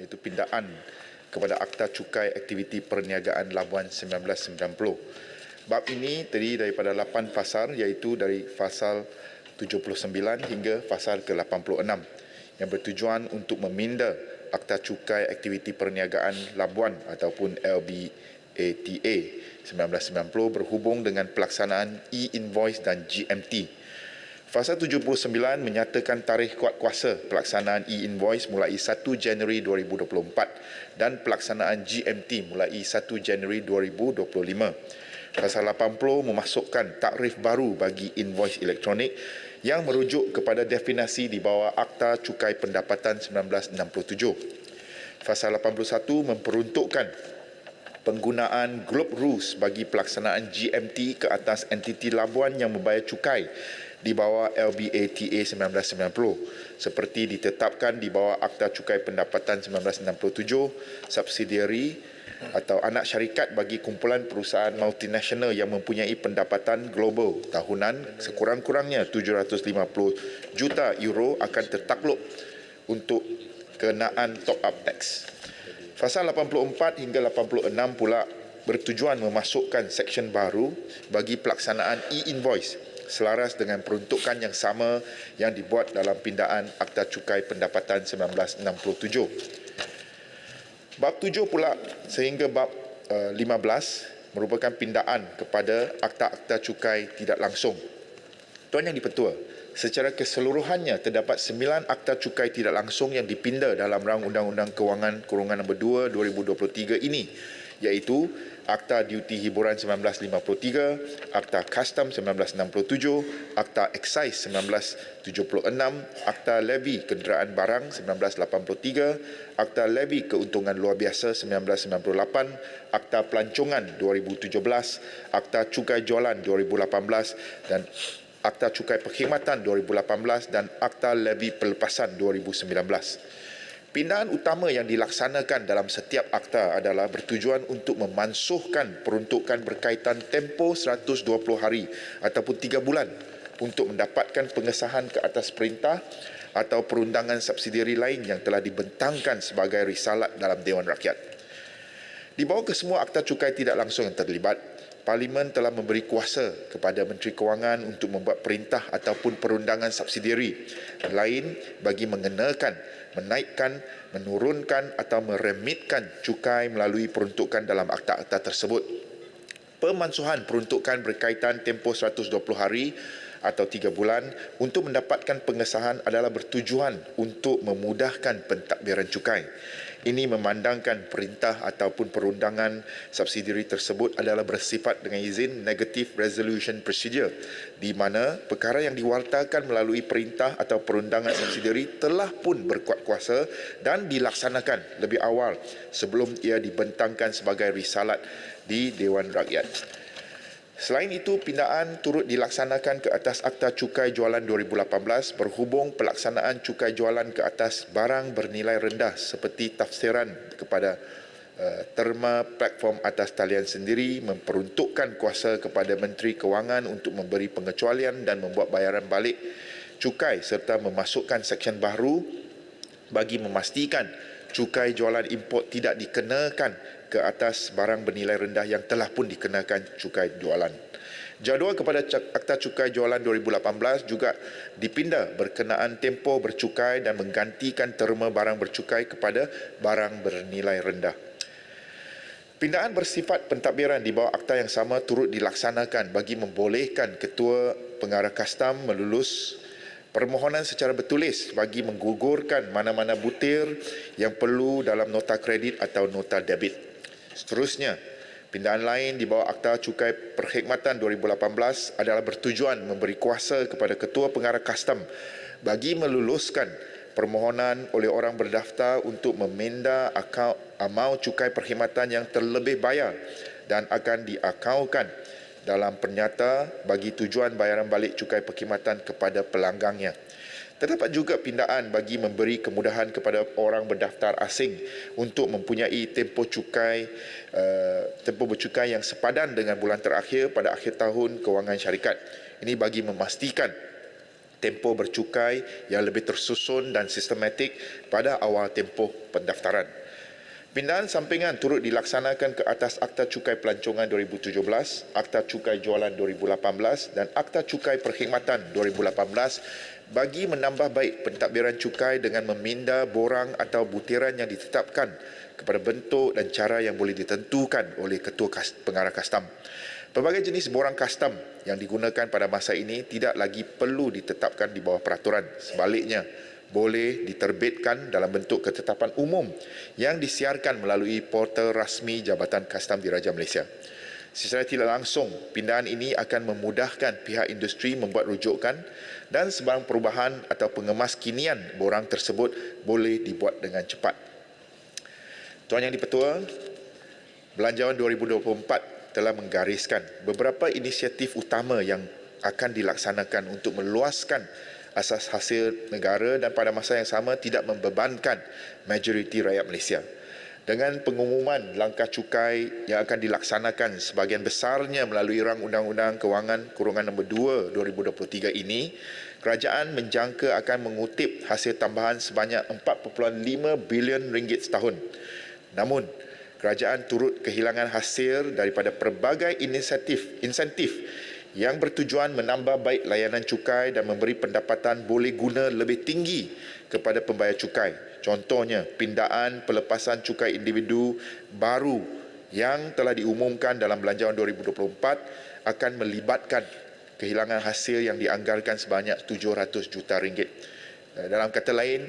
iaitu pindaan kepada Akta Cukai Aktiviti Perniagaan Labuan 1990. Bab ini terdiri daripada 8 fasal, iaitu dari fasal 79 hingga fasal ke-86 yang bertujuan untuk meminda Akta Cukai Aktiviti Perniagaan Labuan ataupun LBATA 1990 berhubung dengan pelaksanaan e-invoice dan GMT. Fasal 79 menyatakan tarikh kuat kuasa pelaksanaan e-invoice mulai 1 Januari 2024 dan pelaksanaan GMT mulai 1 Januari 2025. Fasal 80 memasukkan takrif baru bagi invoice elektronik yang merujuk kepada definisi di bawah Akta Cukai Pendapatan 1967. Fasal 81 memperuntukkan penggunaan Globe Rules bagi pelaksanaan GMT ke atas entiti Labuan yang membayar cukai di bawah LBATA 1990 seperti ditetapkan di bawah Akta Cukai Pendapatan 1967, subsidiari atau anak syarikat bagi kumpulan perusahaan multinasional yang mempunyai pendapatan global tahunan sekurang-kurangnya 750 juta euro akan tertakluk untuk kenaan top-up tax. Fasal 84 hingga 86 pula bertujuan memasukkan seksyen baru bagi pelaksanaan e-invoice selaras dengan peruntukan yang sama yang dibuat dalam pindaan Akta Cukai Pendapatan 1967. Bab 7 pula sehingga bab 15 merupakan pindaan kepada akta-akta cukai tidak langsung. Tuan Yang di-Pertua, secara keseluruhannya terdapat 9 akta cukai tidak langsung yang dipinda dalam Rang Undang-Undang Kewangan Kurungan nombor 2 2023 ini, iaitu Akta Duty Hiburan 1953, Akta Custom 1967, Akta Excise 1976, Akta Levy Kenderaan Barang 1983, Akta Levy Keuntungan Luar Biasa 1998, Akta Pelancongan 2017, Akta Cukai Jualan 2018 dan Akta Cukai Perkhidmatan 2018 dan Akta Levy Pelepasan 2019. Pindaan utama yang dilaksanakan dalam setiap akta adalah bertujuan untuk memansuhkan peruntukan berkaitan tempoh 120 hari ataupun 3 bulan untuk mendapatkan pengesahan ke atas perintah atau perundangan subsidiari lain yang telah dibentangkan sebagai risalat dalam Dewan Rakyat. Di bawah kesemua akta cukai tidak langsung yang terlibat, Parlimen telah memberi kuasa kepada Menteri Kewangan untuk membuat perintah ataupun perundangan subsidiari lain bagi mengenakan, menaikkan, menurunkan atau meremitkan cukai melalui peruntukan dalam akta-akta tersebut. Pemansuhan peruntukan berkaitan tempoh 120 hari atau 3 bulan untuk mendapatkan pengesahan adalah bertujuan untuk memudahkan pentadbiran cukai. Ini memandangkan perintah ataupun perundangan subsidiari tersebut adalah bersifat dengan izin Negative Resolution Procedure, di mana perkara yang diwartakan melalui perintah atau perundangan subsidiari telah pun berkuat kuasa dan dilaksanakan lebih awal sebelum ia dibentangkan sebagai risalat di Dewan Rakyat. Selain itu, pindaan turut dilaksanakan ke atas Akta Cukai Jualan 2018 berhubung pelaksanaan cukai jualan ke atas barang bernilai rendah seperti tafsiran kepada terma platform atas talian sendiri, memperuntukkan kuasa kepada Menteri Kewangan untuk memberi pengecualian dan membuat bayaran balik cukai serta memasukkan seksyen baru bagi memastikan cukai jualan import tidak dikenakan ke atas barang bernilai rendah yang telah pun dikenakan cukai jualan. Jadual kepada Akta Cukai Jualan 2018 juga dipinda berkenaan tempoh bercukai dan menggantikan terma barang bercukai kepada barang bernilai rendah. Pindaan bersifat pentadbiran di bawah akta yang sama turut dilaksanakan bagi membolehkan Ketua Pengarah Kastam melulus permohonan secara bertulis bagi menggugurkan mana-mana butir yang perlu dalam nota kredit atau nota debit. Seterusnya, pindaan lain di bawah Akta Cukai Perkhidmatan 2018 adalah bertujuan memberi kuasa kepada Ketua Pengarah Kastam bagi meluluskan permohonan oleh orang berdaftar untuk memenda akaun amal cukai perkhidmatan yang terlebih bayar dan akan diakaukan dalam pernyata bagi tujuan bayaran balik cukai perkhidmatan kepada pelanggannya. Terdapat juga pindaan bagi memberi kemudahan kepada orang berdaftar asing untuk mempunyai tempoh bercukai yang sepadan dengan bulan terakhir pada akhir tahun kewangan syarikat. Ini bagi memastikan tempoh bercukai yang lebih tersusun dan sistematik pada awal tempoh pendaftaran. Pindahan sampingan turut dilaksanakan ke atas Akta Cukai Pelancongan 2017, Akta Cukai Jualan 2018 dan Akta Cukai Perkhidmatan 2018 bagi menambah baik pentadbiran cukai dengan meminda borang atau butiran yang ditetapkan kepada bentuk dan cara yang boleh ditentukan oleh Ketua Pengarah Kastam. Pelbagai jenis borang kastam yang digunakan pada masa ini tidak lagi perlu ditetapkan di bawah peraturan. Sebaliknya, boleh diterbitkan dalam bentuk ketetapan umum yang disiarkan melalui portal rasmi Jabatan Kastam Diraja Malaysia. Secara tidak langsung, pindahan ini akan memudahkan pihak industri membuat rujukan dan sebarang perubahan atau pengemaskinian borang tersebut boleh dibuat dengan cepat. Tuan Yang di-Pertua, Belanjawan 2024 telah menggariskan beberapa inisiatif utama yang akan dilaksanakan untuk meluaskan asas hasil negara dan pada masa yang sama tidak membebankan majoriti rakyat Malaysia. Dengan pengumuman langkah cukai yang akan dilaksanakan sebahagian besarnya melalui Rang Undang-Undang Kewangan Kurungan Nombor 2 2023 ini, kerajaan menjangka akan mengutip hasil tambahan sebanyak 4.5 bilion ringgit setahun. Namun, kerajaan turut kehilangan hasil daripada pelbagai insentif yang bertujuan menambah baik layanan cukai dan memberi pendapatan boleh guna lebih tinggi kepada pembayar cukai. Contohnya, pindaan pelepasan cukai individu baru yang telah diumumkan dalam Belanjawan 2024 akan melibatkan kehilangan hasil yang dianggarkan sebanyak 700 juta ringgit. Dalam kata lain,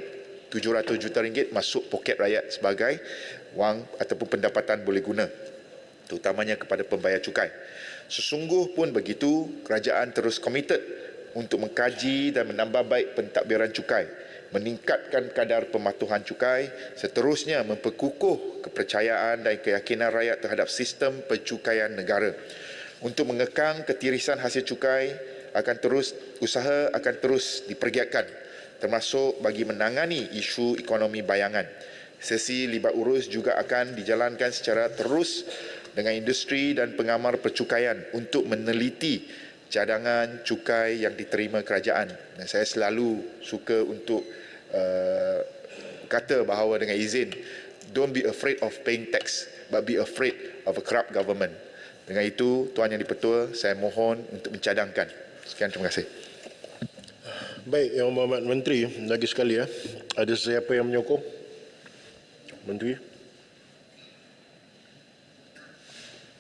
700 juta ringgit masuk poket rakyat sebagai wang ataupun pendapatan boleh guna, terutamanya kepada pembayar cukai. Sesungguh pun begitu, kerajaan terus komited untuk mengkaji dan menambah baik pentadbiran cukai, meningkatkan kadar pematuhan cukai, seterusnya memperkukuh kepercayaan dan keyakinan rakyat terhadap sistem pencukaian negara. Untuk mengekang ketirisan hasil cukai, usaha akan terus dipergiatkan, termasuk bagi menangani isu ekonomi bayangan. Sesi libat urus juga akan dijalankan secara terus dengan industri dan pengamar percukaian untuk meneliti cadangan cukai yang diterima kerajaan. Dan saya selalu suka untuk kata bahawa dengan izin, don't be afraid of paying tax, but be afraid of a corrupt government. Dengan itu, Tuan Yang di-Pertua, saya mohon untuk mencadangkan. Sekian, terima kasih. Baik, Yang Berhormat Menteri, lagi sekali ada sesiapa yang menyokong? Menteri?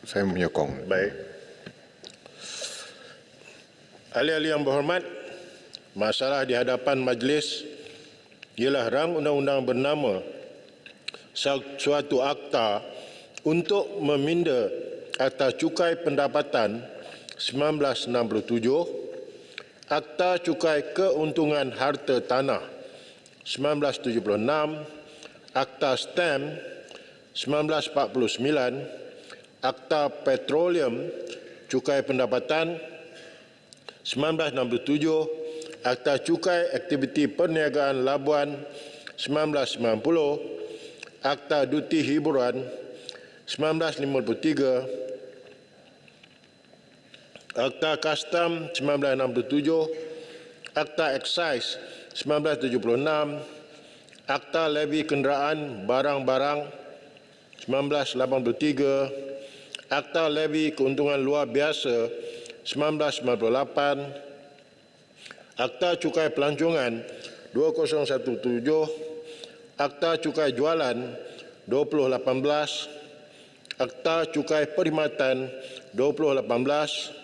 Saya menyokong. Baik. Ahli-ahli yang berhormat, masalah di hadapan majlis ialah rang undang-undang bernama suatu akta untuk meminda Akta Cukai Pendapatan 1967, Akta Cukai Keuntungan Harta Tanah 1976, Akta Stamp 1949, Akta Petroleum Cukai Pendapatan 1967, Akta Cukai Aktiviti Perniagaan Labuan 1990, Akta Duti Hiburan 1953, Akta Kastam 1967, Akta Excise 1976, Akta Levy Kenderaan Barang-Barang 1983, Akta Levy Keuntungan Luar Biasa 1998, Akta Cukai Pelancongan 2017, Akta Cukai Jualan 2018, Akta Cukai Perkhidmatan 2018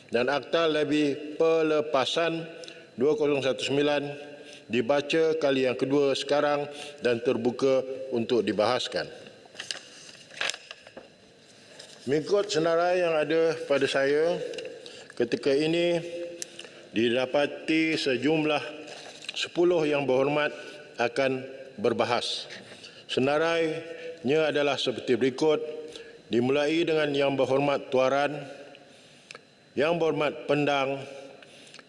dan Akta Levy Pelepasan 2019 dibaca kali yang kedua sekarang dan terbuka untuk dibahaskan. Mengikut senarai yang ada pada saya, ketika ini didapati sejumlah 10 yang berhormat akan berbahas. Senarainya adalah seperti berikut, dimulai dengan Yang Berhormat Tuaran, Yang Berhormat Pendang,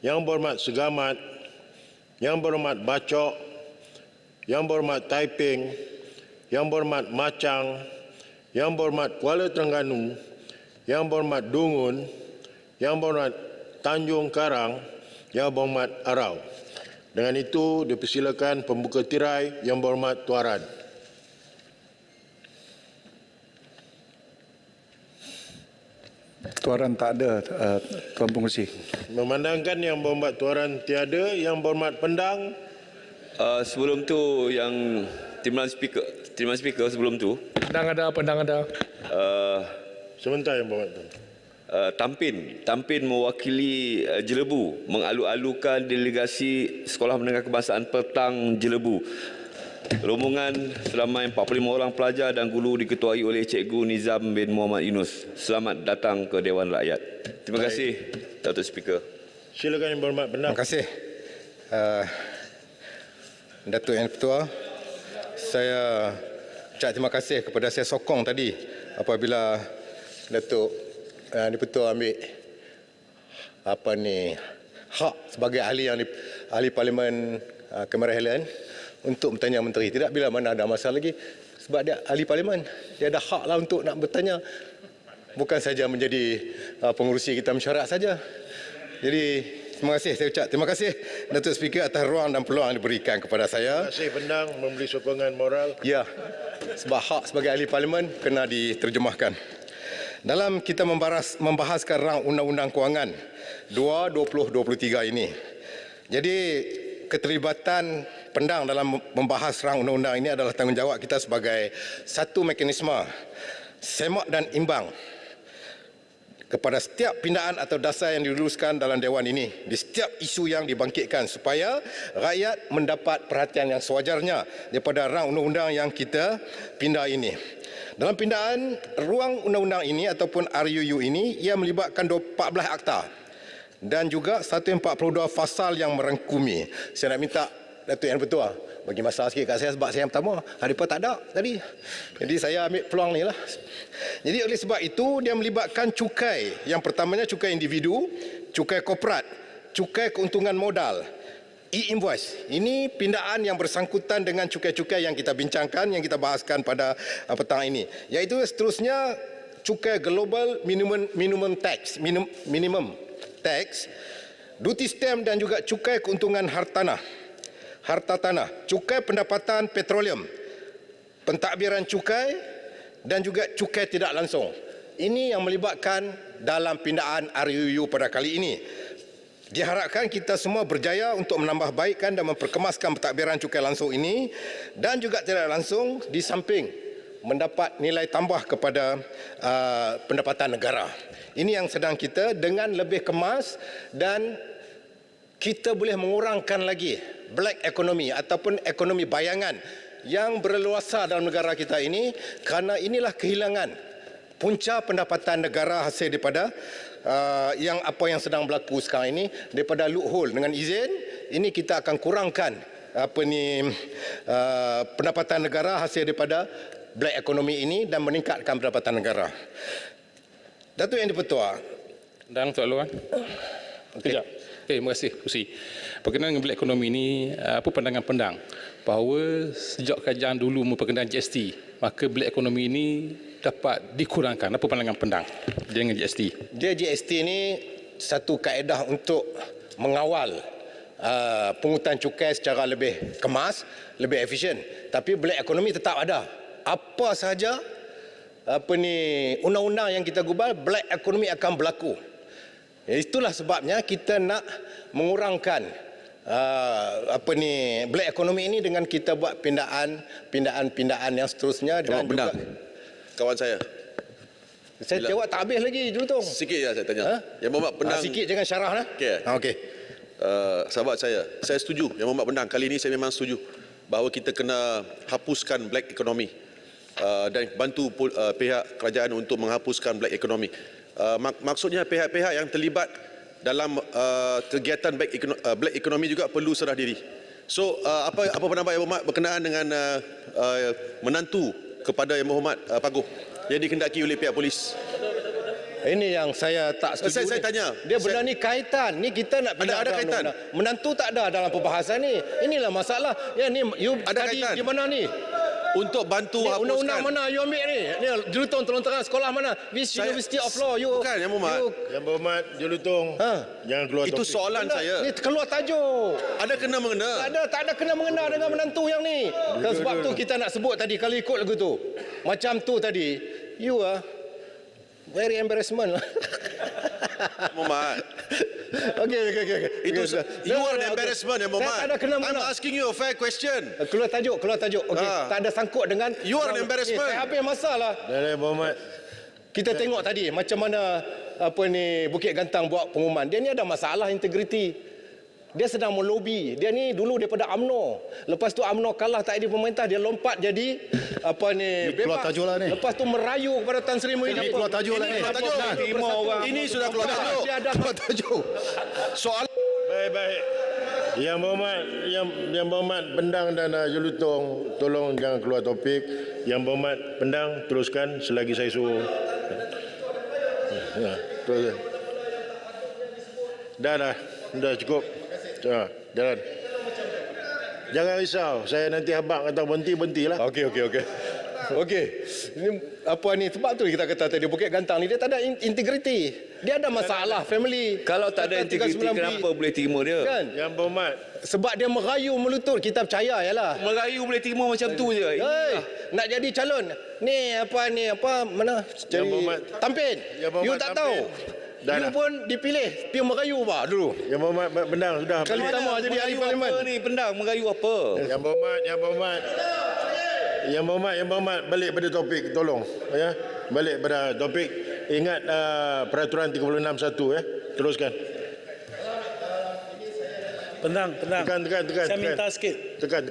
Yang Berhormat Segamat, Yang Berhormat Bacok, Yang Berhormat Taiping, Yang Berhormat Macang, Yang Berhormat Kuala Terengganu, Yang Berhormat Dungun, Yang Berhormat Tanjung Karang, Yang Berhormat Arau. Dengan itu, dipersilakan pembuka tirai Yang Berhormat Tuaran. Tuaran tak ada, Tuan Pengerusi. Memandangkan Yang Berhormat Tuaran tiada, Yang Berhormat Pendang. Sebelum tu yang Timbalan Speaker sebelum tu Pendang ada. Sebentar Yang Berhormat Tuan. Tampin mewakili Jelebu mengalu-alukan delegasi Sekolah Menengah Kebangsaan Petang Jelebu. Rombongan seramai 45 orang pelajar dan guru diketuai oleh Cikgu Nizam bin Muhammad Yunus. Selamat datang ke Dewan Rakyat. Terima kasih, Datuk Speaker. Silakan Yang Berhormat Pendang. Terima kasih. Datuk Yang Ketua, saya ucap terima kasih kepada saya sokong tadi apabila Datuk Yang Ketua ambil hak sebagai ahli Parlimen Cameron Highland untuk bertanya menteri. Tidak bila mana ada masalah lagi sebab dia ahli Parlimen. Dia ada hak lah untuk nak bertanya. Bukan saja menjadi pengurusi kita mesyuarat saja. Jadi terima kasih, saya ucap terima kasih Datuk Speaker atas ruang dan peluang yang diberikan kepada saya. Terima kasih Pendang memberi sokongan moral. Ya, sebab hak sebagai ahli Parlimen kena diterjemahkan. Dalam kita membahaskan rang Undang-Undang Kewangan 2/2023 ini. Jadi keterlibatan Pendang dalam membahas rang undang-undang ini adalah tanggungjawab kita sebagai satu mekanisme semak dan imbang kepada setiap pindaan atau dasar yang diluluskan dalam Dewan ini di setiap isu yang dibangkitkan supaya rakyat mendapat perhatian yang sewajarnya daripada rang undang-undang yang kita pindah ini. Dalam pindaan ruang undang-undang ini ataupun RUU ini, ia melibatkan 14 akta dan juga 142 fasal yang merangkumi. Saya nak minta Datuk Yang Ketua bagi masa sikit kat saya sebab saya yang pertama, haripa tak ada tadi. Jadi saya ambil peluang ni lah. Jadi oleh sebab itu dia melibatkan cukai. Yang pertamanya cukai individu, cukai korporat, cukai keuntungan modal, e-invoice. Ini pindaan yang bersangkutan dengan cukai-cukai yang kita bincangkan, yang kita bahaskan pada petang ini. Iaitu seterusnya cukai global minimum tax, duty stamp dan juga cukai keuntungan harta tanah, cukai pendapatan petroleum, pentadbiran cukai dan juga cukai tidak langsung. Ini yang melibatkan dalam pindaan RUU pada kali ini. Diharapkan kita semua berjaya untuk menambah baikkan dan memperkemaskan pentadbiran cukai langsung ini dan juga tidak langsung di samping mendapat nilai tambah kepada pendapatan negara. Ini yang sedang kita dengan lebih kemas dan kita boleh mengurangkan lagi black economy ataupun ekonomi bayangan yang berleluasa dalam negara kita ini kerana inilah kehilangan punca pendapatan negara hasil daripada yang sedang berlaku sekarang ini daripada loophole. Dengan izin ini kita akan kurangkan pendapatan negara hasil daripada black economy ini dan meningkatkan pendapatan negara. Datuk Yang Di-Pertua. Dan soalan. Kejap. Terima kasih, Kursi. Berkenaan dengan black economy ini, apa pandangan Pendang bahawa sejak kajian dulu memperkenalkan GST, maka black economy ini dapat dikurangkan. Apa pandangan Pendang dengan GST? GST ini satu kaedah untuk mengawal pungutan cukai secara lebih kemas, lebih efisien. Tapi black economy tetap ada. Apa sahaja undang-undang yang kita gubal, black economy akan berlaku. Itulah sebabnya kita nak mengurangkan black economy ini dengan kita buat pindaan yang seterusnya dan juga kawan saya. Saya jawab tak habis lagi dulu tu. Sikit je saya tanya. Yang Berhormat Pendang. Sikit jangan syarah lah. Okey. Okey. Sahabat saya setuju. Yang Berhormat Pendang, kali ini saya memang setuju bahawa kita kena hapuskan black economy dan bantu pihak kerajaan untuk menghapuskan black economy. Maksudnya pihak-pihak yang terlibat dalam kegiatan black economy juga perlu serah diri. So apa pendapat Yang Berhormat berkenaan dengan menantu kepada Yang Berhormat Paguh yang dikendaki oleh pihak polis? Ini yang saya tak setuju. Saya tanya. Dia benda ni kaitan. Ni kita nak ada kaitan. Menantu tak ada dalam perbahasan ni. Inilah masalah. Ya ni you ada tadi kaitan. di mana ni? untuk bantu Ni hapuskan. undang-undang mana you ambil ni? Ni Jelutong tolong terang sekolah mana? University of Law you. Bukan, Yang Berhormat. Yang Berhormat, Jelutong, jangan keluar Itu topik. soalan saya. Ni keluar tajuk. Ada kena-mengena. Tak ada kena mengena dengan menantu yang ni. Dan sebab tu kita nak sebut tadi kalau ikut lagu tu. Macam tu tadi. You very embarrassment lah. Muhammad. Okey. Itu you are an embarrassment, Yang Berhormat. Tak ada kena-mengena. I'm asking you a fair question. Keluar tajuk. Okey. Tak ada sangkut dengan You are an embarrassment. Saya habis masalah. Yang Berhormat. Kita tengok tadi macam mana Bukit Gantang buat pengumuman. Dia ni ada masalah integriti. Dia sedang melobi. Dia ni dulu daripada UMNO. Lepas tu UMNO kalah tak ada pemerintah, dia lompat jadi keluar bebas. tajuk lah ni. Lepas tu merayu kepada Tan Sri Muhyiddin. Keluar tajuk lah ni. Keluar tajuk. Ini sudah keluar tajuk. Dia ada Keluar tajuk. Soalan Baik. Yang Berhormat Pendang dan Jelutong, tolong jangan keluar topik. Yang Berhormat Pendang, teruskan selagi saya suruh. Teruskan. Dah cukup. Jalan. Jangan risau, saya nanti habaq kata berhentilah. Okey. Ini sebab tu kita kata tadi Bukit Gantang ni dia tak ada integriti. Dia ada masalah family. Kalau tak ada integriti, 39B. kenapa boleh terima dia? Kan? Yang Berhormat, Sebab dia merayu melutut, kita percaya yalah. Merayu boleh terima macam tu je. Hei, nak jadi calon. Ni mana? Jadi Berhormat. Tampin. Yang Berhormat You tak Tampin. tahu. Dah. You pun dipilih pergi merayu bah dulu. Yang Berhormat Pendang sudah. Kali pertama jadi ahli Merayu parlimen. apa ni? Pendang merayu apa? Yang Berhormat, balik pada topik, tolong. Ya, balik pada topik. Ingat peraturan 36(1) ya. Teruskan. Pendang. Tekan. Saya minta sikit. Tekan.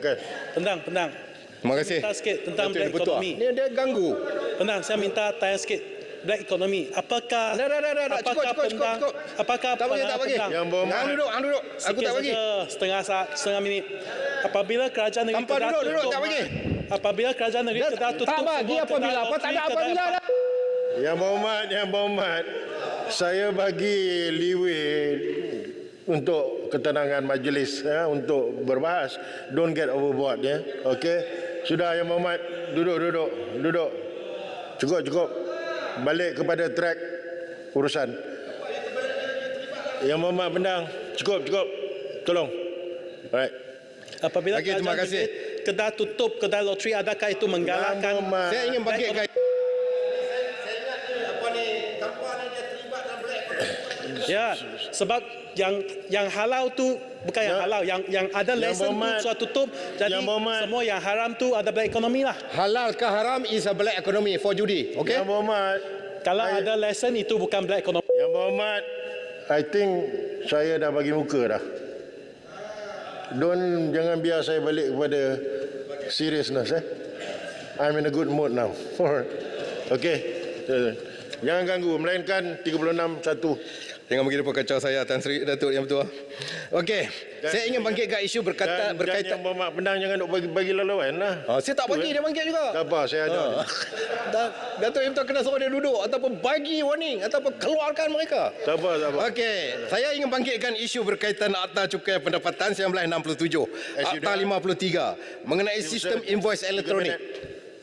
Pendang. Terima kasih. Minta sikit tentang Betul, black betul. economy. Ni dia ganggu. Pendang, saya minta tanya sikit. Black economy. Apakah Dah. apakah Cukup. pendang? Apakah Tak bagi. pendang? Yang Berhormat. Hang duduk. Aku Sikit tak bagi. saja, setengah minit. Apabila kerajaan negeri Tanpa Kedah duduk, tutup, tak bagi. Apabila kerajaan negeri Kedah tutup Tak bagi semua apabila. kedai Apa tak ada loteri, apabila kedai dah. Yang Berhormat, saya bagi leeway untuk ketenangan majlis ya, untuk berbahas. Don't get overboard ya. Okey. Sudah Yang Berhormat, duduk. Cukup. Balik kepada track urusan. Yang Berhormat Pendang, cukup. Tolong. Baik. Apabila Okey, terima kerajaan kasih. negeri Kedah tutup kedai loteri, adakah itu menggalakkan? Yang Berhormat. Saya ingin bangkitkan Ya, sebab yang halal tu bukan yang halal, yang ada Yang lesen tu Berhormat. sudah tutup. Jadi Yang Berhormat. semua yang haram tu ada black economy lah. halal ke haram is a black economy for judi. Okey? Yang Berhormat. Kalau ada lesen itu bukan black economy. Yang Berhormat, I think saya dah bagi muka dah. Jangan biar saya balik kepada seriousness. I'm in a good mood now. Okey. Jangan ganggu, melainkan 36(1). Jangan begitu kacau saya Tan Sri Datuk Yang Bertuah. Okey, saya ingin bangkitkan isu Dan berkaitan Yang Berhormat Pendang jangan duk bagi laluan lah. Saya tak bagi dia bangkit juga. Tak apa, saya ada. Datuk Yang Bertuah kena suruh dia duduk ataupun bagi warning ataupun keluarkan mereka. Tak apa. Okey, saya ingin bangkitkan isu berkaitan Akta Cukai Pendapatan 1967, Akta 53 mengenai sistem invoice elektronik.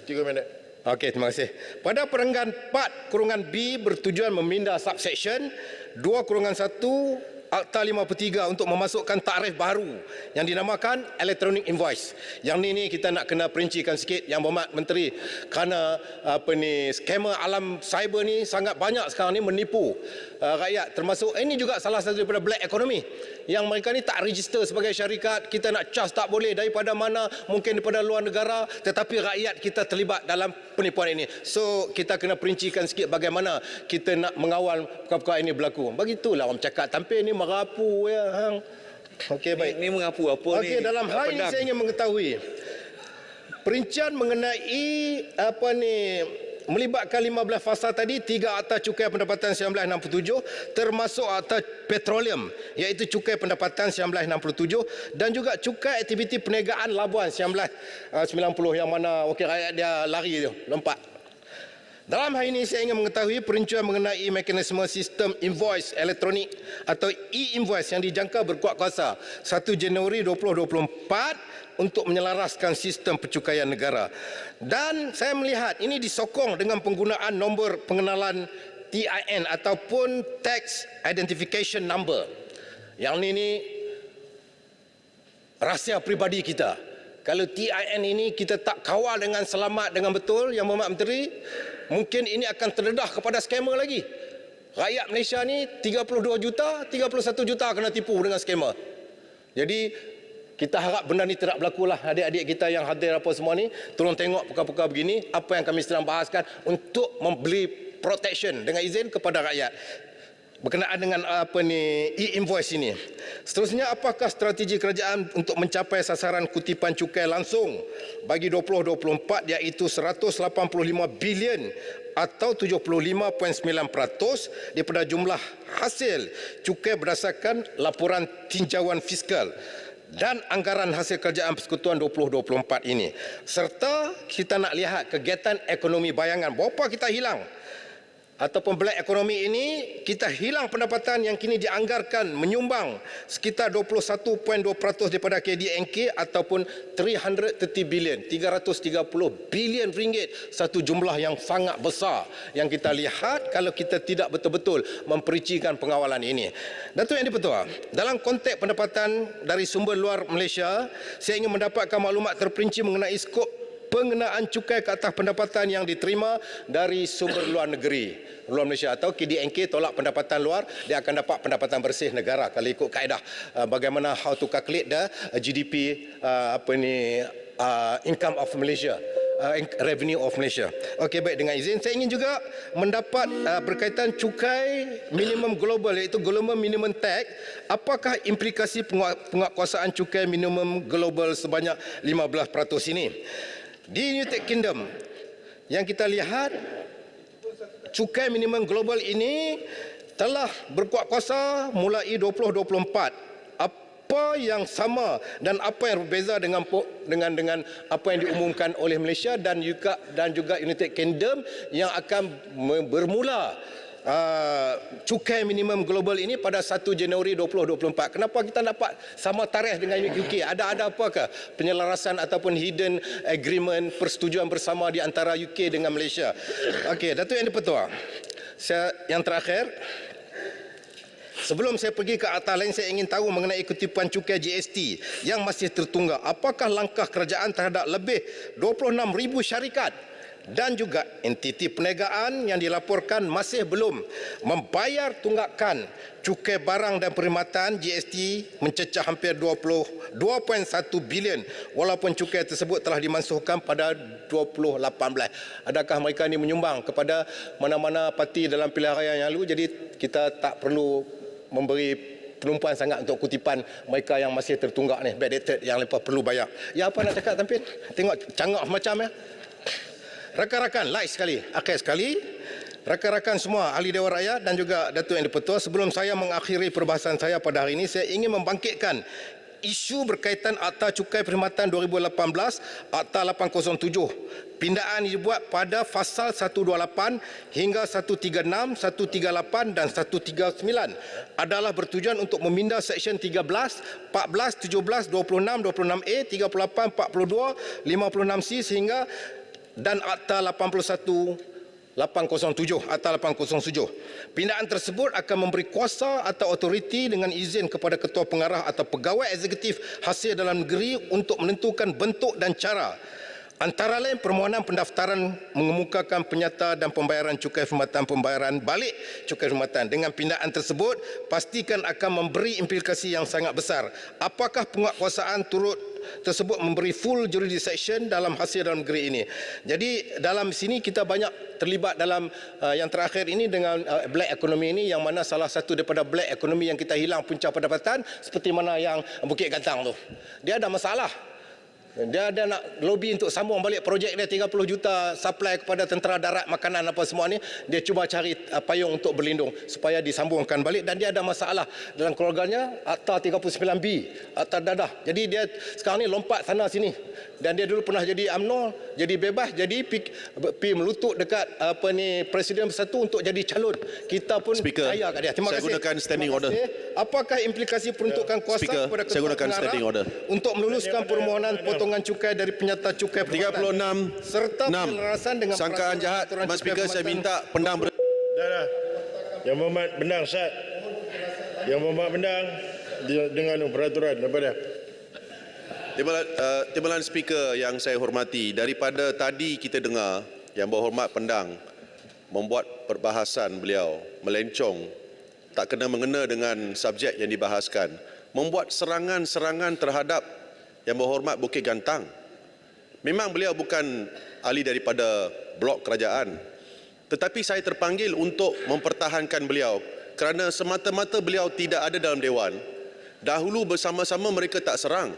3 minit. Okey, terima kasih. Pada perenggan 4(B) bertujuan memindah subsection 2(1) Akta 53 untuk memasukkan tarikh baru yang dinamakan electronic invoice. Yang ni kita nak kena perincikan sikit Yang Berhormat Menteri, kerana skamer alam cyber ni sangat banyak sekarang ni menipu rakyat, termasuk ini juga salah satu daripada black economy yang mereka ni tak register sebagai syarikat. Kita nak cas tak boleh, daripada mana, mungkin daripada luar negara, tetapi rakyat kita terlibat dalam penipuan ini. So kita kena perincikan sikit bagaimana kita nak mengawal perkara-perkara ini berlaku. Begitulah orang cakap tampil ni merapu ya hang. Okey, baik. Ni mengapu apa ni? Okey, dalam hal ini saya ingin mengetahui perincian mengenai melibatkan 15 fasa tadi, 3 Akta Cukai Pendapatan 1967 termasuk Akta Petroleum iaitu Cukai Pendapatan 1967 dan juga Cukai Aktiviti Perniagaan Labuan 1990 yang mana wakil rakyat dia lari tu, lompat. Dalam hal ini saya ingin mengetahui perincuan mengenai mekanisme sistem invoice elektronik atau e-invoice yang dijangka berkuat kuasa 1 Januari 2024 untuk menyelaraskan sistem pencukaian negara. Dan saya melihat ini disokong dengan penggunaan nombor pengenalan TIN ataupun Tax Identification Number. Yang ini rahsia peribadi kita. Kalau TIN ini kita tak kawal dengan selamat, dengan betul, Yang Berhormat Menteri, mungkin ini akan terdedah kepada skamer lagi. Rakyat Malaysia ni 32 juta, 31 juta kena tipu dengan skamer. Jadi kita harap benda ni tidak berlaku lah. Adik-adik kita yang hadir apa semua ni, tolong tengok perkara-perkara begini, apa yang kami sedang bahaskan untuk memberi protection dengan izin kepada rakyat berkenaan dengan e-invoice ini. Seterusnya, apakah strategi kerajaan untuk mencapai sasaran kutipan cukai langsung bagi 2024 iaitu 185 bilion atau 75.9% daripada jumlah hasil cukai berdasarkan laporan tinjauan fiskal dan anggaran hasil kerajaan persekutuan 2024 ini. Serta kita nak lihat kegiatan ekonomi bayangan, berapa kita hilang ataupun black ekonomi ini, kita hilang pendapatan yang kini dianggarkan menyumbang sekitar 21.2% daripada KDNK ataupun 330 bilion ringgit, satu jumlah yang sangat besar yang kita lihat kalau kita tidak betul-betul mempericikan pengawalan ini. Datuk Yang di-Pertua, dalam konteks pendapatan dari sumber luar Malaysia, saya ingin mendapatkan maklumat terperinci mengenai skop pengenaan cukai ke atas pendapatan yang diterima dari sumber luar negeri, luar Malaysia, atau KDNK tolak pendapatan luar, dia akan dapat pendapatan bersih negara kalau ikut kaedah bagaimana how to calculate the GDP income of Malaysia, revenue of Malaysia. Okey, baik, dengan izin saya ingin juga mendapat berkaitan cukai minimum global iaitu global minimum tax, apakah implikasi penguatkuasaan cukai minimum global sebanyak 15% ini. Di United Kingdom yang kita lihat, cukai minimum global ini telah berkuat kuasa mulai 2024. Apa yang sama dan apa yang berbeza dengan apa yang diumumkan oleh Malaysia dan juga United Kingdom yang akan bermula cukai minimum global ini pada 1 Januari 2024. Kenapa kita dapat sama tarikh dengan UK? Ada apakah penyelarasan ataupun hidden agreement, persetujuan bersama di antara UK dengan Malaysia? Okey, Datuk Yang di-Pertua, yang terakhir, sebelum saya pergi ke atas lain, saya ingin tahu mengenai kutipan cukai GST yang masih tertunggak. Apakah langkah kerajaan terhadap lebih 26,000 syarikat dan juga entiti perniagaan yang dilaporkan masih belum membayar tunggakan cukai barang dan perkhidmatan GST mencecah hampir 22.1 bilion walaupun cukai tersebut telah dimansuhkan pada 2018. Adakah mereka ini menyumbang kepada mana-mana parti dalam pilihan raya yang lalu, jadi kita tak perlu memberi penumpuan sangat untuk kutipan mereka yang masih tertunggak ni, backdated, yang lepas perlu bayar. Ya, apa nak cakap Tampin? Tengok canggah macam ya. Rakan-rakan, like sekali, akhir sekali, rakan-rakan semua ahli Dewan Rakyat dan juga Datuk Yang di-Pertua, sebelum saya mengakhiri perbahasan saya pada hari ini, saya ingin membangkitkan isu berkaitan Akta Cukai Perkhidmatan 2018, Akta 807. Pindaan dibuat pada Fasal 128 hingga 136, 138 dan 139 adalah bertujuan untuk memindah Seksyen 13, 14, 17, 26, 26A, 38, 42, 56C sehingga dan Akta 807, Akta 807. Pindaan tersebut akan memberi kuasa atau autoriti dengan izin kepada Ketua Pengarah atau Pegawai Eksekutif Hasil Dalam Negeri untuk menentukan bentuk dan cara, antara lain permohonan pendaftaran mengemukakan penyata dan pembayaran cukai perkhidmatan, pembayaran balik cukai perkhidmatan. Dengan pindaan tersebut pastikan akan memberi implikasi yang sangat besar. Apakah penguatkuasaan tersebut memberi full jurisdiction dalam hasil dalam negeri ini. Jadi dalam sini kita banyak terlibat dalam yang terakhir ini dengan black economy ini, yang mana salah satu daripada black economy yang kita hilang punca pendapatan seperti mana yang Bukit Gantang tu. Dia ada masalah. Dia ada nak lobby untuk sambung balik projek dia 30 juta supply kepada tentera darat, makanan apa semua ni. Dia cuba cari payung untuk berlindung supaya disambungkan balik, dan dia ada masalah dalam keluarganya, Akta 39B, Akta dadah. Jadi dia sekarang ni lompat sana sini. Dan dia dulu pernah jadi UMNO, jadi bebas, jadi pi melutut dekat Presiden Bersatu untuk jadi calon. Kita pun Speaker, percaya kat dia. Terima saya kasih. gunakan standing Terima kasih. Apakah implikasi peruntukan kuasa Speaker, kepada saya ketua gunakan pengarah standing order. untuk meluluskan permohonan potongan cukai dari penyata cukai perkhidmatan 36 serta penyelarasan dengan sangkaan jahat. peraturan Mas cukai Speaker, saya perkhidmatan. minta pendang Dah. Yang Berhormat Bendang Sat. Yang Berhormat Bendang dengan peraturan apa dia? Timbalan Speaker yang saya hormati, daripada tadi kita dengar Yang Berhormat Pendang membuat perbahasan beliau melencong, tak kena mengena dengan subjek yang dibahaskan, membuat serangan-serangan terhadap Yang Berhormat Bukit Gantang. Memang beliau bukan ahli daripada blok kerajaan, tetapi saya terpanggil untuk mempertahankan beliau kerana semata-mata beliau tidak ada dalam Dewan. Dahulu bersama-sama mereka tak serang.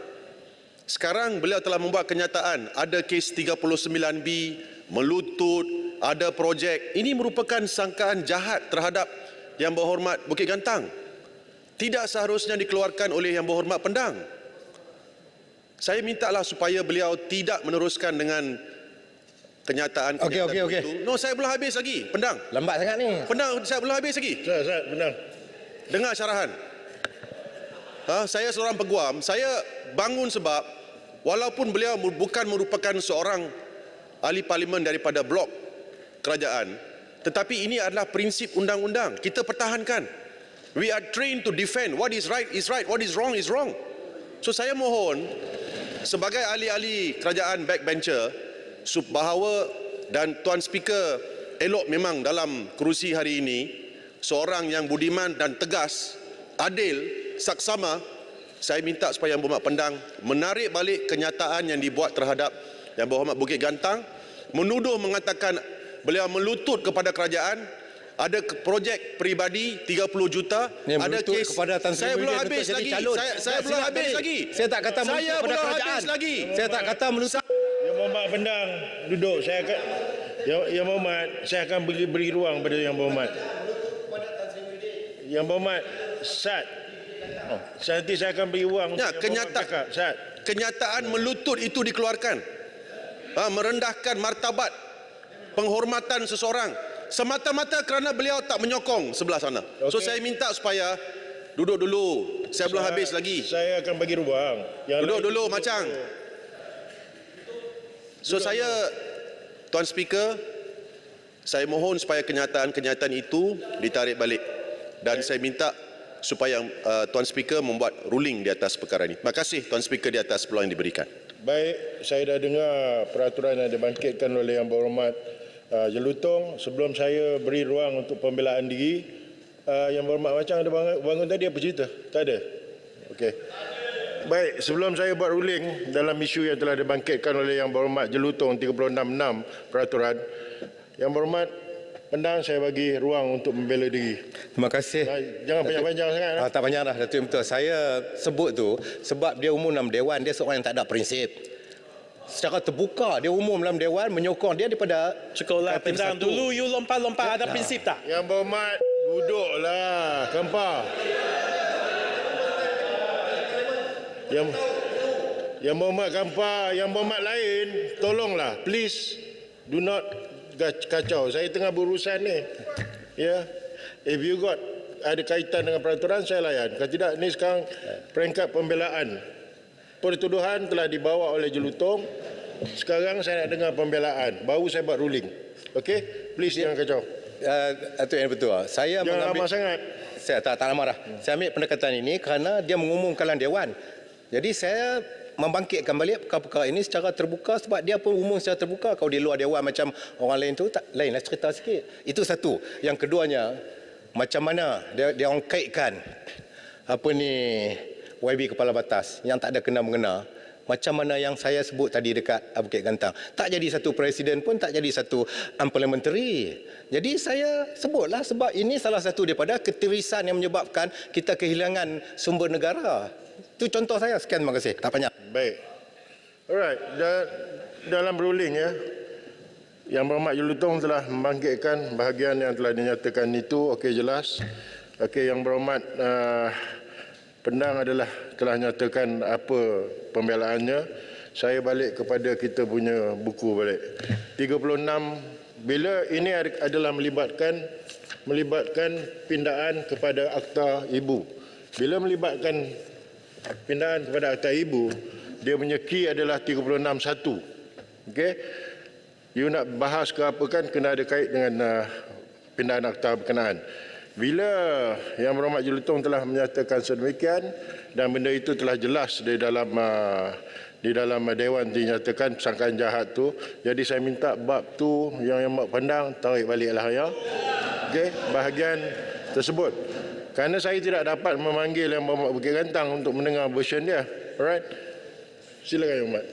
Sekarang beliau telah membuat kenyataan, ada kes 39B, melutut, ada projek. Ini merupakan sangkaan jahat terhadap Yang Berhormat Bukit Gantang. Tidak seharusnya dikeluarkan oleh Yang Berhormat Pendang. Saya mintalah supaya beliau tidak meneruskan dengan kenyataan Okey. itu. No, saya belum habis lagi, Pendang. Lambat sangat ni. Pendang, saya belum habis lagi. Sat, Bendang. Dengar syarahan. Saya seorang peguam, saya bangun sebab walaupun beliau bukan merupakan seorang ahli parlimen daripada blok kerajaan, tetapi ini adalah prinsip undang-undang. Kita pertahankan. We are trained to defend. What is right is right, what is wrong is wrong. So saya mohon sebagai ahli-ahli kerajaan backbencher bahawa, dan Tuan Speaker elok memang dalam kerusi hari ini, seorang yang budiman dan tegas, adil, saksama, saya minta supaya Yang Berhormat Pendang menarik balik kenyataan yang dibuat terhadap Yang Berhormat Bukit Gantang, menuduh mengatakan beliau melutut kepada kerajaan, ada projek peribadi 30 juta, Ni ada melutut kes. kepada Tan Sri Saya belum Muhyiddin habis untuk jadi lagi. calon. Saya belum Silap habis tadi. lagi. Saya tak kata melutut Saya kepada belum kerajaan. habis lagi. Saya tak kata melutut. Yang Berhormat Bendang duduk. Saya akan Yang Berhormat, saya akan beri ruang pada Yang Berhormat. Yang Berhormat Sat. Nanti saya akan beri ruang Ya, untuk Yang Berhormat cakap. Sat. kenyataan melutut itu dikeluarkan. Merendahkan martabat penghormatan seseorang semata-mata kerana beliau tak menyokong sebelah sana. So saya minta supaya duduk dulu. Saya belum habis lagi. Saya akan bagi ruang. Duduk dulu Macang. So saya, Tuan Speaker, saya mohon supaya kenyataan-kenyataan itu ditarik balik, dan saya minta supaya Tuan Speaker membuat ruling di atas perkara ini. Terima kasih Tuan Speaker di atas peluang yang diberikan. Baik, saya dah dengar peraturan yang dibangkitkan oleh Yang Berhormat Jelutong. Sebelum saya beri ruang untuk pembelaan diri, Yang Berhormat Macang ada bangun tadi apa cerita? Tak ada? Okey. Baik, sebelum saya buat ruling dalam isu yang telah dibangkitkan oleh Yang Berhormat Jelutong 36.6 peraturan, Yang Berhormat Pendang, saya bagi ruang untuk membela diri. Terima kasih. Jangan panjang-panjang sangat. Tak banyak dah, Datuk betul. Saya sebut tu sebab dia umum dalam Dewan, dia seorang yang tak ada prinsip. Secara terbuka, dia umum dalam Dewan, menyokong dia daripada Cukuplah Parti Pendang. Bersatu. Dulu you lompat-lompat, ada prinsip tak? Yang Berhormat, duduklah, Kempah. Yang Berhormat Kampar, Yang Berhormat lain, tolonglah, please do not kacau. Saya tengah berurusan ni. Ya. If you got ada kaitan dengan peraturan, saya layan. Kalau tidak, ni sekarang peringkat pembelaan. Pertuduhan telah dibawa oleh Jelutong. Sekarang saya nak dengar pembelaan. Baru saya buat ruling. Okey? Please jangan kacau. Datuk yang betul. Saya Jangan mengambil lama sangat. Saya tak lama dah. Saya ambil pendekatan ini kerana dia mengumumkan dalam Dewan. Jadi saya membangkitkan balik perkara-perkara ini secara terbuka sebab dia pun umum secara terbuka. Kalau di luar Dewan macam orang lain tu, tak lainlah cerita sikit. Itu satu. Yang keduanya, macam mana dia orang kaitkan YB Kepala Batas yang tak ada kena-mengena. Macam mana yang saya sebut tadi dekat Bukit Gantang. Tak jadi satu presiden pun, tak jadi satu parliamentary. Jadi saya sebutlah sebab ini salah satu daripada ketirisan yang menyebabkan kita kehilangan sumber negara. Itu contoh saya. Sekian, terima kasih. Tak banyak. Baik. Alright, dalam ruling ya, Yang Berhormat Jelutong telah membangkitkan bahagian yang telah dinyatakan itu. Okey, jelas. Okey, Yang Berhormat Pendang telah nyatakan apa pembelaannya. Saya balik kepada kita punya buku balik. 36 bila ini adalah melibatkan pindaan kepada akta ibu. Bila melibatkan pindaan kepada akta ibu, dia punya key adalah 36(1). Okey. You nak bahas ke apa kan kena ada kait dengan pindaan akta berkenaan. Bila Yang Berhormat Jelutong telah menyatakan sedemikian dan benda itu telah jelas di dalam Dewan dinyatakan persangkaan jahat tu, jadi saya minta bab tu Yang Berhormat Pendang tarik baliklah ya. Okey, bahagian tersebut. Kerana saya tidak dapat memanggil Yang Berhormat Bukit Gantang untuk mendengar version dia. Alright. Silakan Yang Berhormat.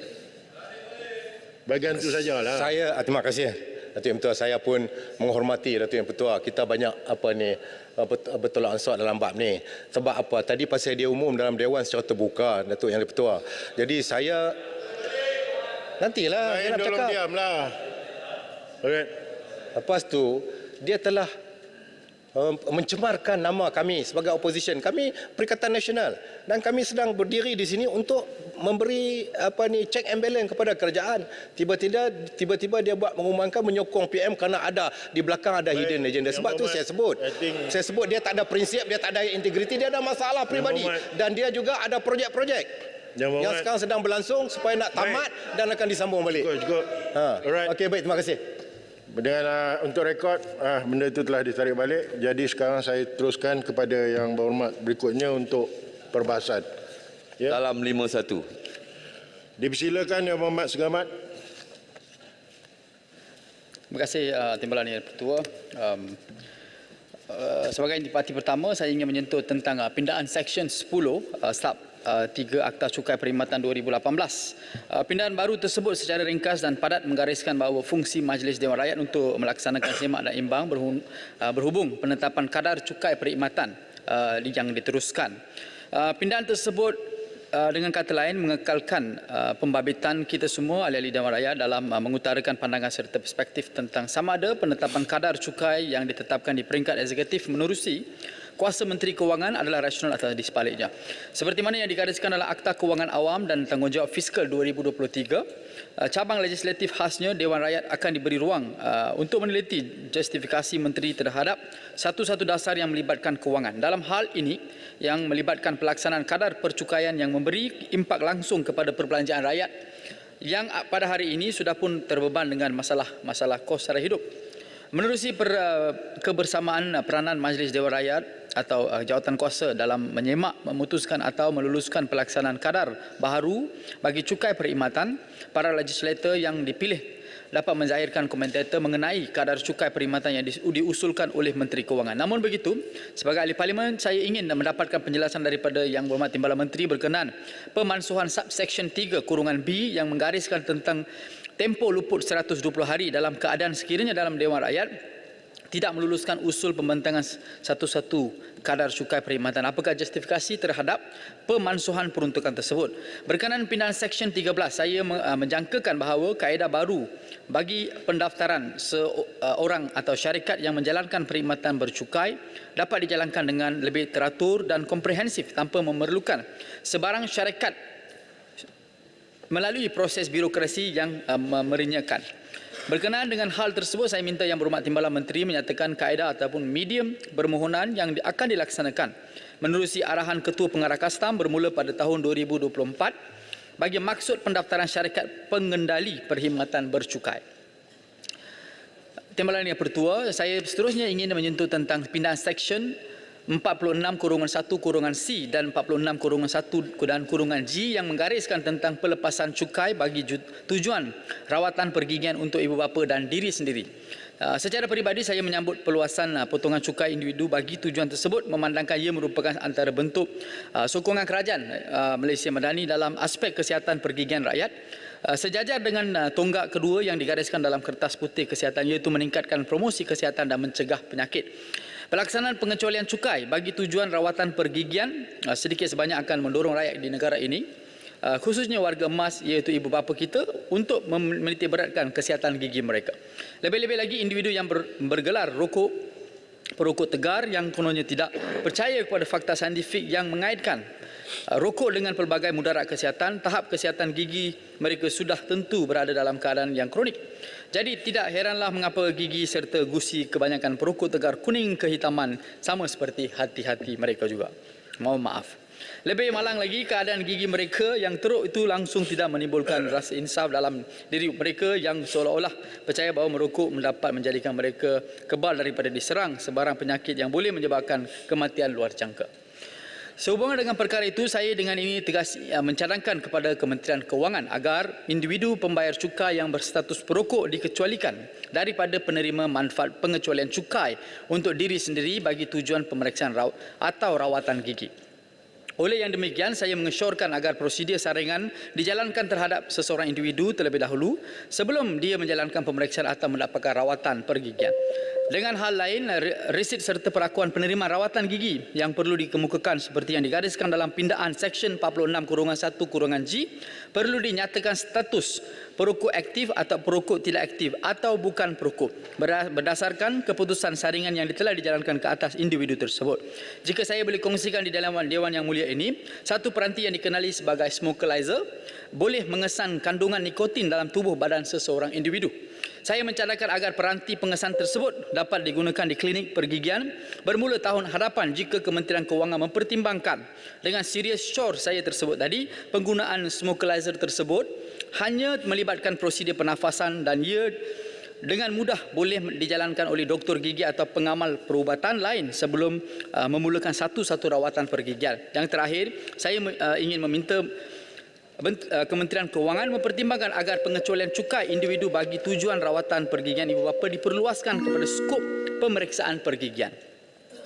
Bahagian itu sajalah. Saya terima kasih Datuk Yang Pertua. Saya pun menghormati Datuk Yang Pertua. Kita banyak bertolak ansur dalam bab ni. Sebab apa? Tadi pasal dia umum dalam Dewan secara terbuka Datuk Yang Pertua. Jadi saya nantilah saya nak tolong cakap. diamlah. Alright. Lepas tu dia telah mencemarkan nama kami sebagai opposition. Kami Perikatan Nasional dan kami sedang berdiri di sini untuk memberi check and balance kepada kerajaan. Tiba-tiba dia buat mengumumkan menyokong PM kerana ada di belakang ada hidden agenda. Sebab tu saya sebut dia tak ada prinsip, dia tak ada integriti, dia ada masalah peribadi dan dia juga ada projek-projek yang sekarang sedang berlangsung supaya nak tamat dan akan disambung balik. Cukup. Alright. Okey, baik, terima kasih. Dengan untuk rekod, benda itu telah ditarik balik. Jadi sekarang saya teruskan kepada Yang Berhormat berikutnya untuk perbahasan. Ya. Dalam 51. Dipersilakan Yang Berhormat Segamat. Terima kasih Timbalan Yang Pertua. Sebagai parti pertama, saya ingin menyentuh tentang pindaan Seksyen 10 Sub 3 Akta Cukai Perkhidmatan 2018. Pindaan baru tersebut secara ringkas dan padat menggariskan bahawa fungsi Majlis Dewan Rakyat untuk melaksanakan semak dan imbang berhubung penetapan kadar cukai perkhidmatan yang diteruskan. Pindaan tersebut dengan kata lain mengekalkan pembabitan kita semua ahli-ahli Dewan Rakyat dalam mengutarakan pandangan serta perspektif tentang sama ada penetapan kadar cukai yang ditetapkan di peringkat eksekutif menerusi kuasa Menteri Kewangan adalah rasional atau di sebaliknya. Seperti mana yang digariskan dalam Akta Kewangan Awam dan Tanggungjawab Fiskal 2023, cabang legislatif khasnya Dewan Rakyat akan diberi ruang untuk meneliti justifikasi Menteri terhadap satu-satu dasar yang melibatkan kewangan. Dalam hal ini, yang melibatkan pelaksanaan kadar percukaian yang memberi impak langsung kepada perbelanjaan rakyat yang pada hari ini sudah pun terbeban dengan masalah kos sara hidup. Menerusi kebersamaan peranan Majlis Dewan Rakyat atau jawatan kuasa dalam menyemak, memutuskan atau meluluskan pelaksanaan kadar baharu bagi cukai perkhidmatan, para legislator yang dipilih dapat menzahirkan komentator mengenai kadar cukai perkhidmatan yang diusulkan oleh Menteri Kewangan. Namun begitu, sebagai ahli parlimen, saya ingin mendapatkan penjelasan daripada Yang Berhormat Timbalan Menteri berkenaan pemansuhan subsection 3(B) yang menggariskan tentang tempoh luput 120 hari dalam keadaan sekiranya dalam Dewan Rakyat tidak meluluskan usul pembentangan satu-satu kadar cukai perkhidmatan. Apakah justifikasi terhadap pemansuhan peruntukan tersebut? Berkenaan pindaan Seksyen 13, saya menjangkakan bahawa kaedah baru bagi pendaftaran seorang atau syarikat yang menjalankan perkhidmatan bercukai dapat dijalankan dengan lebih teratur dan komprehensif tanpa memerlukan sebarang syarikat melalui proses birokrasi yang merinyakan. Berkenaan dengan hal tersebut, saya minta Yang Berhormat Timbalan Menteri menyatakan kaedah ataupun medium permohonan yang akan dilaksanakan menerusi arahan Ketua Pengarah Kastam bermula pada tahun 2024 bagi maksud pendaftaran syarikat pengendali perkhidmatan bercukai. Timbalan Yang Pertua, saya seterusnya ingin menyentuh tentang pindaan Seksyen 46(1)(C dan 46(1)(G yang menggariskan tentang pelepasan cukai bagi tujuan rawatan pergigian untuk ibu bapa dan diri sendiri. Secara peribadi, saya menyambut perluasan potongan cukai individu bagi tujuan tersebut memandangkan ia merupakan antara bentuk sokongan kerajaan Malaysia Madani dalam aspek kesihatan pergigian rakyat. Sejajar dengan tonggak kedua yang digariskan dalam Kertas Putih Kesihatan, iaitu meningkatkan promosi kesihatan dan mencegah penyakit. Pelaksanaan pengecualian cukai bagi tujuan rawatan pergigian sedikit sebanyak akan mendorong rakyat di negara ini khususnya warga emas iaitu ibu bapa kita untuk menitik beratkan kesihatan gigi mereka. Lebih-lebih lagi individu yang bergelar perokok tegar yang kononnya tidak percaya kepada fakta saintifik yang mengaitkan rokok dengan pelbagai mudarat kesihatan, tahap kesihatan gigi mereka sudah tentu berada dalam keadaan yang kronik. Jadi tidak heranlah mengapa gigi serta gusi kebanyakan perokok tegar kuning kehitaman sama seperti hati-hati mereka juga. Mohon maaf. Lebih malang lagi, keadaan gigi mereka yang teruk itu langsung tidak menimbulkan rasa insaf dalam diri mereka yang seolah-olah percaya bahawa merokok mendapat menjadikan mereka kebal daripada diserang sebarang penyakit yang boleh menyebabkan kematian luar jangka. Sehubungan dengan perkara itu, saya dengan ini tegas mencadangkan kepada Kementerian Kewangan agar individu pembayar cukai yang berstatus perokok dikecualikan daripada penerima manfaat pengecualian cukai untuk diri sendiri bagi tujuan pemeriksaan atau rawatan gigi. Oleh yang demikian, saya mengesyorkan agar prosedur saringan dijalankan terhadap seseorang individu terlebih dahulu sebelum dia menjalankan pemeriksaan atau mendapatkan rawatan pergigian. Dengan hal lain, resit serta perakuan penerimaan rawatan gigi yang perlu dikemukakan seperti yang digariskan dalam pindaan Seksyen 46-1-G perlu dinyatakan status perokok aktif atau perokok tidak aktif atau bukan perokok berdasarkan keputusan saringan yang telah dijalankan ke atas individu tersebut. Jika saya boleh kongsikan di dalam Dewan Yang Mulia ini, satu peranti yang dikenali sebagai smokerizer boleh mengesan kandungan nikotin dalam tubuh badan seseorang individu. Saya mencadangkan agar peranti pengesan tersebut dapat digunakan di klinik pergigian bermula tahun hadapan jika Kementerian Kewangan mempertimbangkan dengan serius syur saya tersebut tadi, penggunaan smokerizer tersebut hanya melibatkan prosedur pernafasan dan ia dengan mudah boleh dijalankan oleh doktor gigi atau pengamal perubatan lain sebelum memulakan satu-satu rawatan pergigian. Yang terakhir, saya ingin meminta Kementerian Kewangan mempertimbangkan agar pengecualian cukai individu bagi tujuan rawatan pergigian ibu bapa diperluaskan kepada skop pemeriksaan pergigian.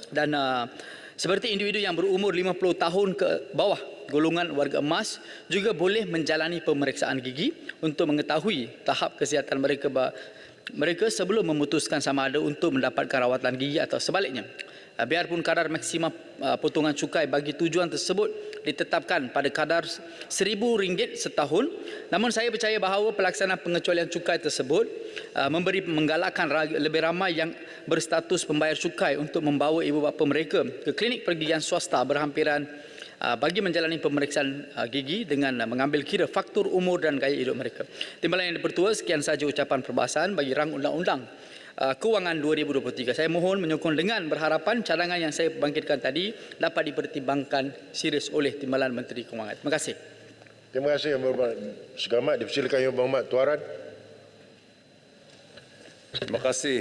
Dan seperti individu yang berumur 50 tahun ke bawah golongan warga emas juga boleh menjalani pemeriksaan gigi untuk mengetahui tahap kesihatan mereka sebelum memutuskan sama ada untuk mendapatkan rawatan gigi atau sebaliknya. Biarpun kadar maksimum potongan cukai bagi tujuan tersebut ditetapkan pada kadar RM1,000 setahun, namun saya percaya bahawa pelaksanaan pengecualian cukai tersebut menggalakkan lebih ramai yang berstatus pembayar cukai untuk membawa ibu bapa mereka ke klinik pergigian swasta berhampiran bagi menjalani pemeriksaan gigi dengan mengambil kira faktor umur dan gaya hidup mereka. Timbalan yang dipertua, sekian sahaja ucapan perbahasan bagi rang undang-undang Kewangan 2023. Saya mohon menyokong dengan berharapan cadangan yang saya bangkitkan tadi dapat dipertimbangkan serius oleh Timbalan Menteri Kewangan. Terima kasih. Terima kasih Yang Berhormat Segamat. Dipersilakan Yang Berhormat Tuaran. Terima kasih.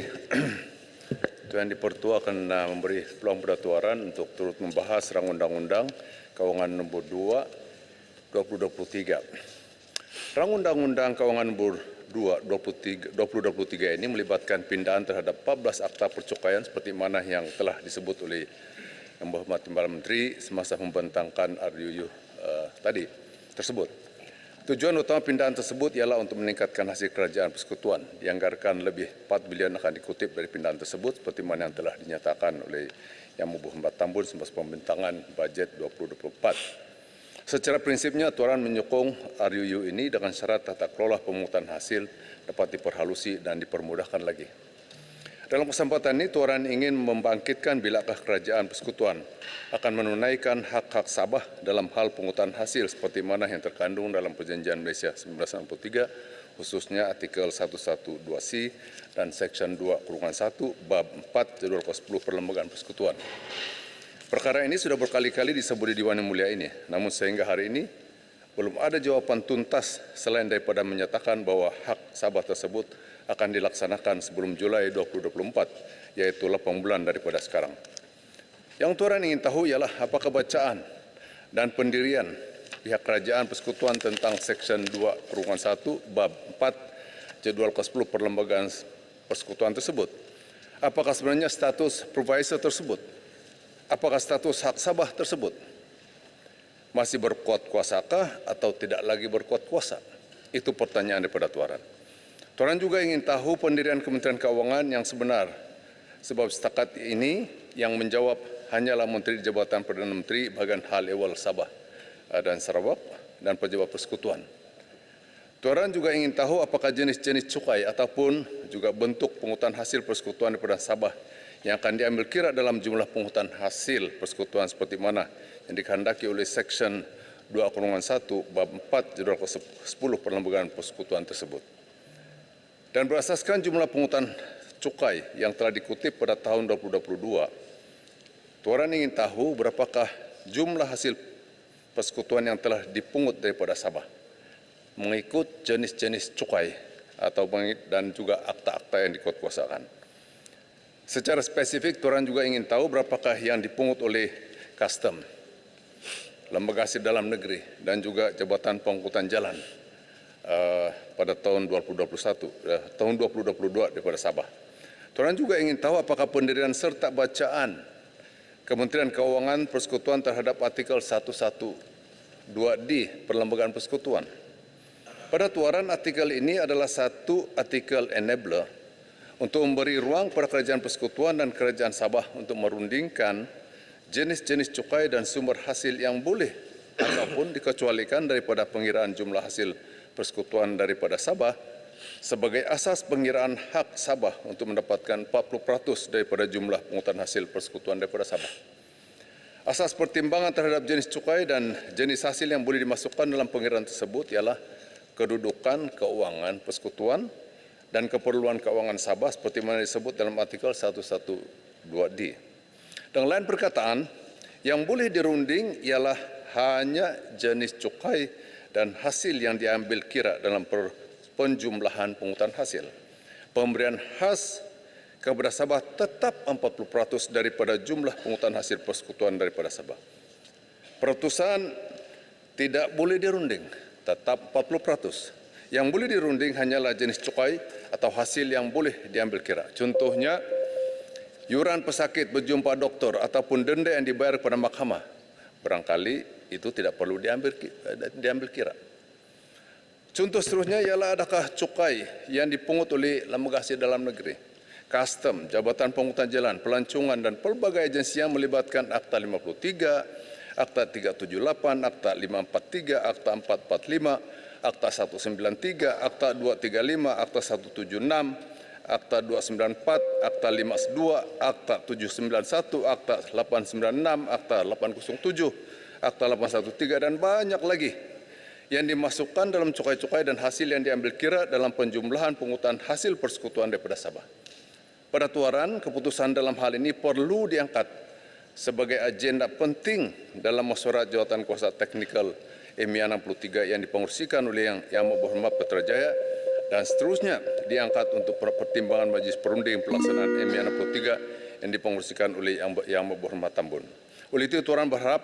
Tuan Dipertua akan memberi peluang kepada Tuaran untuk turut membahas rang undang-undang Kewangan nombor 2 2023. Rang undang-undang Kewangan nombor 2023 ini melibatkan pindaan terhadap 14 akta percukaian seperti mana yang telah disebut oleh Yang Berhormat Timbalan Menteri semasa membentangkan RUU tadi tersebut. Tujuan utama pindaan tersebut ialah untuk meningkatkan hasil kerajaan persekutuan. Dianggarkan lebih 4 bilion akan dikutip dari pindaan tersebut seperti mana yang telah dinyatakan oleh Yang Berhormat Tambun semasa pembentangan bajet 2024. Secara prinsipnya, Tuaran menyokong RUU ini dengan syarat tata kelola pemungutan hasil dapat diperhalusi dan dipermudahkan lagi. Dalam kesempatan ini, Tuaran ingin membangkitkan bilakah kerajaan persekutuan akan menunaikan hak-hak Sabah dalam hal pemungutan hasil seperti mana yang terkandung dalam Perjanjian Malaysia 1963, khususnya artikel 112C dan Seksyen 2-1 Bab 4 Jadual ke-10 Perlembagaan Persekutuan. Perkara ini sudah berkali-kali disebut di Dewan Yang Mulia ini, namun sehingga hari ini belum ada jawapan tuntas selain daripada menyatakan bahawa hak Sabah tersebut akan dilaksanakan sebelum Julai 2024, iaitu 8 bulan daripada sekarang. Yang Tuan ingin tahu ialah apakah bacaan dan pendirian pihak kerajaan persekutuan tentang Seksyen 2-1 Bab 4 Jadual ke-10 Perlembagaan Persekutuan tersebut. Apakah sebenarnya status provisor tersebut? Apakah status hak Sabah tersebut masih berkuat kuasakah atau tidak lagi berkuat kuasa? Itu pertanyaan daripada Tuaran. Tuaran juga ingin tahu pendirian Kementerian Kewangan yang sebenar, sebab setakat ini yang menjawab hanyalah Menteri Jabatan Perdana Menteri bahagian hal ehwal Sabah dan Sarawak dan pejabat persekutuan. Tuan juga ingin tahu apakah jenis-jenis cukai ataupun juga bentuk pungutan hasil persekutuan daripada nasabah yang akan diambil kira dalam jumlah pungutan hasil persekutuan seperti mana yang dikehendaki oleh Seksyen 2/1 Bab 4 Jadual ke-10 Perlembagaan Persekutuan tersebut. Dan berasaskan jumlah pungutan cukai yang telah dikutip pada tahun 2022, Tuan ingin tahu berapakah jumlah hasil persekutuan yang telah dipungut daripada Sabah mengikut jenis-jenis cukai atau dan juga akta-akta yang dikuatkuasakan. Secara spesifik, Tuan juga ingin tahu berapakah yang dipungut oleh Custom, Lembaga Hasil Dalam Negeri dan juga Jabatan Pengangkutan Jalan pada tahun 2022 daripada Sabah. Tuan juga ingin tahu apakah pendirian serta bacaan Kementerian Keuangan Persekutuan terhadap artikel 112D Perlembagaan Persekutuan. Pada tuaran, artikel ini adalah satu artikel enabler untuk memberi ruang pada kerajaan persekutuan dan kerajaan Sabah untuk merundingkan jenis-jenis cukai dan sumber hasil yang boleh ataupun dikecualikan daripada pengiraan jumlah hasil persekutuan daripada Sabah sebagai asas pengiraan hak Sabah untuk mendapatkan 40% daripada jumlah pungutan hasil persekutuan daripada Sabah. Asas pertimbangan terhadap jenis cukai dan jenis hasil yang boleh dimasukkan dalam pengiraan tersebut ialah kedudukan keuangan persekutuan dan keperluan keuangan Sabah seperti mana disebut dalam artikel 112D. Dengan lain perkataan, yang boleh dirunding ialah hanya jenis cukai dan hasil yang diambil kira dalam penjumlahan pungutan hasil. Pemberian khas kepada Sabah tetap 40% daripada jumlah pungutan hasil persekutuan daripada Sabah. Peratusan tidak boleh dirunding, tetap 40%. Yang boleh dirunding hanyalah jenis cukai atau hasil yang boleh diambil kira. Contohnya, yuran pesakit berjumpa doktor ataupun denda yang dibayar kepada mahkamah. Barangkali itu tidak perlu diambil kira. Contoh seterusnya ialah adakah cukai yang dipungut oleh Lembaga Hasil Dalam Negeri, Custom, Jabatan Pengangkutan Jalan, Pelancongan dan pelbagai agensi yang melibatkan Akta 53, Akta 378, Akta 543, Akta 445, Akta 193, Akta 235, Akta 176, Akta 294, Akta 512, Akta 791, Akta 896, Akta 807, Akta 813 dan banyak lagi yang dimasukkan dalam cukai-cukai dan hasil yang diambil kira dalam penjumlahan pungutan hasil persekutuan daripada Sabah. Pada tuaran, keputusan dalam hal ini perlu diangkat sebagai agenda penting dalam mesyuarat jawatan kuasa teknikal MIA 63 yang dipengerusikan oleh Yang Berhormat Putrajaya dan seterusnya diangkat untuk pertimbangan Majlis Perunding Pelaksanaan MIA 63 yang dipengerusikan oleh Yang Berhormat Tambun. Oleh itu, Tuan berharap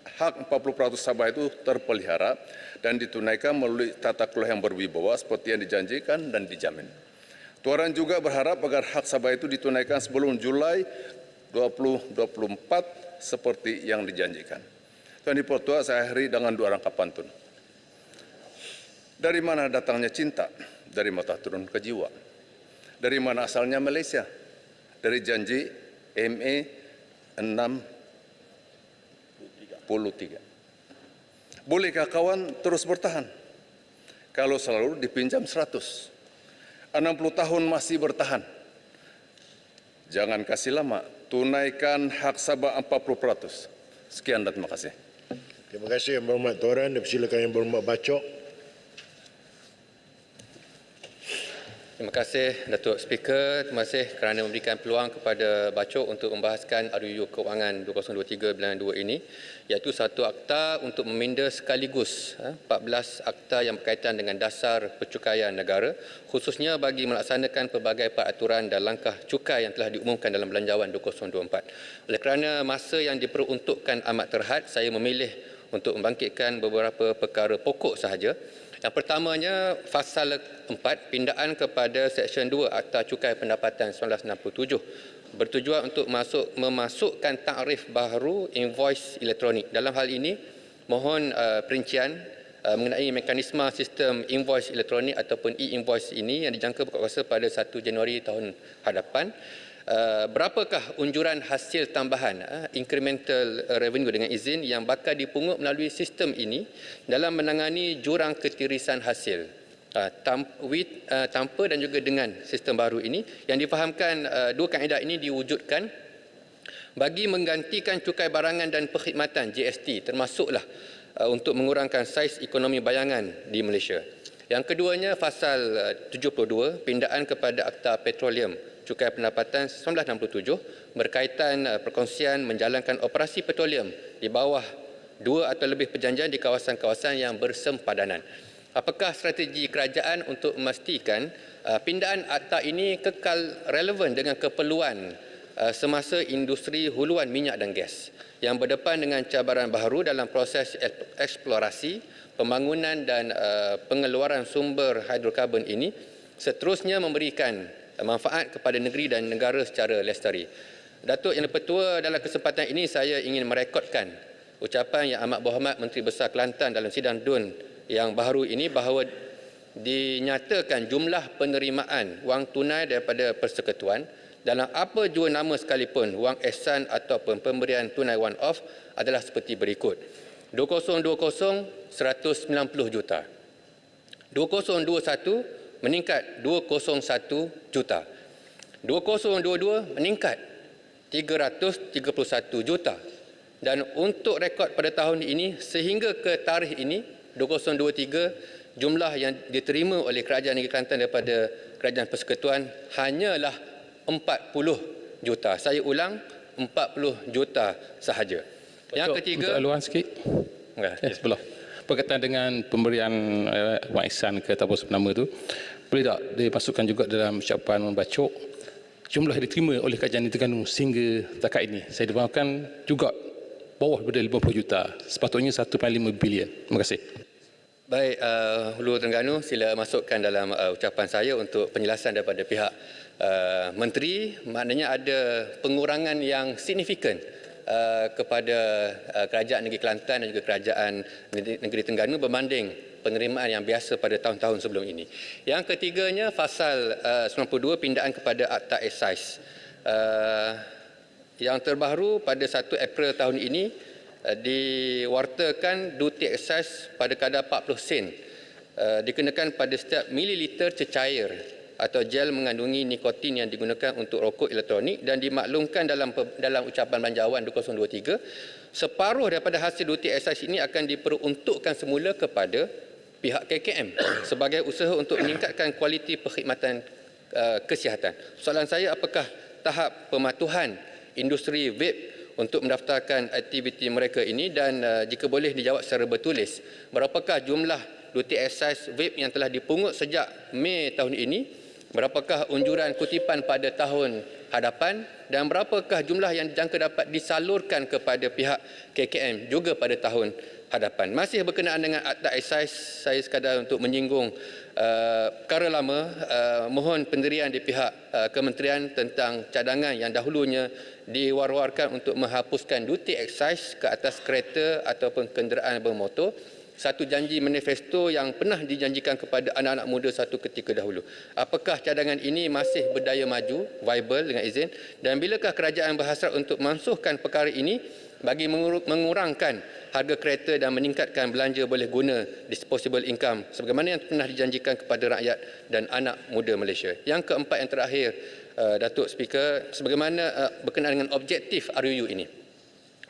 hak 40% Sabah itu terpelihara dan ditunaikan melalui tata kelola yang berwibawa seperti yang dijanjikan dan dijamin. Tuan juga berharap agar hak Sabah itu ditunaikan sebelum Julai 2024 seperti yang dijanjikan. Tuan Dipertua, saya akhiri dengan dua rangka pantun. Dari mana datangnya cinta? Dari mata turun ke jiwa. Dari mana asalnya Malaysia? Dari janji MA 63. Bolehkah kawan terus bertahan? Kalau selalu dipinjam 100. 60 tahun masih bertahan. Jangan kasih lama, tunaikan hak Sabah 40%. Sekian dan terima kasih. Terima kasih Yang Berhormat Tuan. Dipersilakan Yang Berhormat Bachok. Terima kasih Datuk Speaker. Terima kasih kerana memberikan peluang kepada Bachok untuk membahaskan RUU Keuangan 2023/2 ini, iaitu satu akta untuk meminda sekaligus 14 akta yang berkaitan dengan dasar percukaian negara, khususnya bagi melaksanakan pelbagai peraturan dan langkah cukai yang telah diumumkan dalam Belanjawan 2024. Oleh kerana masa yang diperuntukkan amat terhad, saya memilih untuk membangkitkan beberapa perkara pokok sahaja. Yang pertamanya, Fasal 4, pindaan kepada Seksyen 2 Akta Cukai Pendapatan 1967 bertujuan untuk memasukkan takrif baharu invoice elektronik. Dalam hal ini, mohon perincian mengenai mekanisme sistem invoice elektronik ataupun e-invoice ini yang dijangka berkuasa pada 1 Januari tahun hadapan. Berapakah unjuran hasil tambahan incremental revenue dengan izin yang bakal dipungut melalui sistem ini dalam menangani jurang ketirisan hasil tanpa dan juga dengan sistem baru ini yang difahamkan dua kaedah ini diwujudkan bagi menggantikan cukai barangan dan perkhidmatan GST termasuklah untuk mengurangkan saiz ekonomi bayangan di Malaysia. Yang keduanya pasal 72 pindaan kepada Akta Petroleum Cukai Pendapatan 1967 berkaitan perkongsian menjalankan operasi petroleum di bawah 2 atau lebih perjanjian di kawasan-kawasan yang bersempadanan. Apakah strategi kerajaan untuk memastikan pindaan akta ini kekal relevan dengan keperluan semasa industri huluan minyak dan gas yang berdepan dengan cabaran baharu dalam proses eksplorasi, pembangunan dan pengeluaran sumber hidrokarbon ini seterusnya memberikan manfaat kepada negeri dan negara secara lestari. Datuk Yang Dipertua, dalam kesempatan ini saya ingin merekodkan ucapan Yang Amat Berhormat Menteri Besar Kelantan dalam sidang DUN yang baru ini bahawa dinyatakan jumlah penerimaan wang tunai daripada persekutuan dalam apa jua nama sekalipun, wang ihsan ataupun pemberian tunai one off adalah seperti berikut. 2020 190 juta. 2021 meningkat 201 juta. 2022 meningkat 331 juta. Dan untuk rekod pada tahun ini sehingga ke tarikh ini 2023 jumlah yang diterima oleh Kerajaan Negeri Kelantan daripada Kerajaan Persekutuan hanyalah 40 juta. Saya ulang 40 juta sahaja. Yang ketiga, untuk aluan sikit. Sebelum berkaitan dengan pemberian wang ihsan ke ataupun sebenama itu, boleh tak dimasukkan juga dalam ucapan membacok jumlah yang diterima oleh Kerajaan Negeri Terengganu sehingga takat ini? Saya dimaafkan juga bawah daripada 50 juta, sepatutnya 1.5 bilion. Terima kasih. Baik, Hulu Terengganu, sila masukkan dalam ucapan saya untuk penjelasan daripada pihak Menteri. Maknanya ada pengurangan yang signifikan kepada Kerajaan Negeri Kelantan dan juga Kerajaan Negeri Terengganu berbanding penerimaan yang biasa pada tahun-tahun sebelum ini. Yang ketiganya, pasal 92 pindaan kepada Akta Excise. Yang terbaru pada 1 April tahun ini diwartakan duty excise pada kadar 40 sen dikenakan pada setiap mililiter cecair atau gel mengandungi nikotin yang digunakan untuk rokok elektronik, dan dimaklumkan dalam ucapan belanjawan 2023 separuh daripada hasil duty excise ini akan diperuntukkan semula kepada pihak KKM sebagai usaha untuk meningkatkan kualiti perkhidmatan kesihatan. Soalan saya, apakah tahap pematuhan industri vape untuk mendaftarkan aktiviti mereka ini, dan jika boleh dijawab secara bertulis, berapakah jumlah duty excise vape yang telah dipungut sejak Mei tahun ini, berapakah unjuran kutipan pada tahun hadapan, dan berapakah jumlah yang dijangka dapat disalurkan kepada pihak KKM juga pada tahun hadapan. Masih berkenaan dengan Akta Excise, saya sekadar untuk menyinggung perkara lama, mohon pendirian di pihak kementerian tentang cadangan yang dahulunya diwar-warkan untuk menghapuskan duty excise ke atas kereta ataupun kenderaan bermotor, satu janji manifesto yang pernah dijanjikan kepada anak-anak muda satu ketika dahulu. Apakah cadangan ini masih berdaya maju, viable dengan izin, dan bilakah kerajaan berhasrat untuk mansuhkan perkara ini bagi mengurangkan harga kereta dan meningkatkan belanja boleh guna disposable income sebagaimana yang pernah dijanjikan kepada rakyat dan anak muda Malaysia. Yang keempat yang terakhir, Datuk Speaker, sebagaimana berkenaan dengan objektif RUU ini.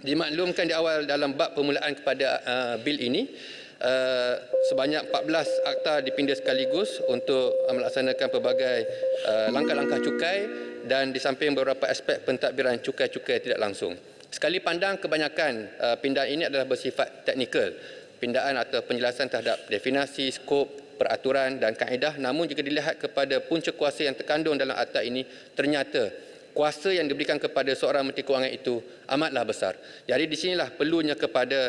Dimaklumkan di awal dalam bab permulaan kepada bil ini, sebanyak 14 akta dipinda sekaligus untuk melaksanakan pelbagai langkah-langkah cukai, dan di samping beberapa aspek pentadbiran cukai-cukai tidak langsung. Sekali pandang, kebanyakan pindaan ini adalah bersifat teknikal, pindaan atau penjelasan terhadap definisi, skop, peraturan dan kaedah. Namun jika dilihat kepada punca kuasa yang terkandung dalam akta ini, ternyata kuasa yang diberikan kepada seorang Menteri Kewangan itu amatlah besar. Jadi di sinilah perlunya kepada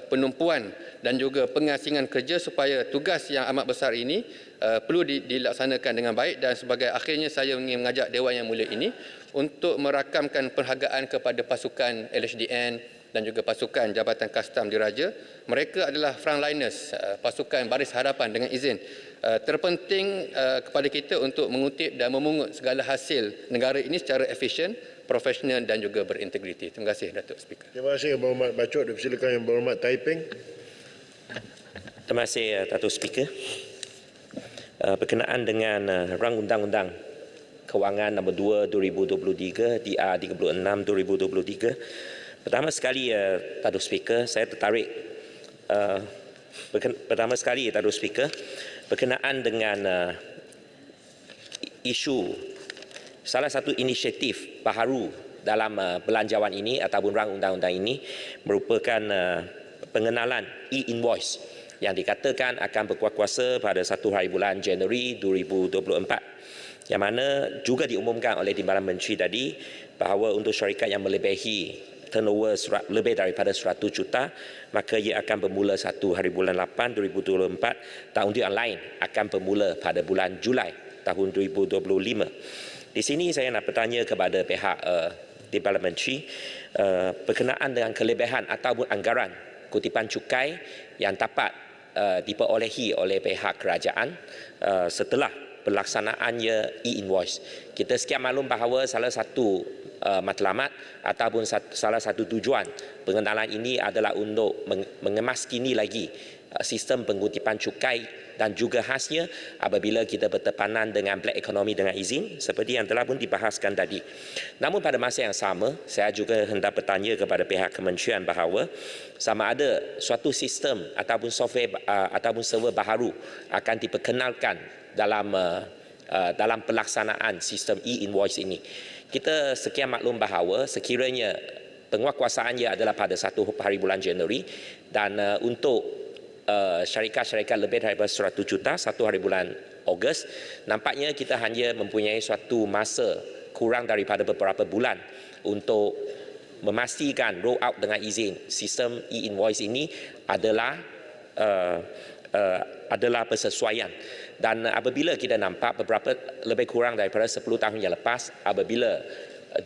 penumpuan dan juga pengasingan kerja supaya tugas yang amat besar ini perlu dilaksanakan dengan baik. Dan sebagai akhirnya, saya ingin mengajak Dewan Yang Mulia ini untuk merakamkan penghargaan kepada pasukan LHDN dan juga pasukan Jabatan Kastam Diraja. Mereka adalah frontliners, pasukan baris hadapan dengan izin. Terpenting kepada kita untuk mengutip dan memungut segala hasil negara ini secara efisien, profesional dan juga berintegriti. Terima kasih Datuk Speaker. Terima kasih Yang Berhormat Bachok. Dipersilakan Yang Berhormat Taiping. Terima kasih Datuk Speaker. Berkenaan dengan Rang Undang-Undang Kewangan Nombor 2 2023 DR 36 2023. Pertama sekali Datuk Speaker, saya tertarik Datuk Speaker, berkenaan dengan isu salah satu inisiatif baharu dalam belanjawan ini ataupun rang undang-undang ini merupakan pengenalan e-invoice yang dikatakan akan berkuasa pada 1 hari bulan Januari 2024, yang mana juga diumumkan oleh Timbalan Menteri tadi bahawa untuk syarikat yang melebihi turnover lebih daripada 100 juta, maka ia akan bermula 1 hari bulan 8 2024. Dan undian lain akan bermula pada bulan Julai tahun 2025. Di sini saya nak bertanya kepada pihak Timbalan Menteri berkenaan dengan kelebihan ataupun anggaran kutipan cukai yang dapat diperolehi oleh pihak kerajaan setelah pelaksanaannya e-invoice. Kita sekian maklum bahawa salah satu matlamat ataupun salah satu tujuan pengenalan ini adalah untuk mengemaskini lagi sistem pengutipan cukai dan juga khasnya apabila kita bertepanan dengan black economy dengan izin seperti yang telah pun dibahaskan tadi. Namun pada masa yang sama, saya juga hendak bertanya kepada pihak kementerian bahawa sama ada suatu sistem ataupun software ataupun server baharu akan diperkenalkan dalam pelaksanaan sistem e-invoice ini. Kita sekian maklum bahawa sekiranya penguatkuasaannya adalah pada 1 hari bulan Januari dan untuk syarikat-syarikat lebih daripada 100 juta 1 hari bulan Ogos, nampaknya kita hanya mempunyai suatu masa kurang daripada beberapa bulan untuk memastikan roll out dengan izin sistem e-invoice ini adalah persesuaian. Dan apabila kita nampak beberapa lebih kurang daripada 10 tahun yang lepas apabila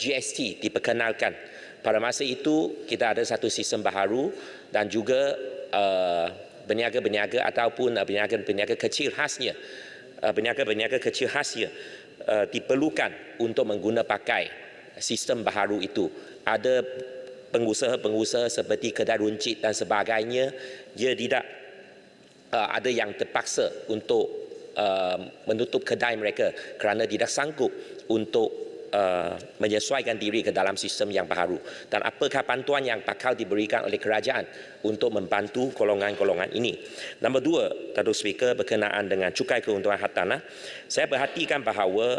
GST diperkenalkan, pada masa itu kita ada satu sistem baharu dan juga berniaga-berniaga ataupun berniaga-berniaga kecil khasnya diperlukan untuk mengguna pakai sistem baharu itu. Ada pengusaha-pengusaha seperti kedai runcit dan sebagainya, dia tidak ada yang terpaksa untuk menutup kedai mereka kerana tidak sanggup untuk menyesuaikan diri ke dalam sistem yang baharu. Dan apakah bantuan yang bakal diberikan oleh kerajaan untuk membantu golongan-golongan ini? Nombor 2, Datuk Speaker, berkenaan dengan cukai keuntungan hartanah, saya perhatikan bahawa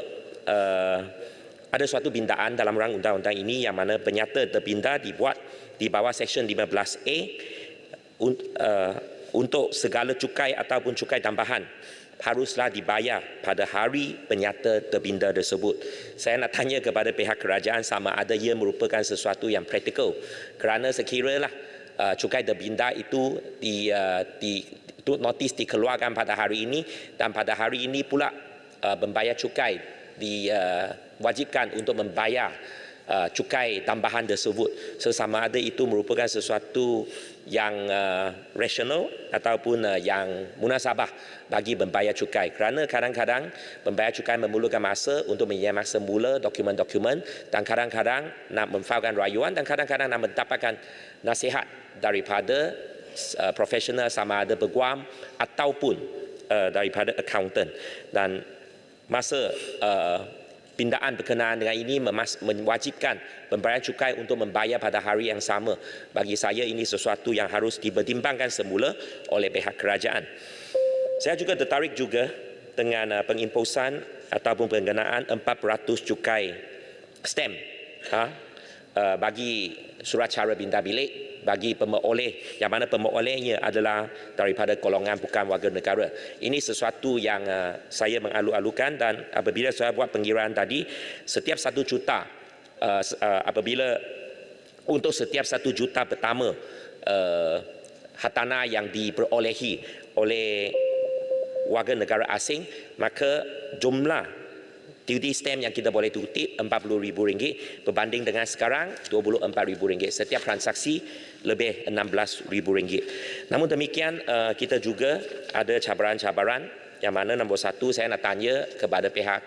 ada suatu bindaan dalam rang undang-undang ini yang mana penyata terbinda dibuat di bawah Seksyen 15A untuk segala cukai ataupun cukai tambahan haruslah dibayar pada hari penyata terbinda tersebut. Saya nak tanya kepada pihak kerajaan sama ada ia merupakan sesuatu yang praktikal, kerana sekiralah cukai terbinda itu notis dikeluarkan pada hari ini dan pada hari ini pula membayar cukai diwajibkan untuk membayar cukai tambahan tersebut. Sesama ada itu merupakan sesuatu yang rasional ataupun yang munasabah bagi membayar cukai. Kerana kadang-kadang membayar cukai memerlukan masa untuk menyiapkan semula dokumen-dokumen dan kadang-kadang nak memfailkan rayuan dan kadang-kadang nak mendapatkan nasihat daripada profesional sama ada peguam ataupun daripada accountant. Dan masa pindaan berkenaan dengan ini mewajibkan pembayaran cukai untuk membayar pada hari yang sama. Bagi saya ini sesuatu yang harus dipertimbangkan semula oleh pihak kerajaan. Saya juga tertarik juga dengan pengimposan ataupun penggunaan 4% cukai stamp bagi surat cara pindah bilik bagi pemeroleh yang mana pemerolehnya adalah daripada golongan bukan warga negara. Ini sesuatu yang saya mengalu-alukan dan apabila saya buat pengiraan tadi, setiap 1 juta apabila untuk setiap 1 juta pertama hartanah yang diperolehi oleh warga negara asing, maka jumlah duty stamp yang kita boleh kutip RM40,000 berbanding dengan sekarang RM24,000. Setiap transaksi lebih RM16,000. Namun demikian, kita juga ada cabaran-cabaran yang mana nombor satu saya nak tanya kepada pihak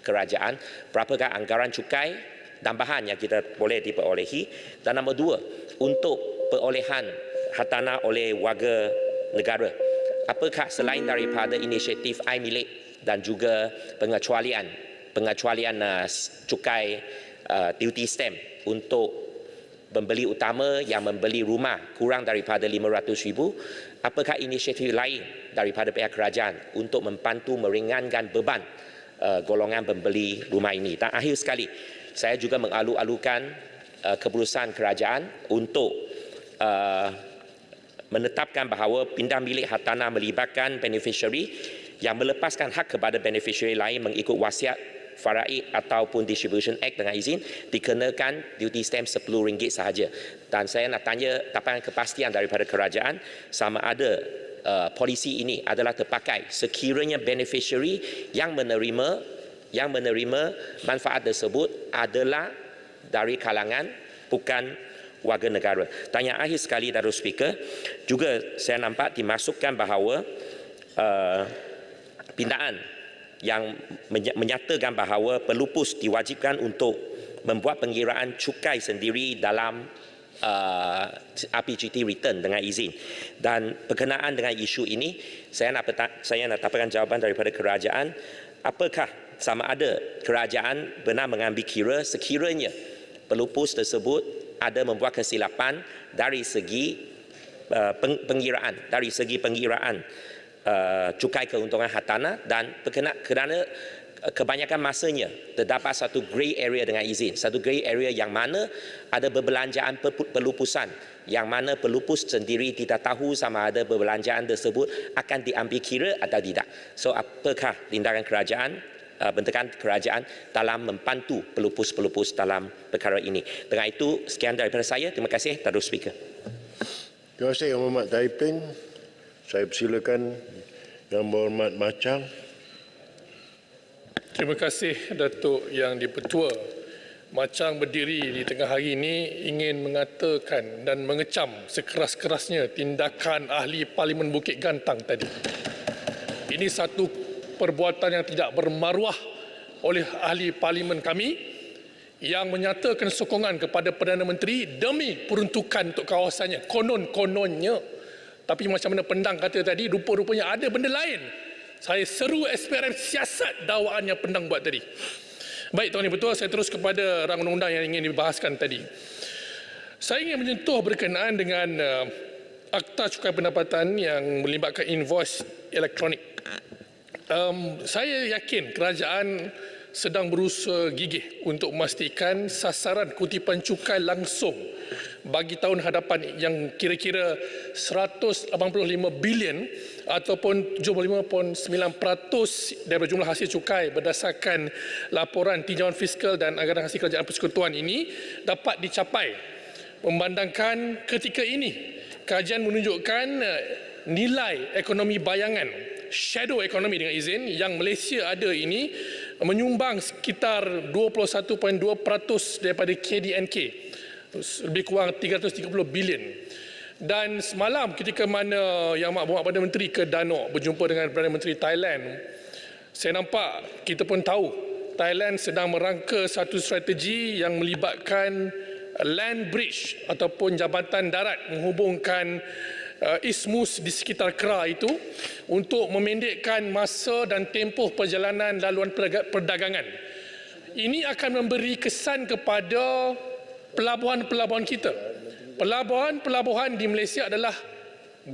kerajaan, berapakah anggaran cukai tambahan yang kita boleh diperolehi, dan nombor dua, untuk perolehan hartanah oleh warga negara, apakah selain daripada inisiatif iMilik dan juga pengecualian cukai duty stamp untuk pembeli utama yang membeli rumah kurang daripada RM500,000, apakah inisiatif lain daripada pihak kerajaan untuk membantu meringankan beban golongan pembeli rumah ini? Dan akhir sekali, saya juga mengalu-alukan keputusan kerajaan untuk menetapkan bahawa pindah milik hartanah melibatkan beneficiary yang melepaskan hak kepada beneficiary lain mengikut wasiat faraid ataupun Distribution Act dengan izin dikenakan duty stamp RM10 sahaja. Dan saya nak tanya dapat kepastian daripada kerajaan sama ada polisi ini adalah terpakai sekiranya beneficiary yang menerima manfaat tersebut adalah dari kalangan bukan warga negara. Dan yang akhir sekali, Datuk Speaker, juga saya nampak dimasukkan bahawa pindaan yang menyatakan bahawa pelupus diwajibkan untuk membuat pengiraan cukai sendiri dalam RPGT return dengan izin. Dan berkenaan dengan isu ini, saya nak dapatkan jawapan daripada kerajaan, apakah sama ada kerajaan benar mengambil kira sekiranya pelupus tersebut ada membuat kesilapan dari segi pengiraan cukai keuntungan hartanah, dan kerana kebanyakan masanya terdapat satu grey area dengan izin, satu grey area yang mana ada perbelanjaan pelupusan yang mana pelupus sendiri tidak tahu sama ada perbelanjaan tersebut akan diambil kira atau tidak. So apakah tindakan kerajaan, bentukan kerajaan dalam membantu pelupus-pelupus dalam perkara ini? Dengan itu, sekian daripada saya. Terima kasih, Datuk Speaker. Terima kasih Yang Berhormat Taiping. Saya persilakan Yang Berhormat Machang. Terima kasih Datuk Yang di-Pertua. Machang berdiri di tengah hari ini ingin mengatakan dan mengecam sekeras-kerasnya tindakan ahli Parlimen Bukit Gantang tadi. Ini satu perbuatan yang tidak bermaruah oleh ahli Parlimen kami yang menyatakan sokongan kepada Perdana Menteri demi peruntukan untuk kawasannya. Konon-kononnya. Tapi macam mana Pendang kata tadi, rupa-rupanya ada benda lain. Saya seru SPRM siasat dakwaan yang Pendang buat tadi. Baik, Tuan Yang Bertuah, saya terus kepada rang undang-undang yang ingin dibahaskan tadi. Saya ingin menyentuh berkenaan dengan Akta Cukai Pendapatan yang melibatkan invoice elektronik. Saya yakin kerajaan sedang berusaha gigih untuk memastikan sasaran kutipan cukai langsung bagi tahun hadapan yang kira-kira 185 bilion ataupun 75.9% daripada jumlah hasil cukai berdasarkan laporan tinjauan fiskal dan anggaran hasil kerajaan persekutuan ini dapat dicapai. Memandangkan ketika ini kajian menunjukkan nilai ekonomi bayangan, shadow economy dengan izin yang Malaysia ada ini menyumbang sekitar 21.2% daripada KDNK, lebih kurang 330 bilion. Dan semalam ketika mana Yang Berhormat Perdana Menteri ke Danok berjumpa dengan Perdana Menteri Thailand, saya nampak, kita pun tahu Thailand sedang merangka satu strategi yang melibatkan land bridge ataupun jabatan darat menghubungkan isthmus di sekitar Kra itu untuk memendekkan masa dan tempoh perjalanan laluan perdagangan. Ini akan memberi kesan kepada pelabuhan-pelabuhan kita. Pelabuhan-pelabuhan di Malaysia adalah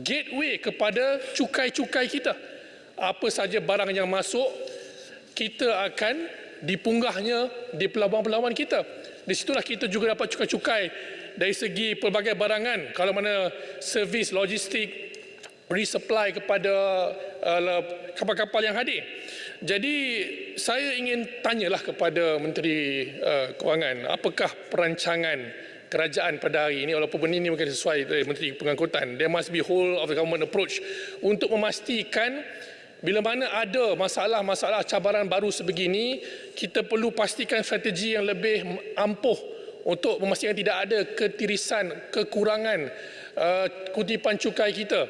gateway kepada cukai-cukai kita. Apa saja barang yang masuk, kita akan dipunggahnya di pelabuhan-pelabuhan kita. Di situlah kita juga dapat cukai-cukai dari segi pelbagai barangan. Kalau mana servis logistik, resupply kepada kapal-kapal yang hadir. Jadi saya ingin tanyalah kepada Menteri Kewangan, apakah perancangan kerajaan pada hari ini, walaupun ini mungkin sesuai dari Menteri Pengangkutan, there must be whole of the government approach untuk memastikan Bila mana ada masalah-masalah cabaran baru sebegini, kita perlu pastikan strategi yang lebih ampuh untuk memastikan tidak ada ketirisan, kekurangan kutipan cukai kita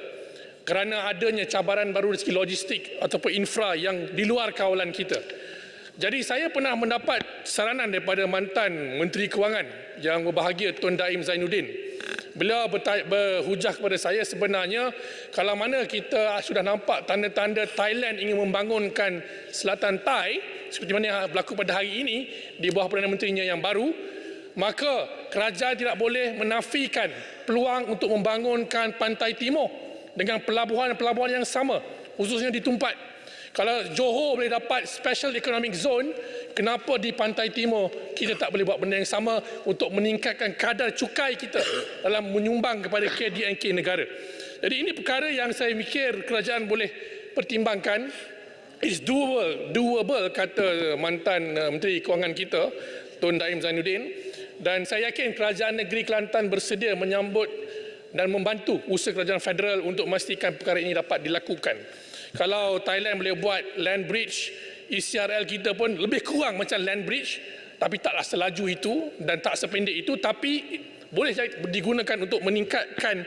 kerana adanya cabaran baru dari segi logistik ataupun infra yang di luar kawalan kita. Jadi saya pernah mendapat saranan daripada mantan Menteri Kewangan yang berbahagia Tun Daim Zainuddin. Beliau berhujah kepada saya, sebenarnya kalau mana kita sudah nampak tanda-tanda Thailand ingin membangunkan Selatan Thai seperti mana yang berlaku pada hari ini di bawah Perdana Menterinya yang baru, maka kerajaan tidak boleh menafikan peluang untuk membangunkan Pantai Timur dengan pelabuhan-pelabuhan yang sama, khususnya di Tumpat. Kalau Johor boleh dapat Special Economic Zone, kenapa di Pantai Timur kita tak boleh buat benda yang sama untuk meningkatkan kadar cukai kita dalam menyumbang kepada KDNK negara. Jadi ini perkara yang saya fikir kerajaan boleh pertimbangkan. It's doable kata mantan Menteri Kewangan kita, Tun Daim Zainuddin. Dan saya yakin kerajaan negeri Kelantan bersedia menyambut dan membantu usaha kerajaan federal untuk memastikan perkara ini dapat dilakukan. Kalau Thailand boleh buat land bridge, ECRL kita pun lebih kurang macam land bridge, tapi taklah selaju itu dan tak sependek itu, tapi boleh digunakan untuk meningkatkan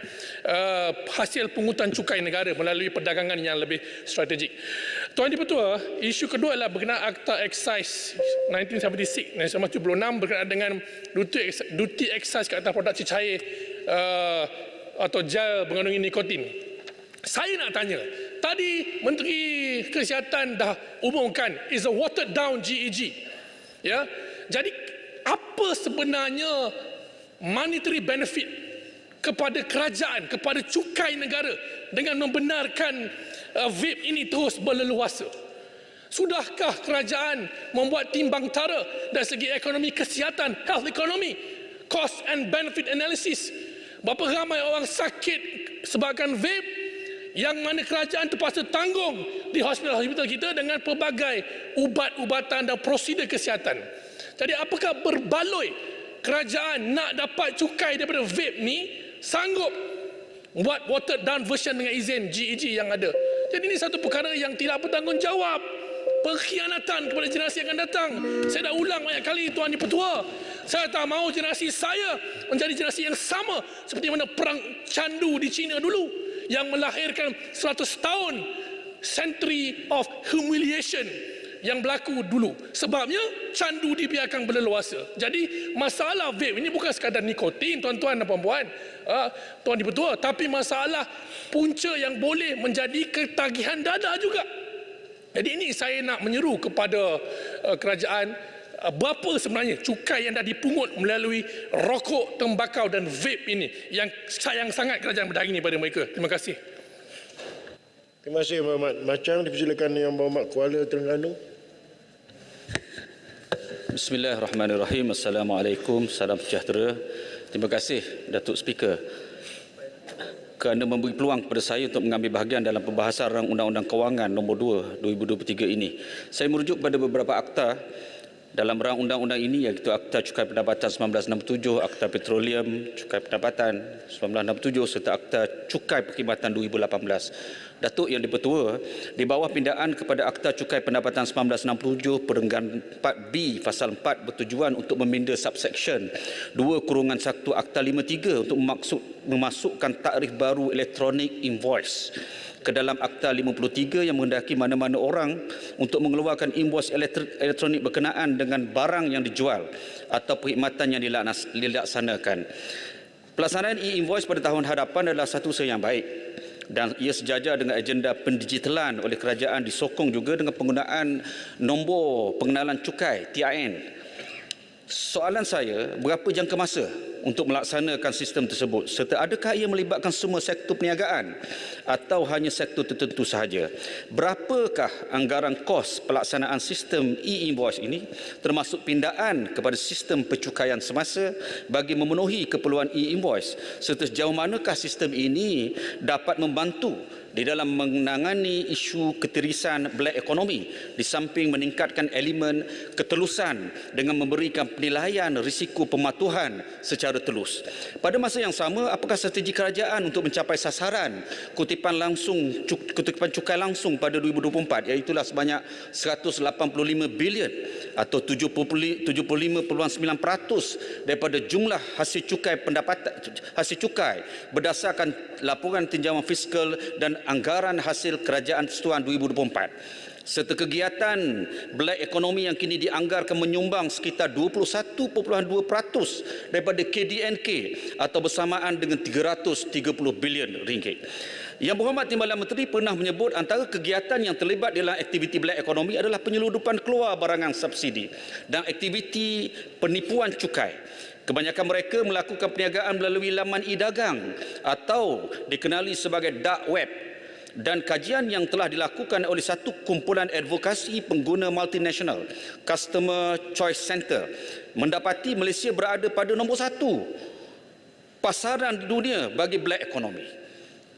hasil pungutan cukai negara melalui perdagangan yang lebih strategik. Tuan Dipertua, isu kedua adalah berkenaan Akta Excise 1976 berkenaan dengan duty excise ke atas produk cecair atau gel mengandungi nikotin. Saya nak tanya, tadi Menteri Kesihatan dah umumkan is a watered down GEG. Ya. Jadi apa sebenarnya monetary benefit kepada kerajaan, kepada cukai negara dengan membenarkan vape ini terus berleluasa? Sudahkah kerajaan membuat timbang tara dari segi ekonomi kesihatan, health economy, cost and benefit analysis? Berapa ramai orang sakit sebabkan vape yang mana kerajaan terpaksa tanggung di hospital-hospital kita dengan pelbagai ubat-ubatan dan prosedur kesihatan. Jadi apakah berbaloi kerajaan nak dapat cukai daripada vape ni sanggup buat watered down version dengan izin GEG yang ada? Jadi ini satu perkara yang tidak bertanggungjawab, pengkhianatan kepada generasi yang akan datang. Saya dah ulang banyak kali, Tuan Dipertua, saya tak mahu generasi saya menjadi generasi yang sama seperti mana perang candu di China dulu yang melahirkan 100 tahun century of humiliation yang berlaku dulu. Sebabnya candu dibiarkan berleluasa. Jadi masalah vape ini bukan sekadar nikotin, tuan-tuan dan puan-puan, Tuan Dipertua, tapi masalah punca yang boleh menjadi ketagihan dadah juga. Jadi ini saya nak menyeru kepada kerajaan, berapa sebenarnya cukai yang dah dipungut melalui rokok, tembakau dan vape ini yang sayang sangat kerajaan berdari ini pada mereka. Terima kasih. Terima kasih Muhammad. Macam dipersilakan Yang Berhormat Kuala Terengganu. Bismillahirrahmanirrahim. Assalamualaikum. Salam sejahtera. Terima kasih Datuk Speaker kerana memberi peluang kepada saya untuk mengambil bahagian dalam pembahasan Rang Undang-Undang Kewangan nombor 2 2023 ini. Saya merujuk pada beberapa akta dalam rang undang-undang ini, iaitu Akta Cukai Pendapatan 1967, Akta Petroleum Cukai Pendapatan 1967 serta Akta Cukai Perkhidmatan 2018. Datuk Yang Dipertua, di bawah pindaan kepada Akta Cukai Pendapatan 1967 Perenggan 4B Fasal 4 bertujuan untuk meminda subsection 2/1 Akta 53 untuk memasukkan takrif baru elektronik invoice ke dalam Akta 53 yang menghendaki mana-mana orang untuk mengeluarkan invoice elektronik berkenaan dengan barang yang dijual atau perkhidmatan yang dilaksanakan. Pelaksanaan e-invoice pada tahun hadapan adalah satu usaha yang baik dan ia sejajar dengan agenda pendigitalan oleh kerajaan, disokong juga dengan penggunaan nombor pengenalan cukai TIN. Soalan saya, berapa jangka masa untuk melaksanakan sistem tersebut serta adakah ia melibatkan semua sektor perniagaan atau hanya sektor tertentu sahaja? Berapakah anggaran kos pelaksanaan sistem e-invoice ini termasuk pindaan kepada sistem pencukaian semasa bagi memenuhi keperluan e-invoice serta sejauh manakah sistem ini dapat membantu di dalam menangani isu ketirisan black economy di samping meningkatkan elemen ketelusan dengan memberikan penilaian risiko pematuhan secara telus. Pada masa yang sama, apakah strategi kerajaan untuk mencapai sasaran kutipan cukai langsung pada 2024 iaitu sebanyak 185 bilion atau 75.9% daripada jumlah hasil cukai berdasarkan laporan tinjauan fiskal dan anggaran hasil kerajaan Persatuan 2024. Serta kegiatan black economy yang kini dianggarkan menyumbang sekitar 21.2% daripada KDNK atau bersamaan dengan 330 bilion ringgit. Yang Berhormat Timbalan Menteri pernah menyebut antara kegiatan yang terlibat dalam aktiviti black economy adalah penyeludupan keluar barangan subsidi dan aktiviti penipuan cukai. Kebanyakan mereka melakukan perniagaan melalui laman e-dagang atau dikenali sebagai dark web. Dan kajian yang telah dilakukan oleh satu kumpulan advokasi pengguna multinasional, Customer Choice Center, mendapati Malaysia berada pada nombor 1 pasaran di dunia bagi black economy.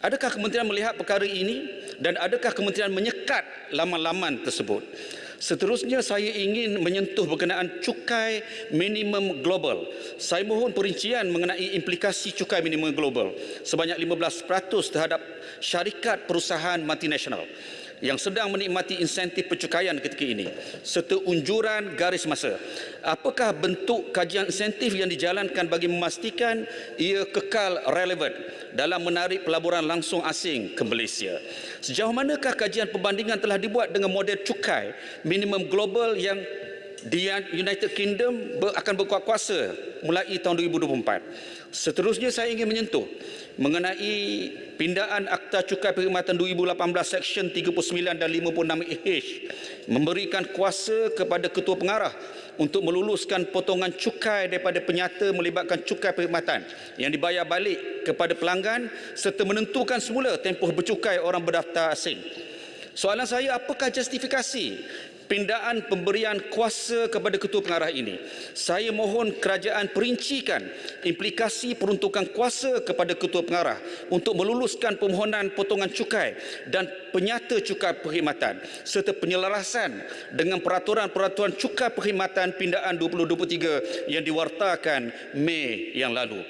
Adakah kementerian melihat perkara ini dan adakah kementerian menyekat laman-laman tersebut? Seterusnya, saya ingin menyentuh berkenaan cukai minimum global. Saya mohon perincian mengenai implikasi cukai minimum global sebanyak 15% terhadap syarikat perusahaan multinasional yang sedang menikmati insentif pencukaian ketika ini serta unjuran garis masa. Apakah bentuk kajian insentif yang dijalankan bagi memastikan ia kekal relevan dalam menarik pelaburan langsung asing ke Malaysia? Sejauh manakah kajian perbandingan telah dibuat dengan model cukai minimum global yang di United Kingdom akan berkuat kuasa mulai tahun 2024? Seterusnya, saya ingin menyentuh mengenai pindaan Akta Cukai Perkhidmatan 2018 Seksyen 39 dan 56H memberikan kuasa kepada Ketua Pengarah untuk meluluskan potongan cukai daripada penyata melibatkan cukai perkhidmatan yang dibayar balik kepada pelanggan serta menentukan semula tempoh bercukai orang berdaftar asing. Soalan saya, apakah justifikasi pindaan pemberian kuasa kepada Ketua Pengarah ini? Saya mohon kerajaan perincikan implikasi peruntukan kuasa kepada Ketua Pengarah untuk meluluskan permohonan potongan cukai dan penyata cukai perkhidmatan serta penyelarasan dengan peraturan-peraturan cukai perkhidmatan pindaan 2023 yang diwartakan Mei yang lalu.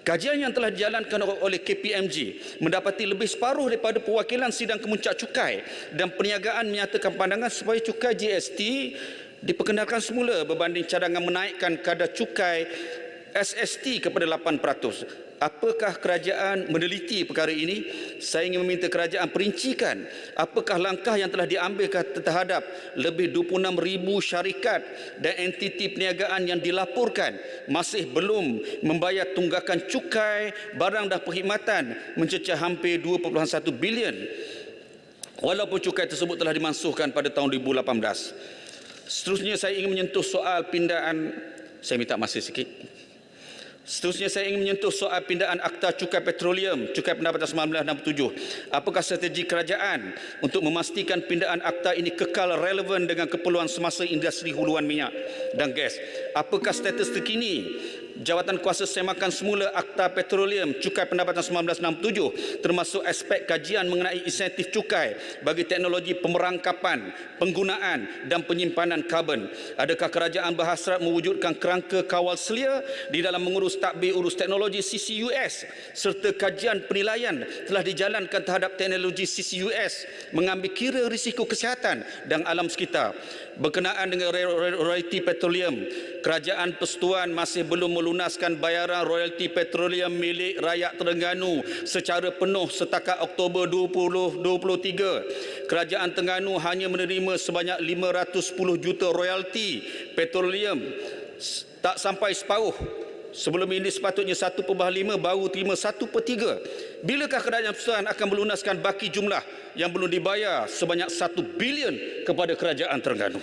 Kajian yang telah dijalankan oleh KPMG mendapati lebih separuh daripada perwakilan sidang kemuncak cukai dan perniagaan menyatakan pandangan supaya cukai GST diperkenalkan semula berbanding cadangan menaikkan kadar cukai SST kepada 8%. Apakah kerajaan meneliti perkara ini? Saya ingin meminta kerajaan perincikan apakah langkah yang telah diambil terhadap lebih 26,000 syarikat dan entiti perniagaan yang dilaporkan masih belum membayar tunggakan cukai barang dan perkhidmatan mencecah hampir 2.1 bilion walaupun cukai tersebut telah dimansuhkan pada tahun 2018. Seterusnya, saya ingin menyentuh soal pindaan. Saya minta masa sikit. Seterusnya, saya ingin menyentuh soal pindaan Akta Cukai Petroleum, Cukai Pendapatan 1967. Apakah strategi kerajaan untuk memastikan pindaan akta ini kekal relevan dengan keperluan semasa industri huluan minyak dan gas? Apakah status terkini Jawatan Kuasa semakan semula Akta Petroleum Cukai Pendapatan 1967 termasuk aspek kajian mengenai insentif cukai bagi teknologi pemerangkapan, penggunaan dan penyimpanan karbon? Adakah kerajaan berhasrat mewujudkan kerangka kawal selia di dalam mengurus tadbir urus teknologi CCUS serta kajian penilaian telah dijalankan terhadap teknologi CCUS mengambil kira risiko kesihatan dan alam sekitar? Berkenaan dengan royalti petroleum, Kerajaan Persekutuan masih belum melunaskan bayaran royalti petroleum milik rakyat Terengganu secara penuh setakat Oktober 2023. Kerajaan Terengganu hanya menerima sebanyak 510 juta royalti petroleum, tak sampai separuh. Sebelum ini sepatutnya 1/5 baru terima 1/3. Bilakah Kerajaan Persekutuan akan melunaskan baki jumlah yang belum dibayar sebanyak 1 bilion kepada Kerajaan Terengganu?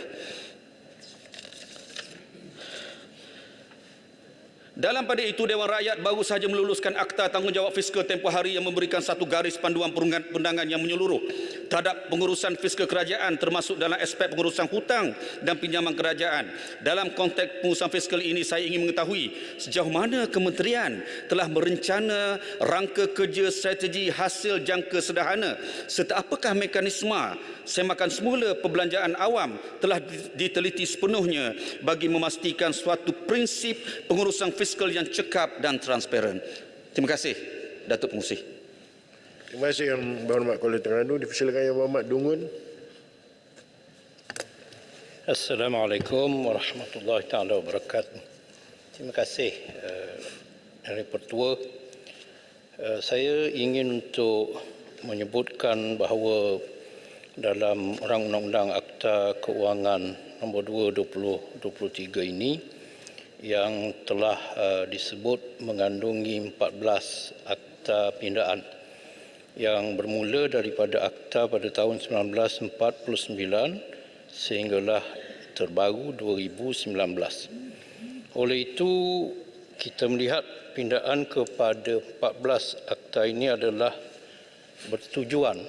Dalam pada itu, Dewan Rakyat baru sahaja meluluskan Akta Tanggungjawab Fiskal tempoh hari yang memberikan satu garis panduan perundangan yang menyeluruh terhadap pengurusan fiskal kerajaan, termasuk dalam aspek pengurusan hutang dan pinjaman kerajaan. Dalam konteks pengurusan fiskal ini, saya ingin mengetahui sejauh mana kementerian telah merencana rangka kerja strategi hasil jangka sederhana serta apakah mekanisme semakan semula perbelanjaan awam telah diteliti sepenuhnya bagi memastikan suatu prinsip pengurusan fiskal yang cekap dan transparan. Terima kasih, Datuk Pengerusi. Terima kasih Yang Berhormat Kuala Terengganu. Dipersilakan Yang Berhormat Dungun. Assalamualaikum warahmatullahi taala wabarakatuh. Terima kasih Yang Pertua. Saya ingin untuk menyebutkan bahawa dalam Rang Undang-Undang Akta Keuangan nombor 2/2023 ini yang telah disebut mengandungi 14 akta pindaan yang bermula daripada akta pada tahun 1949 sehinggalah terbaru 2019. Oleh itu, kita melihat pindaan kepada 14 akta ini adalah bertujuan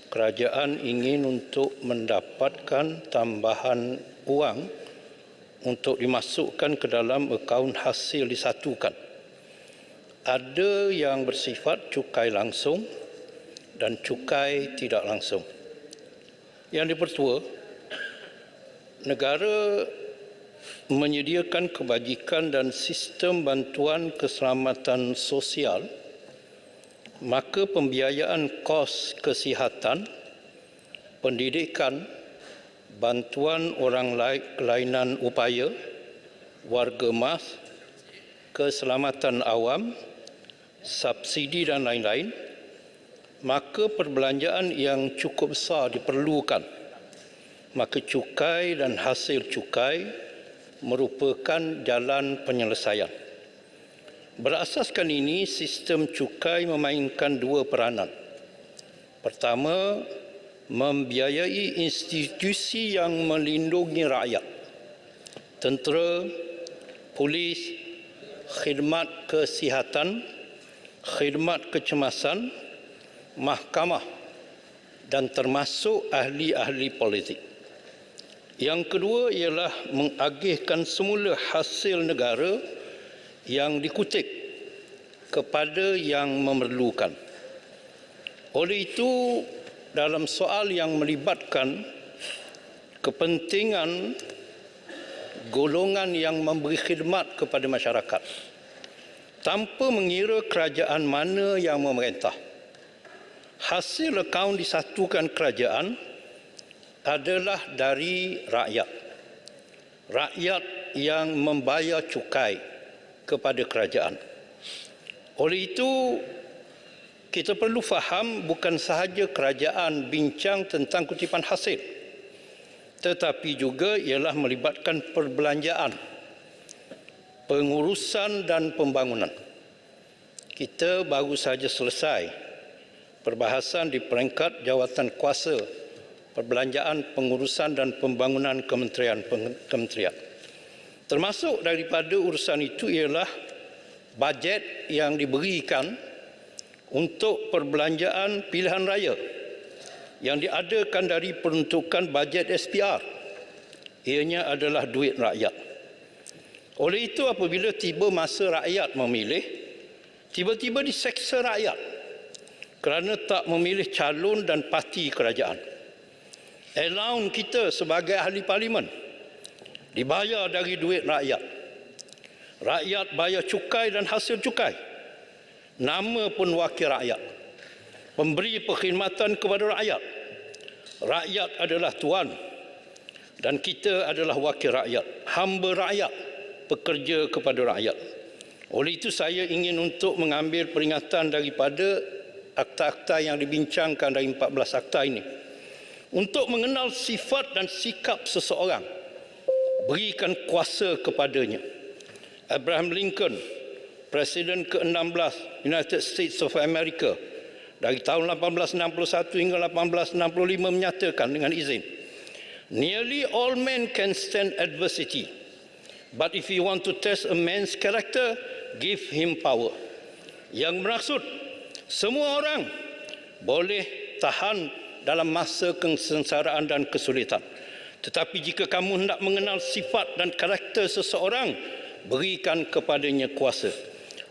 kerajaan ingin untuk mendapatkan tambahan wang untuk dimasukkan ke dalam akaun hasil disatukan. Ada yang bersifat cukai langsung dan cukai tidak langsung. Yang Dipertua, negara menyediakan kebajikan dan sistem bantuan keselamatan sosial, maka pembiayaan kos kesihatan, pendidikan, bantuan orang kelainan upaya, warga mas, keselamatan awam, subsidi dan lain-lain, maka perbelanjaan yang cukup besar diperlukan. Maka cukai dan hasil cukai merupakan jalan penyelesaian. Berasaskan ini, sistem cukai memainkan dua peranan. Pertama, membiayai institusi yang melindungi rakyat, tentera, polis, khidmat kesihatan, khidmat kecemasan, mahkamah dan termasuk ahli-ahli politik. Yang kedua ialah mengagihkan semula hasil negara yang dikutip kepada yang memerlukan. Oleh itu, dalam soal yang melibatkan kepentingan golongan yang memberi khidmat kepada masyarakat, tanpa mengira kerajaan mana yang memerintah, hasil akaun disatukan kerajaan adalah dari rakyat. Rakyat yang membayar cukai kepada kerajaan. Oleh itu, kita perlu faham bukan sahaja kerajaan bincang tentang kutipan hasil, tetapi juga ialah melibatkan perbelanjaan, pengurusan dan pembangunan. Kita baru sahaja selesai perbahasan di peringkat jawatan kuasa perbelanjaan, pengurusan dan pembangunan kementerian. Termasuk daripada urusan itu ialah bajet yang diberikan untuk perbelanjaan pilihan raya yang diadakan dari peruntukan bajet SPR. Ianya adalah duit rakyat. Oleh itu, apabila tiba masa rakyat memilih, tiba-tiba diseksa rakyat kerana tak memilih calon dan parti kerajaan. Allowance kita sebagai ahli parlimen dibayar dari duit rakyat. Rakyat bayar cukai dan hasil cukai. Nama pun wakil rakyat. Pemberi perkhidmatan kepada rakyat. Rakyat adalah tuan dan kita adalah wakil rakyat. Hamba rakyat, pekerja kepada rakyat. Oleh itu saya ingin untuk mengambil peringatan daripada akta-akta yang dibincangkan dari 14 akta ini. Untuk mengenal sifat dan sikap seseorang, berikan kuasa kepadanya. Abraham Lincoln, Presiden ke-16 United States of America, dari tahun 1861 hingga 1865 menyatakan dengan izin, "Nearly all men can stand adversity, But if you want to test a man's character, give him power. Yang bermaksud semua orang boleh tahan dalam masa kesengsaraan dan kesulitan. Tetapi jika kamu hendak mengenal sifat dan karakter seseorang, berikan kepadanya kuasa.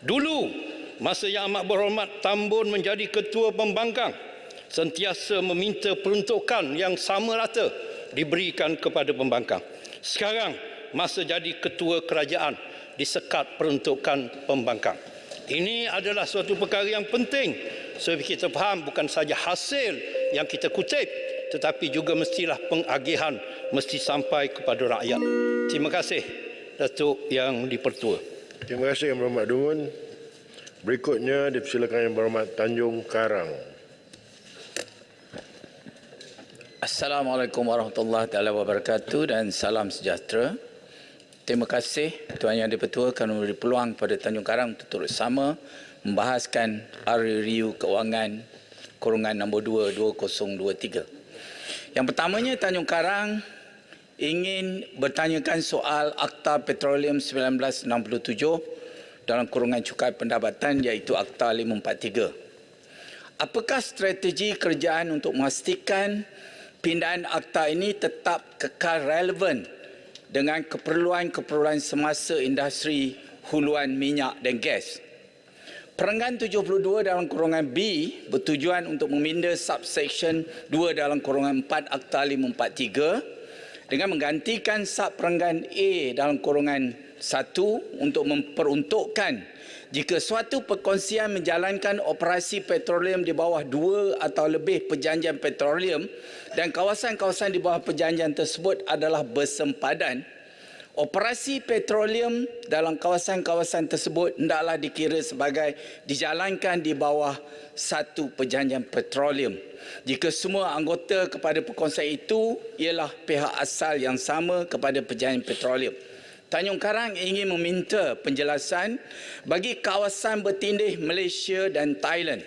Dulu, masa Yang Amat Berhormat Tambun menjadi Ketua Pembangkang, sentiasa meminta peruntukan yang sama rata diberikan kepada pembangkang. Sekarang, masa jadi Ketua Kerajaan, disekat peruntukan pembangkang. Ini adalah suatu perkara yang penting supaya kita faham bukan saja hasil yang kita kutip, tetapi juga mestilah pengagihan mesti sampai kepada rakyat. Terima kasih Datuk Yang di-Pertua. Terima kasih Yang Berhormat Dungun. Berikutnya dipersilakan Yang Berhormat Tanjung Karang. Assalamualaikum warahmatullahi wabarakatuh dan salam sejahtera. Terima kasih Tuan Yang di-Pertua kerana memberi peluang pada Tanjung Karang untuk turut sama membahaskan RRU Keuangan Kurungan nombor 2 2023. Yang pertamanya, Tanjung Karang ingin bertanyakan soal Akta Petroleum 1967 dalam kurungan cukai pendapatan iaitu Akta 543. Apakah strategi kerajaan untuk memastikan pindahan akta ini tetap kekal relevan dengan keperluan-keperluan semasa industri huluan minyak dan gas? Perenggan 72 dalam kurungan B bertujuan untuk meminda subsection 2 dalam kurungan 4 Akta 543 dengan menggantikan subperenggan A dalam kurungan 1 untuk memperuntukkan jika suatu perkongsian menjalankan operasi petroleum di bawah 2 atau lebih perjanjian petroleum dan kawasan-kawasan di bawah perjanjian tersebut adalah bersempadan, operasi petroleum dalam kawasan-kawasan tersebut hendaklah dikira sebagai dijalankan di bawah satu perjanjian petroleum. Jika semua anggota kepada perkongsian itu ialah pihak asal yang sama kepada perjanjian petroleum. Tanjung Karang ingin meminta penjelasan bagi kawasan bertindih Malaysia dan Thailand.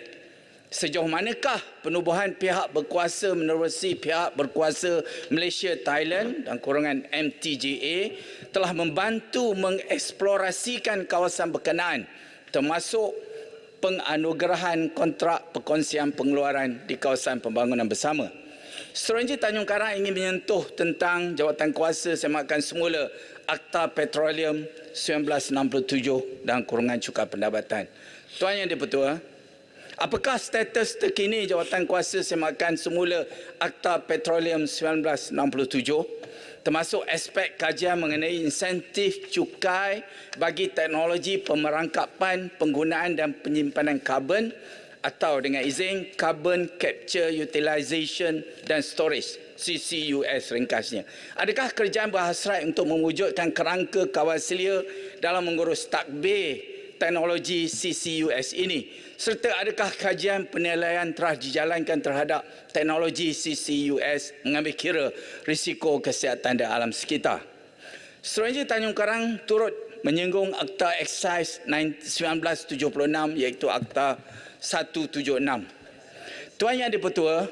Sejauh manakah penubuhan pihak berkuasa menerusi pihak berkuasa Malaysia Thailand dan kurungan MTJA telah membantu mengeksplorasikan kawasan berkenaan termasuk penganugerahan kontrak perkongsian pengeluaran di kawasan pembangunan bersama. Seterusnya, Tanjung Karang ingin menyentuh tentang jawatan kuasa semakan semula Akta Petroleum 1967 dan kurungan cukai pendapatan. Tuan Yang di-Pertua, apakah status terkini jawatan kuasa semakan semula Akta Petroleum 1967 termasuk aspek kajian mengenai insentif cukai bagi teknologi pemerangkapan, penggunaan dan penyimpanan karbon atau dengan izin Carbon Capture Utilization dan Storage, CCUS ringkasnya. Adakah kerajaan berhasrat untuk mewujudkan kerangka kawal selia dalam mengurus takbir teknologi CCUS ini? Serta adakah kajian penilaian telah dijalankan terhadap teknologi CCUS mengambil kira risiko kesihatan dan alam sekitar? Seterusnya, Tanjung Karang turut menyinggung Akta Excise 1976 iaitu Akta 176. Tuan Yang di-Pertua,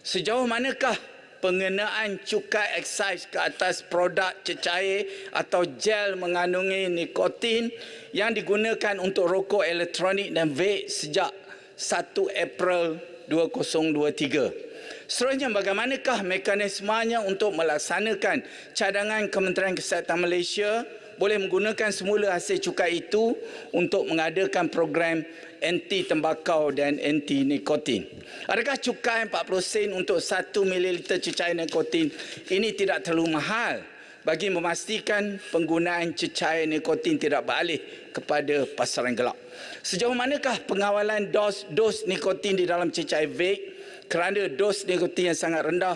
sejauh manakah pengenaan cukai excise ke atas produk cecair atau gel mengandungi nikotin yang digunakan untuk rokok elektronik dan vape sejak 1 April 2023? Seterusnya, bagaimanakah mekanismenya untuk melaksanakan cadangan Kementerian Kesihatan Malaysia boleh menggunakan semula hasil cukai itu untuk mengadakan program anti tembakau dan anti nikotin? Adakah cukai 40 sen untuk 1 ml cecair nikotin ini tidak terlalu mahal bagi memastikan penggunaan cecair nikotin tidak beralih kepada pasaran gelap? Sejauh manakah pengawalan dos nikotin di dalam cecair vape kerana dos nikotin yang sangat rendah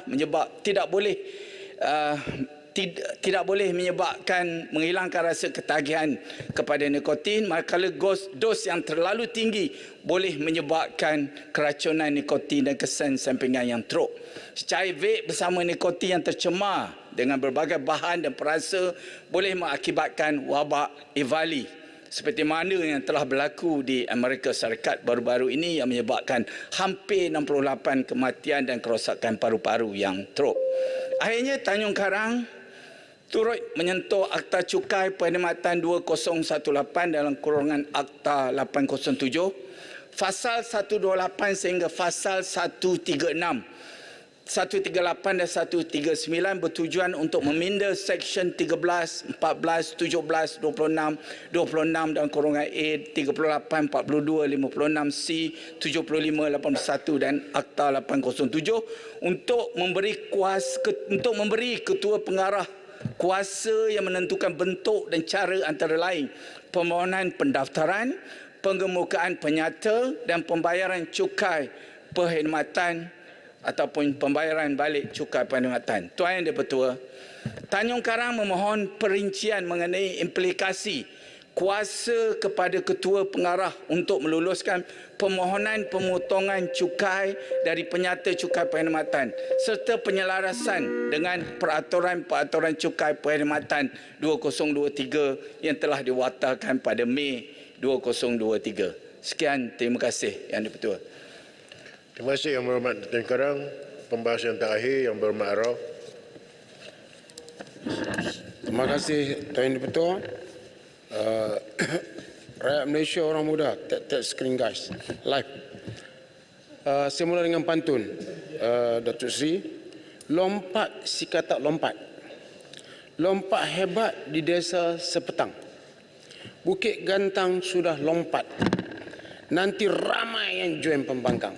tidak boleh menyebabkan menghilangkan rasa ketagihan kepada nikotin, manakala dos yang terlalu tinggi boleh menyebabkan keracunan nikotin dan kesan sampingan yang teruk. Cecair vape bersama nikotin yang tercemar dengan berbagai bahan dan perasa boleh mengakibatkan wabak EVALI seperti mana yang telah berlaku di Amerika Syarikat baru-baru ini yang menyebabkan hampir 68 kematian dan kerosakan paru-paru yang teruk. Akhirnya, Tanjung Karang turut menyentuh Akta Cukai Perkhidmatan 2018 dalam kurungan Akta 807, Fasal 128 sehingga Fasal 138 dan 139 bertujuan untuk meminda Seksyen 13, 14, 17, 26, 26 dan kurungan A 38, 42, 56, C, 75, 81 dan Akta 807 untuk memberi ketua pengarah kuasa yang menentukan bentuk dan cara antara lain permohonan pendaftaran, pengemukaan penyata dan pembayaran cukai perkhidmatan ataupun pembayaran balik cukai perkhidmatan. Tuan Yang di-Pertua, Tanjung Karang memohon perincian mengenai implikasi kuasa kepada ketua pengarah untuk meluluskan permohonan pemotongan cukai dari penyata cukai perkhidmatan serta penyelarasan dengan peraturan-peraturan cukai perkhidmatan 2023 yang telah diwatakan pada Mei 2023. Sekian, terima kasih Yang di-Pertua. Terima kasih Yang Berhormat Tanjung Karang. Pembahasan terakhir Yang Berhormat Arau. Terima kasih Tuan Yang di-Pertua. Rakyat Malaysia, orang muda, tap screen guys, live. Saya mula dengan pantun Datuk Seri. Lompat si katak lompat, lompat hebat di desa sepetang. Bukit Gantang sudah lompat, nanti ramai yang join pembangkang.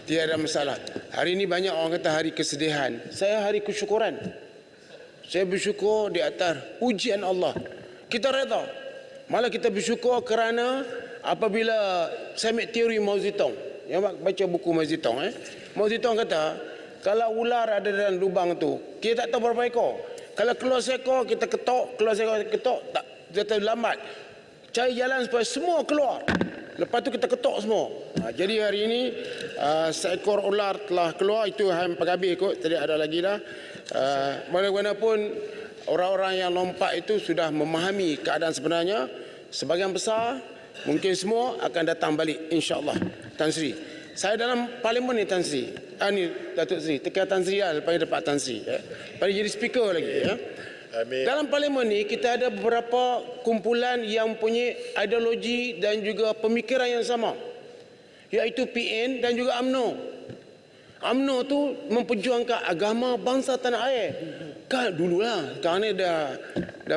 Tiada masalah. Hari ini banyak orang kata hari kesedihan. Saya hari kesyukuran. Saya bersyukur di atas ujian Allah. Kita reda. Malah kita bersyukur kerana apabila saya ambil teori Mao Zedong. Yang baca buku Mao Zedong. Mao Zedong kata, kalau ular ada dalam lubang tu, kita tak tahu berapa ekor. Kalau keluar seekor, kita ketok. Keluar seekor, kita ketok. Tak, kita lambat. Cari jalan supaya semua keluar. Lepas tu kita ketok semua. Jadi hari ini seekor ular telah keluar. Itu yang penghabis kot. Tadi ada lagi dah. Bagaimanapun orang-orang yang lompat itu sudah memahami keadaan sebenarnya. Sebagian besar, mungkin semua akan datang balik, insya-Allah. Tan Sri, saya dalam parlimen ni Tan Sri. Ni Datuk Sri, tekan Tan Sri lah lepas dapat Tan Sri. Lepas jadi speaker lagi. Dalam parlimen ni kita ada beberapa kumpulan yang punya ideologi dan juga pemikiran yang sama, iaitu PN dan juga UMNO. UMNO tu memperjuangkan agama bangsa tanah air. Kan dululah, sekarang ni dah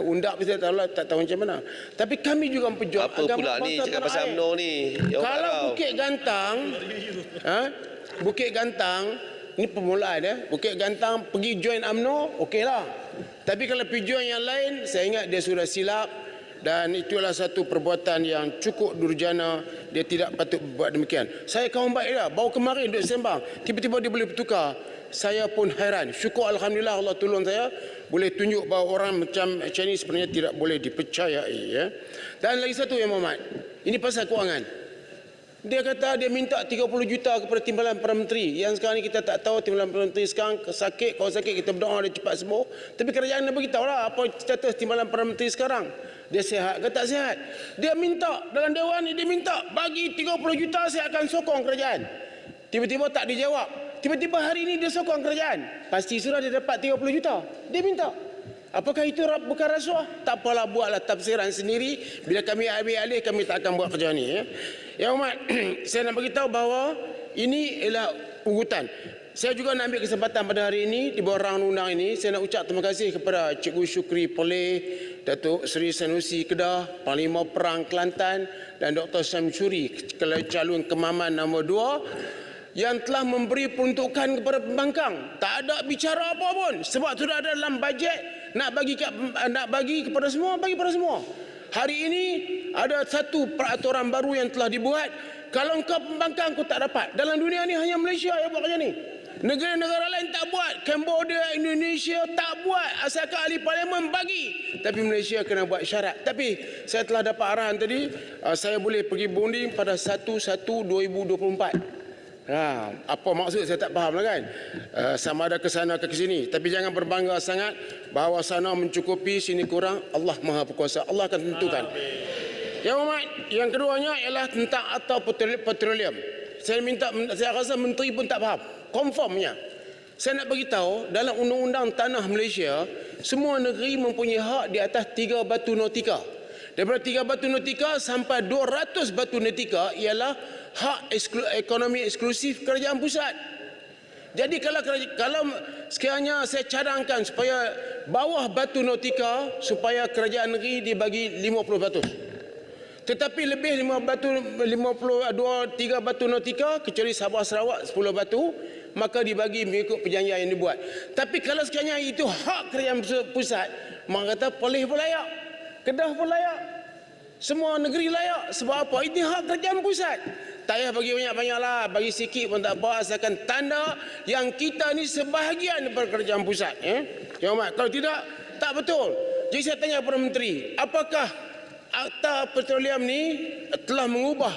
undap, saya tak tahu macam mana. Tapi kami juga memperjuangkan agama bangsa tanah air. Apa pula ni cakap pasal UMNO ni? Kalau Bukit Gantang, Bukit Gantang ni permulaan Bukit Gantang pergi join UMNO, okeylah. Tapi kalau pergi join yang lain, saya ingat dia sudah silap. Dan itulah satu perbuatan yang cukup durjana. Dia tidak patut buat demikian. Saya kawan baik dia, baru kemarin duduk sembang, tiba-tiba dia boleh bertukar. Saya pun hairan. Syukur Alhamdulillah Allah tolong saya. Boleh tunjuk bahawa orang macam ini sebenarnya tidak boleh dipercayai. Dan lagi satu Yang Berhormat, ini pasal kewangan. Dia kata dia minta 30 juta kepada Timbalan Perdana Menteri. Yang sekarang ni kita tak tahu Timbalan Perdana Menteri sekarang sakit. Kalau sakit kita berdoa dia cepat sembuh. Tapi kerajaan dah beritahu lah apa status Timbalan Perdana Menteri sekarang. Dia sihat ke tak sihat. Dia minta dalam Dewan ni, dia minta bagi 30 juta saya akan sokong kerajaan. Tiba-tiba tak dijawab. Tiba-tiba hari ini dia sokong kerajaan. Pasti sudah dia dapat 30 juta. Dia minta. Apakah itu bukan rasuah? Tak apalah, buatlah tafsiran sendiri. Bila kami ambil alih, kami tak akan buat kerja ni. Yang Hormat, saya nak beritahu bahawa ini ialah urutan. Saya juga nak ambil kesempatan pada hari ini, di bawah rang undang ini, saya nak ucap terima kasih kepada Cikgu Syukri Poleh, Datuk Seri Sanusi Kedah, Panglima Perang Kelantan dan Dr. Syamsuri, calon kemaman nombor 2, yang telah memberi peruntukan kepada pembangkang. Tak ada bicara apa pun, sebab sudah ada dalam bajet. Nak bagi kepada semua, bagi kepada semua. Hari ini ada satu peraturan baru yang telah dibuat. Kalau engkau pembangkang, kau tak dapat. Dalam dunia ni hanya Malaysia yang buat macam ni. Negara-negara lain tak buat. Cambodia, Indonesia tak buat. Asalkan ahli parlimen bagi. Tapi Malaysia kena buat syarat. Tapi saya telah dapat arahan tadi, saya boleh pergi bonding pada 1/1/2024. Apa maksud saya tak faham lah kan. Sama ada ke sana ke sini. Tapi jangan berbangga sangat bahawa sana mencukupi, sini kurang. Allah Maha Berkuasa. Allah akan tentukan. Yang Hormat, yang keduanya ialah tentang atau petroleum. Saya rasa menteri pun tak faham. Confirmnya. Saya nak bagi tahu dalam undang-undang tanah Malaysia, semua negeri mempunyai hak di atas 3 batu nautika. Daripada 3 batu nautika sampai 200 batu nautika ialah hak ekonomi eksklusif kerajaan pusat. Jadi kalau sekiranya saya cadangkan supaya bawah batu nautika supaya kerajaan negeri dibagi 50%. Tetapi lebih 3 batu nautika kecuali Sabah Sarawak 10 batu, maka dibagi mengikut perjanjian yang dibuat. Tapi kalau sekiranya itu hak kerajaan pusat, mak kata Perlis pun layak, Kedah pun layak, semua negeri layak. Sebab apa? Ini hak kerajaan pusat. Tak payah bagi banyak-banyak lah, bagi sikit pun tak apa, asalkan tanda yang kita ni sebahagian daripada kerajaan pusat. Yang Hormat, kalau tidak, tak betul. Jadi saya tanya Perdana Menteri, apakah Akta Petroleum ni telah mengubah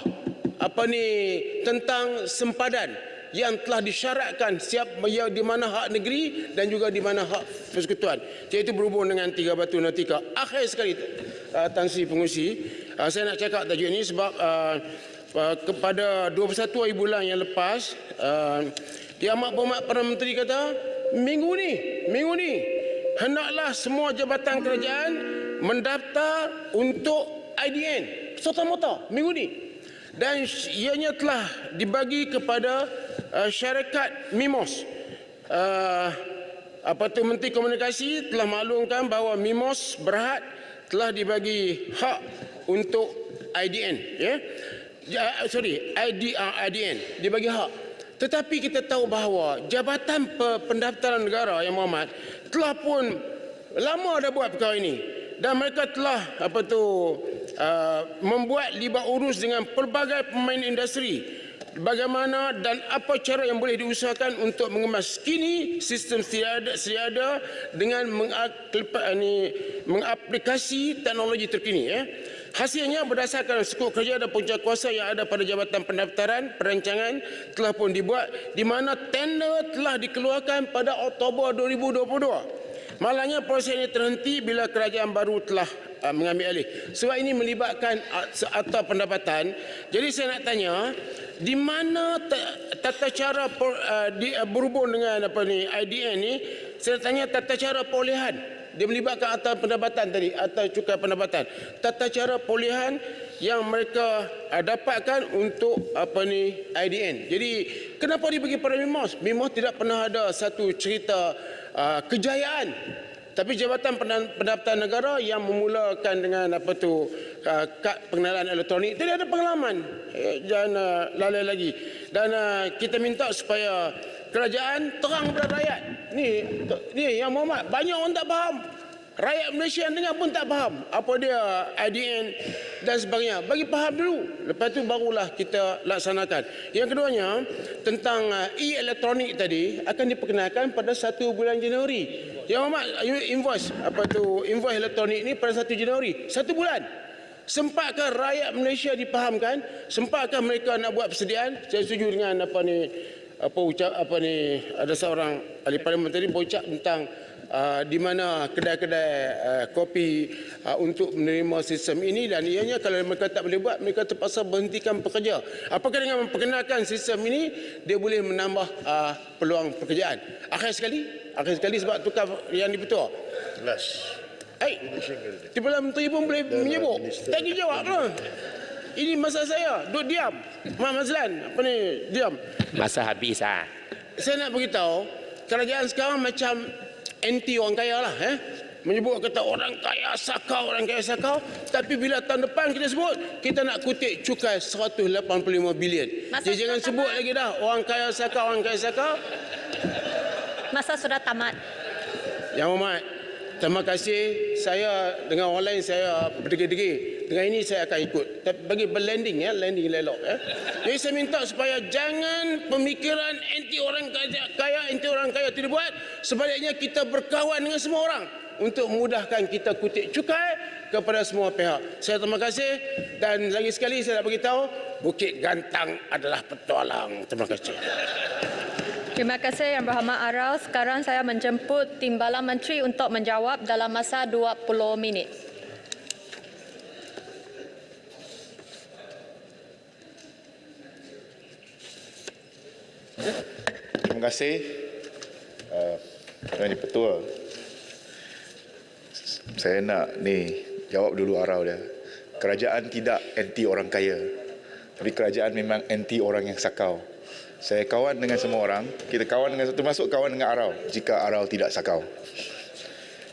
tentang sempadan yang telah disyaratkan di mana hak negeri dan juga di mana hak persekutuan, iaitu berhubung dengan 3 batu nautika. Akhir sekali, Tan Sri Pengerusi, saya nak cakap tajuk ini sebab kepada 21 hari bulan yang lepas, Yang Amat Berhormat Perdana Menteri kata, minggu ni hendaklah semua jabatan kerajaan mendaftar untuk IDN serta-merta minggu ni. Dan ianya telah dibagi kepada syarikat MIMOS. Menteri Komunikasi telah maklumkan bahawa MIMOS Berhad telah dibagi hak untuk IDN, IDN dibagi hak. Tetapi kita tahu bahawa Jabatan Pendaftaran Negara Yang Berhormat telah pun lama dah buat perkara ini, dan mereka telah membuat libat urus dengan pelbagai pemain industri bagaimana dan apa cara yang boleh diusahakan untuk mengemas kini sistem sedia dengan mengaplikasi teknologi terkini. Hasilnya berdasarkan skop kerja dan punca kuasa yang ada pada Jabatan Pendaftaran, perancangan telah pun dibuat di mana tender telah dikeluarkan pada Oktober 2022. Malangnya proses ini terhenti bila kerajaan baru telah mengambil alih. Sebab ini melibatkan Akta Pendapatan. Jadi saya nak tanya, di mana tata cara berhubung dengan IDN ni? Saya nak tanya tata cara perolehan. Dia melibatkan Akta Pendapatan tadi, Akta Cukai Pendapatan. Tata cara perolehan yang mereka dapatkan untuk IDN. Jadi kenapa dibagi pada MIMOS? MIMOS tidak pernah ada satu cerita kejayaan. Tapi Jabatan Pendaftaran Negara yang memulakan dengan kad pengenalan elektronik tadi ada pengalaman. Jangan lalai lagi. Dan kita minta supaya kerajaan terang kepada rakyat. Ni Yang Berhormat, banyak orang tak faham. Rakyat Malaysia yang dengar pun tak faham apa dia IDN dan sebagainya. Bagi faham dulu, lepas tu barulah kita laksanakan. Yang keduanya, tentang e-elektronik tadi akan diperkenalkan pada 1 bulan Januari. Yang Hormat, invoice invoice elektronik ni pada 1 Januari, 1 bulan. Sempatkah rakyat Malaysia dipahamkan? Sempatkah mereka nak buat persediaan? Saya setuju dengan ada seorang ahli parlimen tadi berucap tentang di mana kedai-kedai kopi untuk menerima sistem ini, dan ianya kalau mereka tak boleh buat, mereka terpaksa berhentikan pekerja. Apakah dengan memperkenalkan sistem ini dia boleh menambah peluang pekerjaan? Akhir sekali sebab tukar yang dipetua. Perdana Menteri pun boleh menyebut. Tak dijawab lah. Ini masa saya duduk diam. Mak Mazlan, diam. Masa habis Saya nak beritahu, kerajaan sekarang macam anti orang kaya lah. Menyebut kata orang kaya sakau, tapi bila tahun depan kita sebut, kita nak kutip cukai 185 bilion. Jadi jangan sebut lagi dah orang kaya sakau. Masa sudah tamat. Yang Hormat, terima kasih. Saya dengan orang lain saya berdegil-degil. Dengan ini saya akan ikut. Tapi bagi berlanding landing lelok. Jadi saya minta supaya jangan pemikiran anti orang kaya tidak buat. Sebaliknya kita berkawan dengan semua orang untuk memudahkan kita kutip cukai kepada semua pihak. Saya terima kasih, dan lagi sekali saya nak beritahu, Bukit Gantang adalah petualang. Terima kasih. Terima kasih Yang Berhormat Aral. Sekarang saya menjemput Timbalan Menteri untuk menjawab dalam masa 20 minit. Terima kasih Tuan Ketua, saya nak jawab dulu arau dia. Kerajaan tidak anti orang kaya, tapi kerajaan memang anti orang yang sakau. Saya kawan dengan semua orang, kita kawan dengan, termasuk kawan dengan arau jika arau tidak sakau.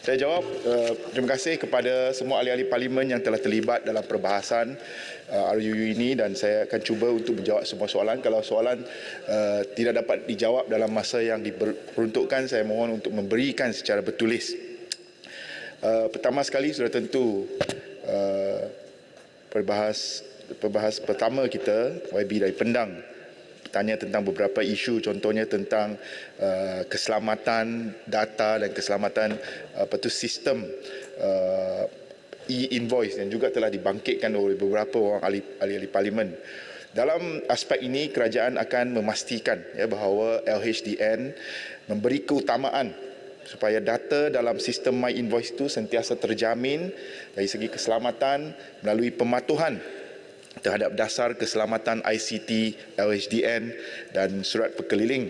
Saya jawab, terima kasih kepada semua ahli-ahli parlimen yang telah terlibat dalam perbahasan RUU ini, dan saya akan cuba untuk menjawab semua soalan. Kalau soalan tidak dapat dijawab dalam masa yang diperuntukkan, saya mohon untuk memberikan secara bertulis. Pertama sekali, sudah tentu perbahas pertama kita, YB dari Pendang, tanya tentang beberapa isu, contohnya tentang keselamatan data dan keselamatan sistem e-invoice yang juga telah dibangkitkan oleh beberapa orang ahli parlimen. Dalam aspek ini, kerajaan akan memastikan bahawa LHDN memberi keutamaan supaya data dalam sistem My Invoice itu sentiasa terjamin dari segi keselamatan melalui pematuhan terhadap dasar keselamatan ICT, LHDN dan surat perkeliling,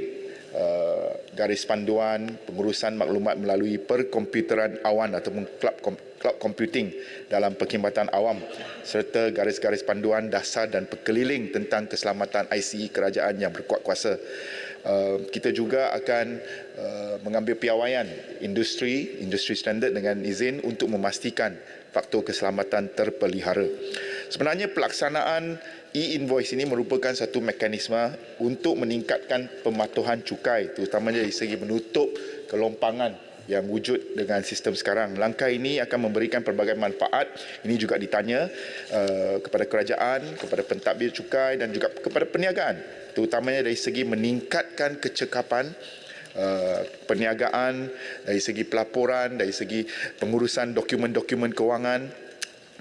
garis panduan pengurusan maklumat melalui perkomputeran awan ataupun cloud computing dalam perkhidmatan awam, serta garis-garis panduan dasar dan perkeliling tentang keselamatan ICE kerajaan yang berkuat kuasa. Kita juga akan mengambil piawaian industri standard dengan izin untuk memastikan faktor keselamatan terpelihara. Sebenarnya pelaksanaan e-invoice ini merupakan satu mekanisme untuk meningkatkan pematuhan cukai, terutamanya dari segi menutup kelompangan yang wujud dengan sistem sekarang. Langkah ini akan memberikan pelbagai manfaat. Ini juga ditanya kepada kerajaan, kepada pentadbir cukai dan juga kepada perniagaan, terutamanya dari segi meningkatkan kecekapan perniagaan, dari segi pelaporan, dari segi pengurusan dokumen-dokumen kewangan,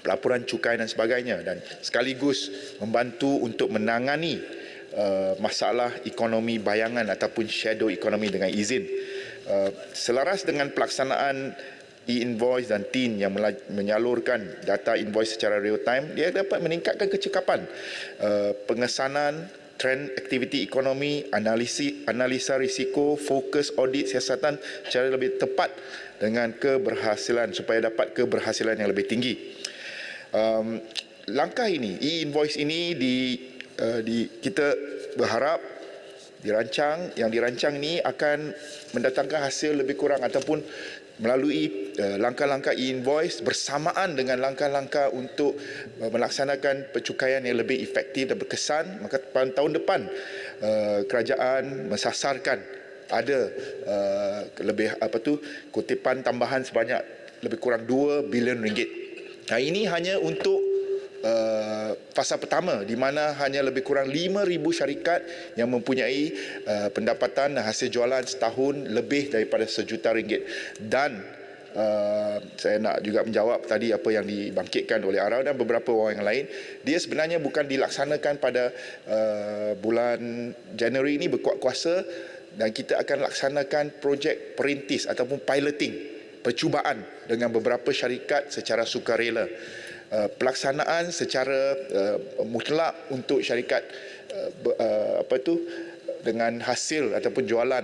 pelaporan cukai dan sebagainya, dan sekaligus membantu untuk menangani masalah ekonomi bayangan ataupun shadow economy dengan izin. Selaras dengan pelaksanaan e-invoice dan TIN yang menyalurkan data invoice secara real time, dia dapat meningkatkan kecekapan pengesanan trend aktiviti ekonomi, analisa risiko, fokus audit siasatan secara lebih tepat dengan keberhasilan, supaya dapat keberhasilan yang lebih tinggi. Langkah ini, e-invoice ini kita berharap yang dirancang ini akan mendatangkan hasil lebih kurang ataupun melalui langkah-langkah e-invoice bersamaan dengan langkah-langkah untuk melaksanakan pencukaian yang lebih efektif dan berkesan, maka pada tahun depan kerajaan mensasarkan ada kutipan tambahan sebanyak lebih kurang 2 bilion ringgit. Nah, ini hanya untuk fasa pertama, di mana hanya lebih kurang 5,000 syarikat yang mempunyai pendapatan dan hasil jualan setahun lebih daripada RM1 juta. Dan saya nak juga menjawab tadi apa yang dibangkitkan oleh Arau dan beberapa orang yang lain. Dia sebenarnya bukan dilaksanakan pada bulan Januari ini berkuat kuasa, dan kita akan laksanakan projek perintis ataupun piloting, percubaan dengan beberapa syarikat secara sukarela. Pelaksanaan secara mutlak untuk syarikat dengan hasil ataupun jualan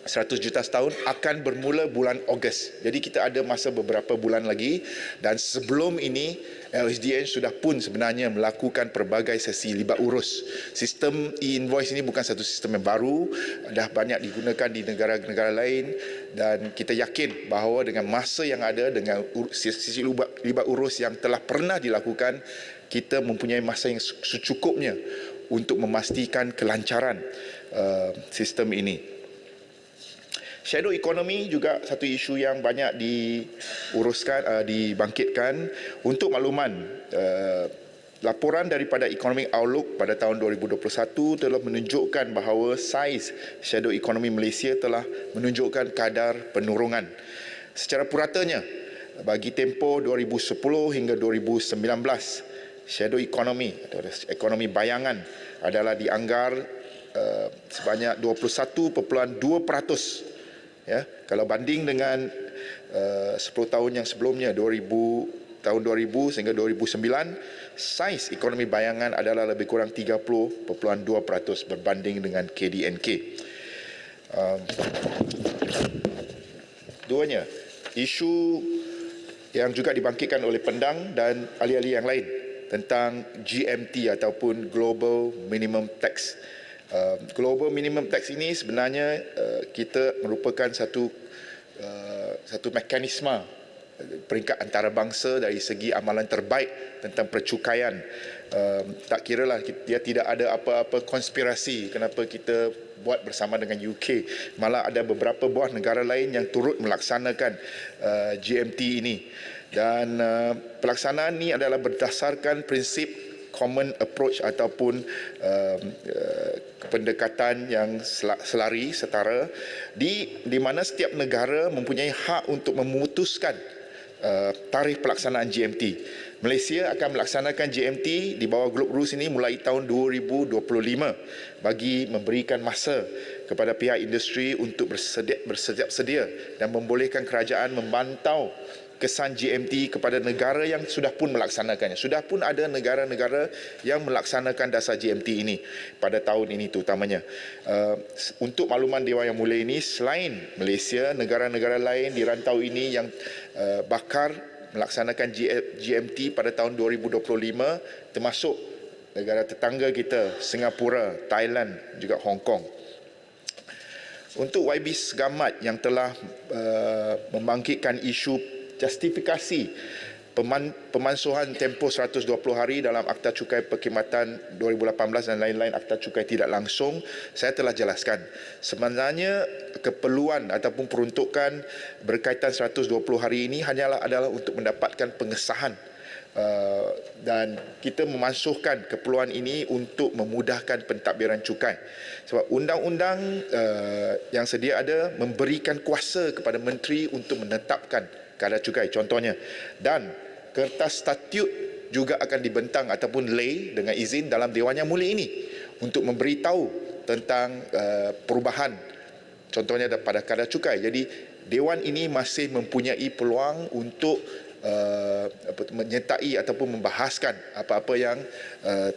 100 juta setahun akan bermula bulan Ogos. Jadi kita ada masa beberapa bulan lagi, dan sebelum ini LHDN sudah pun sebenarnya melakukan pelbagai sesi libat urus. Sistem e-invoice ini bukan satu sistem yang baru, dah banyak digunakan di negara-negara lain, dan kita yakin bahawa dengan masa yang ada, dengan sesi libat urus yang telah pernah dilakukan, kita mempunyai masa yang secukupnya untuk memastikan kelancaran sistem ini. Shadow economy juga satu isu yang banyak dibangkitkan. Untuk makluman, laporan daripada Economic Outlook pada tahun 2021 telah menunjukkan bahawa saiz shadow economy Malaysia telah menunjukkan kadar penurunan. Secara puratanya, bagi tempoh 2010 hingga 2019, shadow economy atau ekonomi bayangan adalah dianggar sebanyak 21.2%. Ya, kalau banding dengan 10 tahun yang sebelumnya, tahun 2000 sehingga 2009, saiz ekonomi bayangan adalah lebih kurang 30.2% berbanding dengan KDNK. Duanya, isu yang juga dibangkitkan oleh Pendang dan ahli-ahli yang lain tentang GMT ataupun Global Minimum Tax. Global Minimum Tax ini sebenarnya kita merupakan satu mekanisme peringkat antarabangsa dari segi amalan terbaik tentang percukaian. Tak kiralah dia tidak ada apa-apa konspirasi kenapa kita buat bersama dengan UK. Malah ada beberapa buah negara lain yang turut melaksanakan GMT ini. Dan pelaksanaan ini adalah berdasarkan prinsip common approach ataupun pendekatan yang selari, setara, di mana setiap negara mempunyai hak untuk memutuskan tarikh pelaksanaan GMT. Malaysia akan melaksanakan GMT di bawah Globe Rules ini mulai tahun 2025 bagi memberikan masa kepada pihak industri untuk bersiap sedia dan membolehkan kerajaan memantau kesan GMT kepada negara yang sudah pun melaksanakannya. Sudah pun ada negara-negara yang melaksanakan dasar GMT ini pada tahun ini terutamanya. Untuk makluman Dewan Yang Mulia ini, selain Malaysia, negara-negara lain di rantau ini yang bakar melaksanakan GMT pada tahun 2025 termasuk negara tetangga kita, Singapura, Thailand, juga Hong Kong. Untuk YB Segamat yang telah membangkitkan isu justifikasi pemansuhan tempoh 120 hari dalam Akta Cukai Perkhidmatan 2018 dan lain-lain Akta Cukai tidak langsung, saya telah jelaskan. Sebenarnya keperluan ataupun peruntukan berkaitan 120 hari ini adalah untuk mendapatkan pengesahan dan kita memansuhkan keperluan ini untuk memudahkan pentadbiran cukai. Sebab undang-undang yang sedia ada memberikan kuasa kepada menteri untuk menetapkan kadar cukai contohnya, dan kertas statut juga akan dibentang ataupun lay dengan izin dalam Dewan Yang Mulia ini untuk memberitahu tentang perubahan contohnya pada kadar cukai. Jadi Dewan ini masih mempunyai peluang untuk menyertai ataupun membahaskan apa-apa yang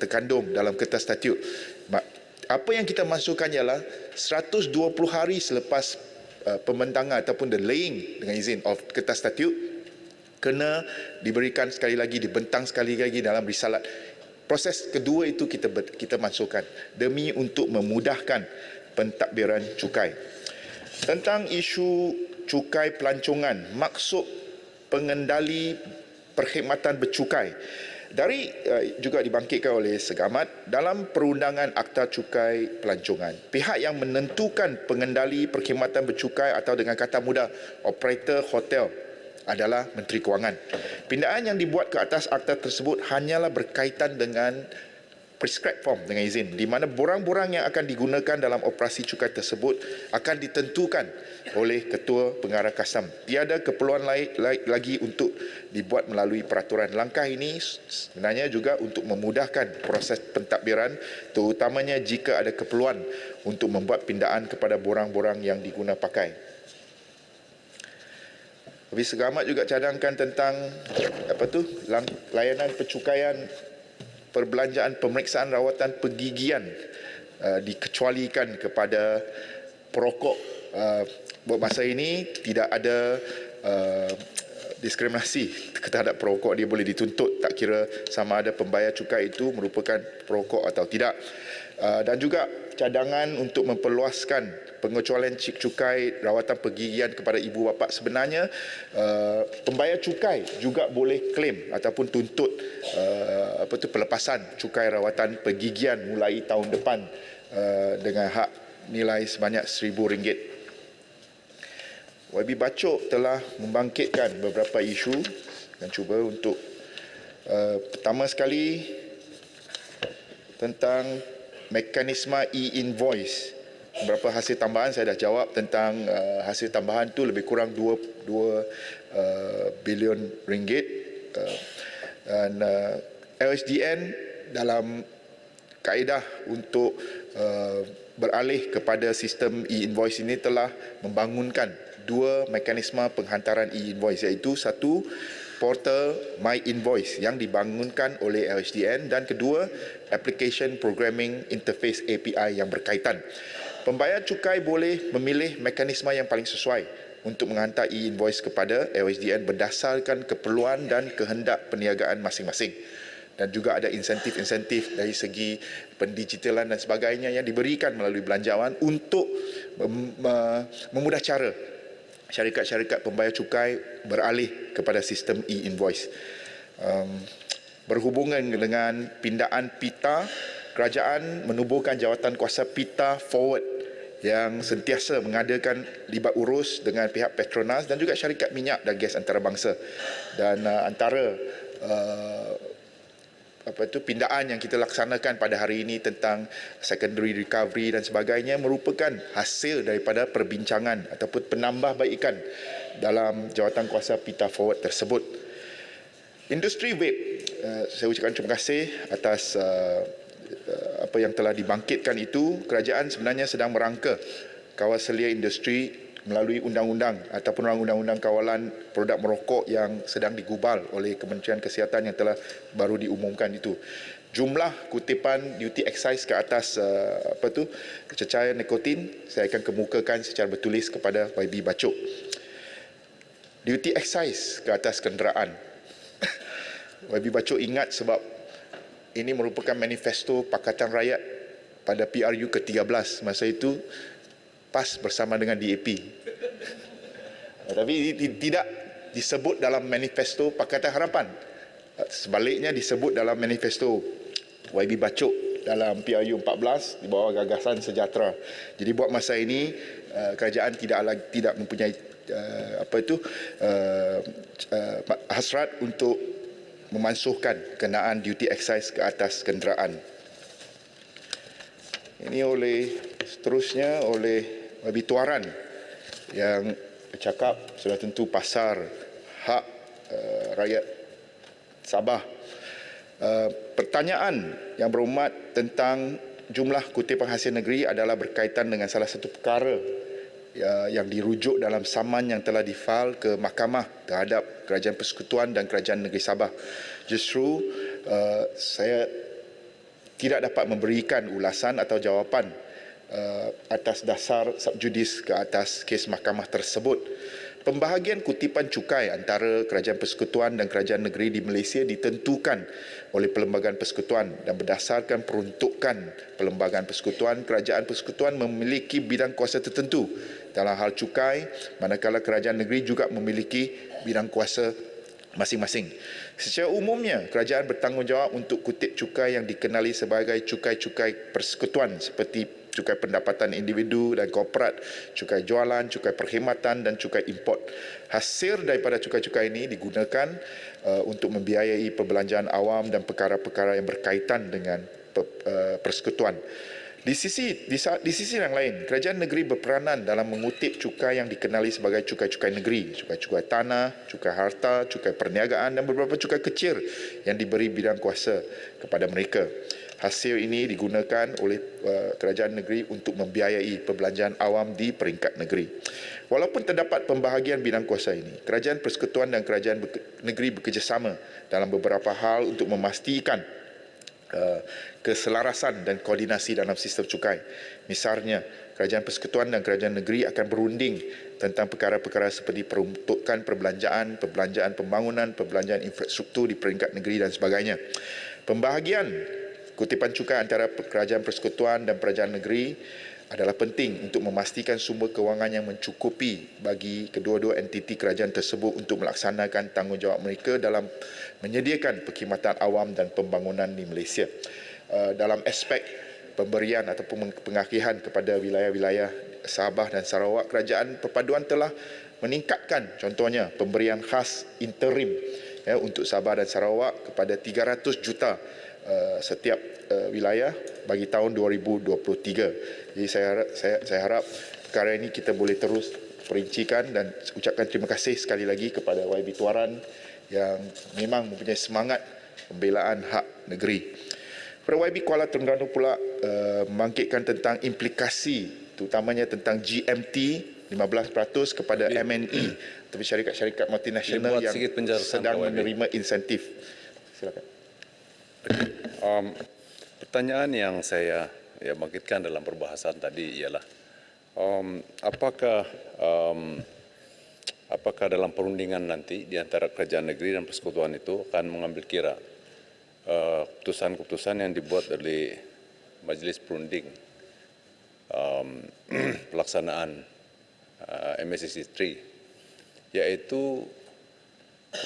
terkandung dalam kertas statut. Apa yang kita masukkan ialah 120 hari selepas pembentangan ataupun the laying dengan izin of kertas statut kena diberikan sekali lagi, dibentang sekali lagi dalam risalat. Proses kedua itu kita masukkan demi untuk memudahkan pentadbiran cukai. Tentang isu cukai pelancongan, maksud pengendali perkhidmatan bercukai dari juga dibangkitkan oleh Segamat dalam perundangan Akta Cukai Pelancongan. Pihak yang menentukan pengendali perkhidmatan bercukai atau dengan kata mudah operator hotel adalah Menteri Kewangan. Pindaan yang dibuat ke atas akta tersebut hanyalah berkaitan dengan prescribed form dengan izin, di mana borang-borang yang akan digunakan dalam operasi cukai tersebut akan ditentukan oleh Ketua Pengarah Kastam. Tiada keperluan lagi untuk dibuat melalui peraturan. Langkah ini sebenarnya juga untuk memudahkan proses pentadbiran, terutamanya jika ada keperluan untuk membuat pindaan kepada borang-borang yang diguna pakai. Habis Segamat juga cadangkan tentang layanan percukaian perbelanjaan pemeriksaan rawatan pergigian dikecualikan kepada perokok. Buat masa ini tidak ada diskriminasi terhadap perokok. Dia boleh dituntut tak kira sama ada pembayar cukai itu merupakan perokok atau tidak. Dan juga cadangan untuk memperluaskan pengecualian cukai rawatan pergigian kepada ibu bapa. Sebenarnya pembayar cukai juga boleh klaim ataupun tuntut pelepasan cukai rawatan pergigian mulai tahun depan dengan hak nilai sebanyak RM1,000. YB Bacok telah membangkitkan beberapa isu dan cuba untuk pertama sekali tentang mekanisme e-invoice. Beberapa hasil tambahan saya dah jawab tentang hasil tambahan tu lebih kurang 2 bilion ringgit. Dan LHDN dalam kaedah untuk beralih kepada sistem e-invoice ini telah membangunkan 2 mekanisme penghantaran e-invoice, iaitu satu, portal My Invoice yang dibangunkan oleh LHDN, dan kedua, Application Programming Interface API yang berkaitan. Pembayar cukai boleh memilih mekanisme yang paling sesuai untuk menghantar e-invoice kepada LHDN berdasarkan keperluan dan kehendak perniagaan masing-masing. Dan juga ada insentif-insentif dari segi pendigitalan dan sebagainya yang diberikan melalui belanjawan untuk memudah cara syarikat-syarikat pembayar cukai beralih kepada sistem e-invoice. Berhubungan dengan pindaan pita, kerajaan menubuhkan jawatan kuasa pita forward yang sentiasa mengadakan libat urus dengan pihak Petronas dan juga syarikat minyak dan gas antarabangsa. Dan antara pindaan yang kita laksanakan pada hari ini tentang secondary recovery dan sebagainya merupakan hasil daripada perbincangan ataupun penambahbaikan dalam jawatan kuasa pita forward tersebut. Industri vape, saya ucapkan terima kasih atas apa yang telah dibangkitkan itu. Kerajaan sebenarnya sedang merangka kawal selia industri melalui undang-undang ataupun undang-undang kawalan produk merokok yang sedang digubal oleh Kementerian Kesihatan yang telah baru diumumkan itu. Jumlah kutipan duty excise ke atas cecair nikotin saya akan kemukakan secara bertulis kepada YB Bachok. Duty excise ke atas kenderaan. YB Bachok ingat sebab ini merupakan manifesto Pakatan Rakyat pada PRU ke-13. Masa itu PAS bersama dengan DAP. Tapi tidak disebut dalam manifesto Pakatan Harapan. Sebaliknya disebut dalam manifesto YB Bachok dalam PRU 14 di bawah gagasan sejahtera. Jadi buat masa ini kerajaan tidak mempunyai hasrat untuk memansuhkan kenaan duty excise ke atas kenderaan. Ini seterusnya oleh YB Tuaran yang bercakap sudah tentu pasar hak rakyat Sabah. Pertanyaan yang berhormat tentang jumlah kutipan hasil negeri adalah berkaitan dengan salah satu perkara yang dirujuk dalam saman yang telah difail ke mahkamah terhadap Kerajaan Persekutuan dan Kerajaan Negeri Sabah. Justru saya tidak dapat memberikan ulasan atau jawapan atas dasar subjudis ke atas kes mahkamah tersebut. Pembahagian kutipan cukai antara Kerajaan Persekutuan dan Kerajaan Negeri di Malaysia ditentukan oleh Perlembagaan Persekutuan dan berdasarkan peruntukan Perlembagaan Persekutuan, Kerajaan Persekutuan memiliki bidang kuasa tertentu dalam hal cukai, manakala Kerajaan Negeri juga memiliki bidang kuasa masing-masing. Secara umumnya, kerajaan bertanggungjawab untuk kutip cukai yang dikenali sebagai cukai-cukai persekutuan seperti cukai pendapatan individu dan korporat, cukai jualan, cukai perkhidmatan dan cukai import. Hasil daripada cukai-cukai ini digunakan untuk membiayai perbelanjaan awam dan perkara-perkara yang berkaitan dengan persekutuan. Di sisi yang lain, kerajaan negeri berperanan dalam mengutip cukai yang dikenali sebagai cukai-cukai negeri, cukai-cukai tanah, cukai harta, cukai perniagaan dan beberapa cukai kecil yang diberi bidang kuasa kepada mereka. Hasil ini digunakan oleh kerajaan negeri untuk membiayai perbelanjaan awam di peringkat negeri. Walaupun terdapat pembahagian bidang kuasa ini, kerajaan persekutuan dan kerajaan negeri bekerjasama dalam beberapa hal untuk memastikan keselarasan dan koordinasi dalam sistem cukai. Misalnya, kerajaan persekutuan dan kerajaan negeri akan berunding tentang perkara-perkara seperti peruntukan perbelanjaan, perbelanjaan pembangunan, perbelanjaan infrastruktur di peringkat negeri dan sebagainya. Pembahagian kutipan cukai antara kerajaan persekutuan dan kerajaan negeri adalah penting untuk memastikan sumber kewangan yang mencukupi bagi kedua-dua entiti kerajaan tersebut untuk melaksanakan tanggungjawab mereka dalam menyediakan perkhidmatan awam dan pembangunan di Malaysia. Dalam aspek pemberian ataupun pengakihan kepada wilayah-wilayah Sabah dan Sarawak, kerajaan perpaduan telah meningkatkan contohnya pemberian khas interim untuk Sabah dan Sarawak kepada 300 juta setiap wilayah bagi tahun 2023. Jadi saya harap perkara ini kita boleh terus perincikan dan ucapkan terima kasih sekali lagi kepada YB Tuaran yang memang mempunyai semangat pembelaan hak negeri. Pada YB Kuala Terengganu pula membangkitkan tentang implikasi terutamanya tentang GMT 15% kepada MNE tapi syarikat-syarikat multinasional yang sedang menerima insentif. Silakan. Pertanyaan yang saya bangkitkan dalam perbahasan tadi ialah Apakah dalam perundingan nanti di antara kerajaan negeri dan persekutuan itu akan mengambil kira keputusan-keputusan yang dibuat oleh Majlis Perunding pelaksanaan MSCC 3, yaitu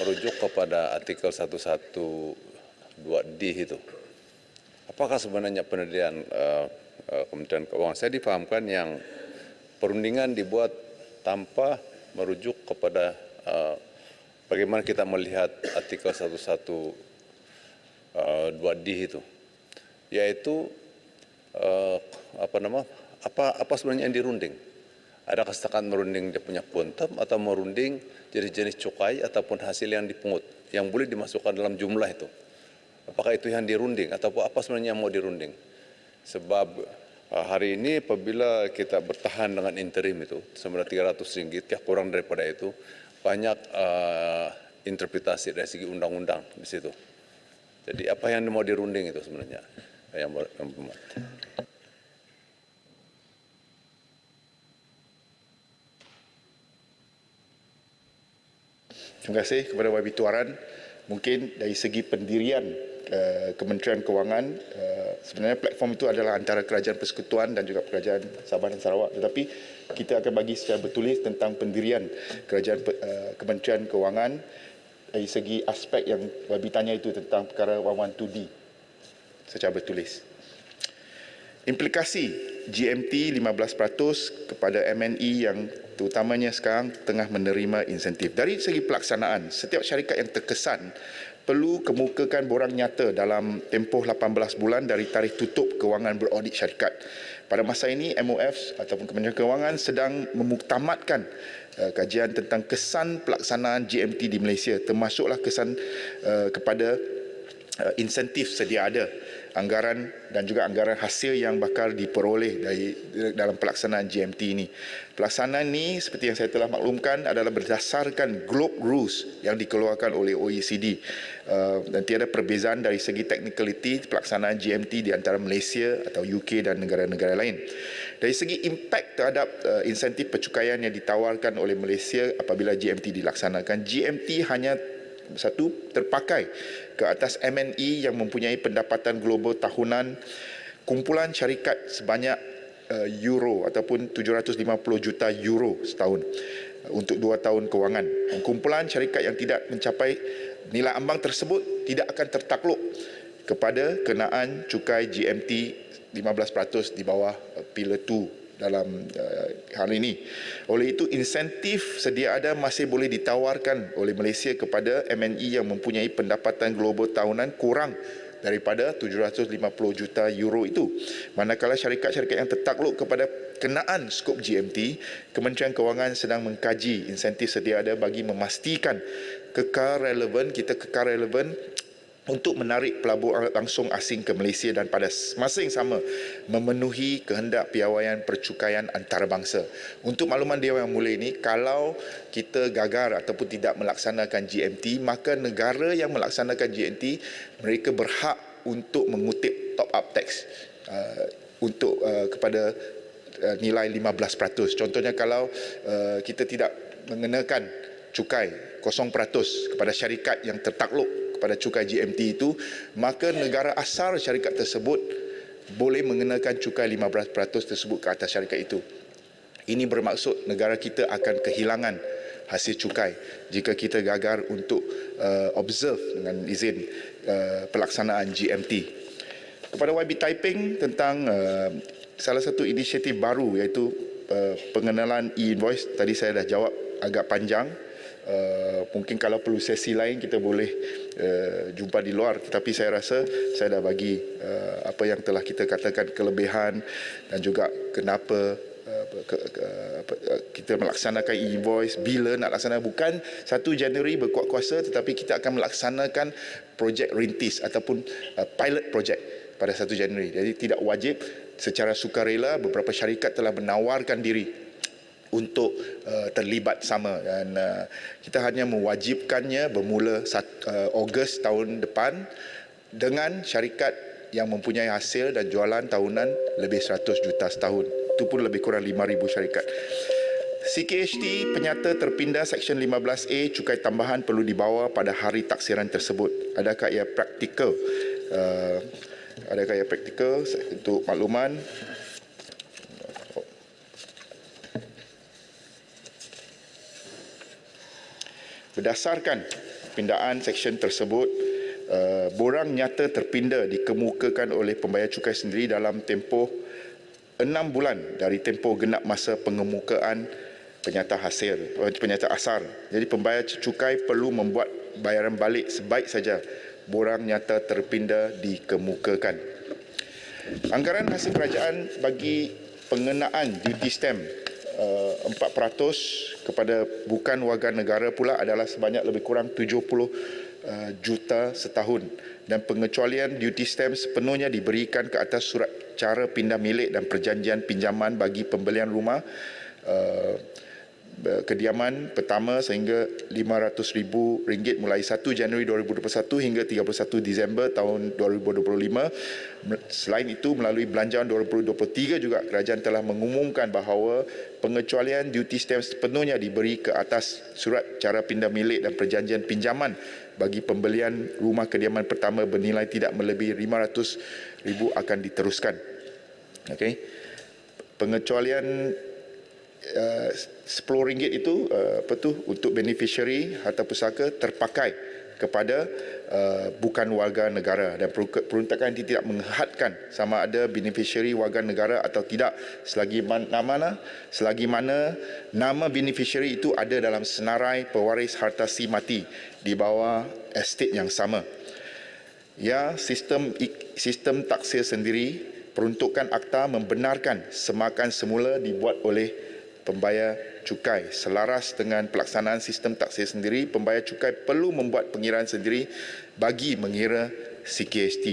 merujuk kepada artikel 112D itu. Apakah sebenarnya penelitian Kementerian Keuangan? Saya dipahamkan yang perundingan dibuat tanpa merujuk kepada bagaimana kita melihat artikel 112D itu, yaitu apa sebenarnya yang dirunding? Adakah setakat merunding dia punya quantum atau merunding jenis-jenis cukai ataupun hasil yang dipungut yang boleh dimasukkan dalam jumlah itu? Apakah itu yang dirunding atau apa sebenarnya yang mau dirunding? Sebab hari ini apabila kita bertahan dengan interim itu sebenarnya RM300 ya kurang daripada itu, banyak interpretasi dari segi undang-undang di situ. Jadi apa yang mau dirunding itu sebenarnya? Terima kasih kepada YB Tuaran. Mungkin dari segi pendirian Kementerian Kewangan, sebenarnya platform itu adalah antara Kerajaan Persekutuan dan juga Kerajaan Sabah dan Sarawak. Tetapi kita akan bagi secara bertulis tentang pendirian Kementerian Kewangan dari segi aspek yang YB tanya itu tentang perkara 112D secara bertulis. Implikasi GMT 15% kepada MNE yang terutamanya sekarang tengah menerima insentif. Dari segi pelaksanaan, setiap syarikat yang terkesan perlu kemukakan borang nyata dalam tempoh 18 bulan dari tarikh tutup kewangan beraudit syarikat. Pada masa ini, MOF ataupun Kementerian Kewangan sedang memuktamadkan kajian tentang kesan pelaksanaan GMT di Malaysia, termasuklah kesan kepada insentif sedia ada, anggaran dan juga anggaran hasil yang bakal diperoleh dalam pelaksanaan GMT ini. Pelaksanaan ini seperti yang saya telah maklumkan adalah berdasarkan Globe Rules yang dikeluarkan oleh OECD dan tiada perbezaan dari segi technicality pelaksanaan GMT di antara Malaysia atau UK dan negara-negara lain. Dari segi impak terhadap insentif percukaian yang ditawarkan oleh Malaysia apabila GMT dilaksanakan, GMT hanya terpakai ke atas MNE yang mempunyai pendapatan global tahunan kumpulan syarikat sebanyak euro ataupun 750 juta euro setahun untuk 2 tahun kewangan. Kumpulan syarikat yang tidak mencapai nilai ambang tersebut tidak akan tertakluk kepada kenaan cukai GMT 15% di bawah Pillar 2 dalam hal ini. Oleh itu, insentif sedia ada masih boleh ditawarkan oleh Malaysia kepada MNE yang mempunyai pendapatan global tahunan kurang daripada 750 juta euro itu. Manakala syarikat-syarikat yang tertakluk kepada kenaan skop GMT, Kementerian Kewangan sedang mengkaji insentif sedia ada bagi memastikan kekal relevan untuk menarik pelabur langsung asing ke Malaysia dan pada masa yang sama memenuhi kehendak piawaian percukaian antarabangsa. Untuk makluman Dewan Yang Mulia ini, kalau kita gagal ataupun tidak melaksanakan GMT, maka negara yang melaksanakan GMT mereka berhak untuk mengutip top up tax kepada nilai 15%. Contohnya kalau kita tidak mengenakan cukai 0% kepada syarikat yang tertakluk pada cukai GMT itu, maka negara asal syarikat tersebut boleh mengenakan cukai 15% tersebut ke atas syarikat itu. Ini bermaksud negara kita akan kehilangan hasil cukai jika kita gagal untuk observe dengan izin pelaksanaan GMT. Kepada YB Taiping tentang salah satu inisiatif baru iaitu pengenalan e-invoice, tadi saya dah jawab agak panjang. Mungkin kalau perlu sesi lain kita boleh jumpa di luar, tetapi saya rasa saya dah bagi apa yang telah kita katakan kelebihan dan juga kenapa kita melaksanakan e-invoice, bila nak laksanakan, bukan 1 Januari berkuat kuasa, tetapi kita akan melaksanakan projek rintis ataupun pilot project pada 1 Januari. Jadi tidak wajib, secara sukarela beberapa syarikat telah menawarkan diri untuk terlibat sama dan kita hanya mewajibkannya bermula Ogos tahun depan dengan syarikat yang mempunyai hasil dan jualan tahunan lebih 100 juta setahun. itu pun lebih kurang 5,000 syarikat. CKHT penyata terpindah Seksyen 15A cukai tambahan perlu dibawa pada hari taksiran tersebut. Adakah ia praktikal? Untuk makluman, berdasarkan pindaan seksyen tersebut, borang nyata terpindah dikemukakan oleh pembayar cukai sendiri dalam tempoh 6 bulan dari tempoh genap masa pengemukaan penyata asar. Jadi pembayar cukai perlu membuat bayaran balik sebaik saja borang nyata terpindah dikemukakan. Anggaran hasil kerajaan bagi pengenaan duty stamp 4% kepada bukan warga negara pula adalah sebanyak lebih kurang 70 juta setahun, dan pengecualian duty stamp sepenuhnya diberikan ke atas surat cara pindah milik dan perjanjian pinjaman bagi pembelian rumah kediaman pertama sehingga RM500,000 mulai 1 Januari 2021 hingga 31 Disember tahun 2025. Selain itu, melalui belanjawan 2023 juga kerajaan telah mengumumkan bahawa pengecualian duty stamp sepenuhnya diberi ke atas surat cara pindah milik dan perjanjian pinjaman bagi pembelian rumah kediaman pertama bernilai tidak melebihi RM500,000 akan diteruskan. Okey. Pengecualian RM10 itu untuk beneficiary harta pusaka terpakai kepada bukan warga negara, dan peruntukan ini tidak menghadkan sama ada beneficiary warga negara atau tidak selagi mana nama beneficiary itu ada dalam senarai pewaris harta si mati di bawah estate yang sama. Ya, sistem taksir sendiri peruntukan akta membenarkan semakan semula dibuat oleh pembayar cukai. Selaras dengan pelaksanaan sistem taksir sendiri, pembayar cukai perlu membuat pengiraan sendiri bagi mengira CKHT.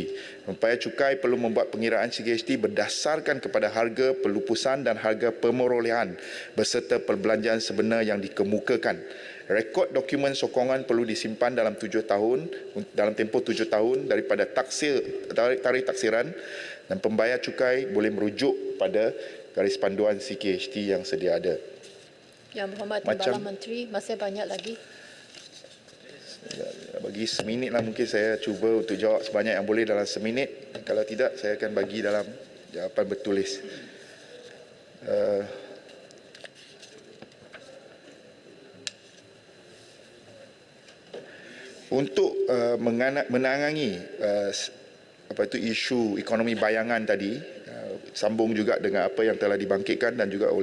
Pembayar cukai perlu membuat pengiraan CKHT berdasarkan kepada harga pelupusan dan harga pemerolehan beserta perbelanjaan sebenar yang dikemukakan. Rekod dokumen sokongan perlu disimpan dalam tempoh 7 tahun daripada tarikh taksiran, dan pembayar cukai boleh merujuk pada garis panduan CKHT yang sedia ada. Yang Berhormat Timbalan Menteri, masih banyak lagi. Bagi seminit lah mungkin saya cuba untuk jawab sebanyak yang boleh dalam seminit. Kalau tidak, saya akan bagi dalam jawapan bertulis. Untuk menangani isu ekonomi bayangan tadi, sambung juga dengan apa yang telah dibangkitkan dan juga oleh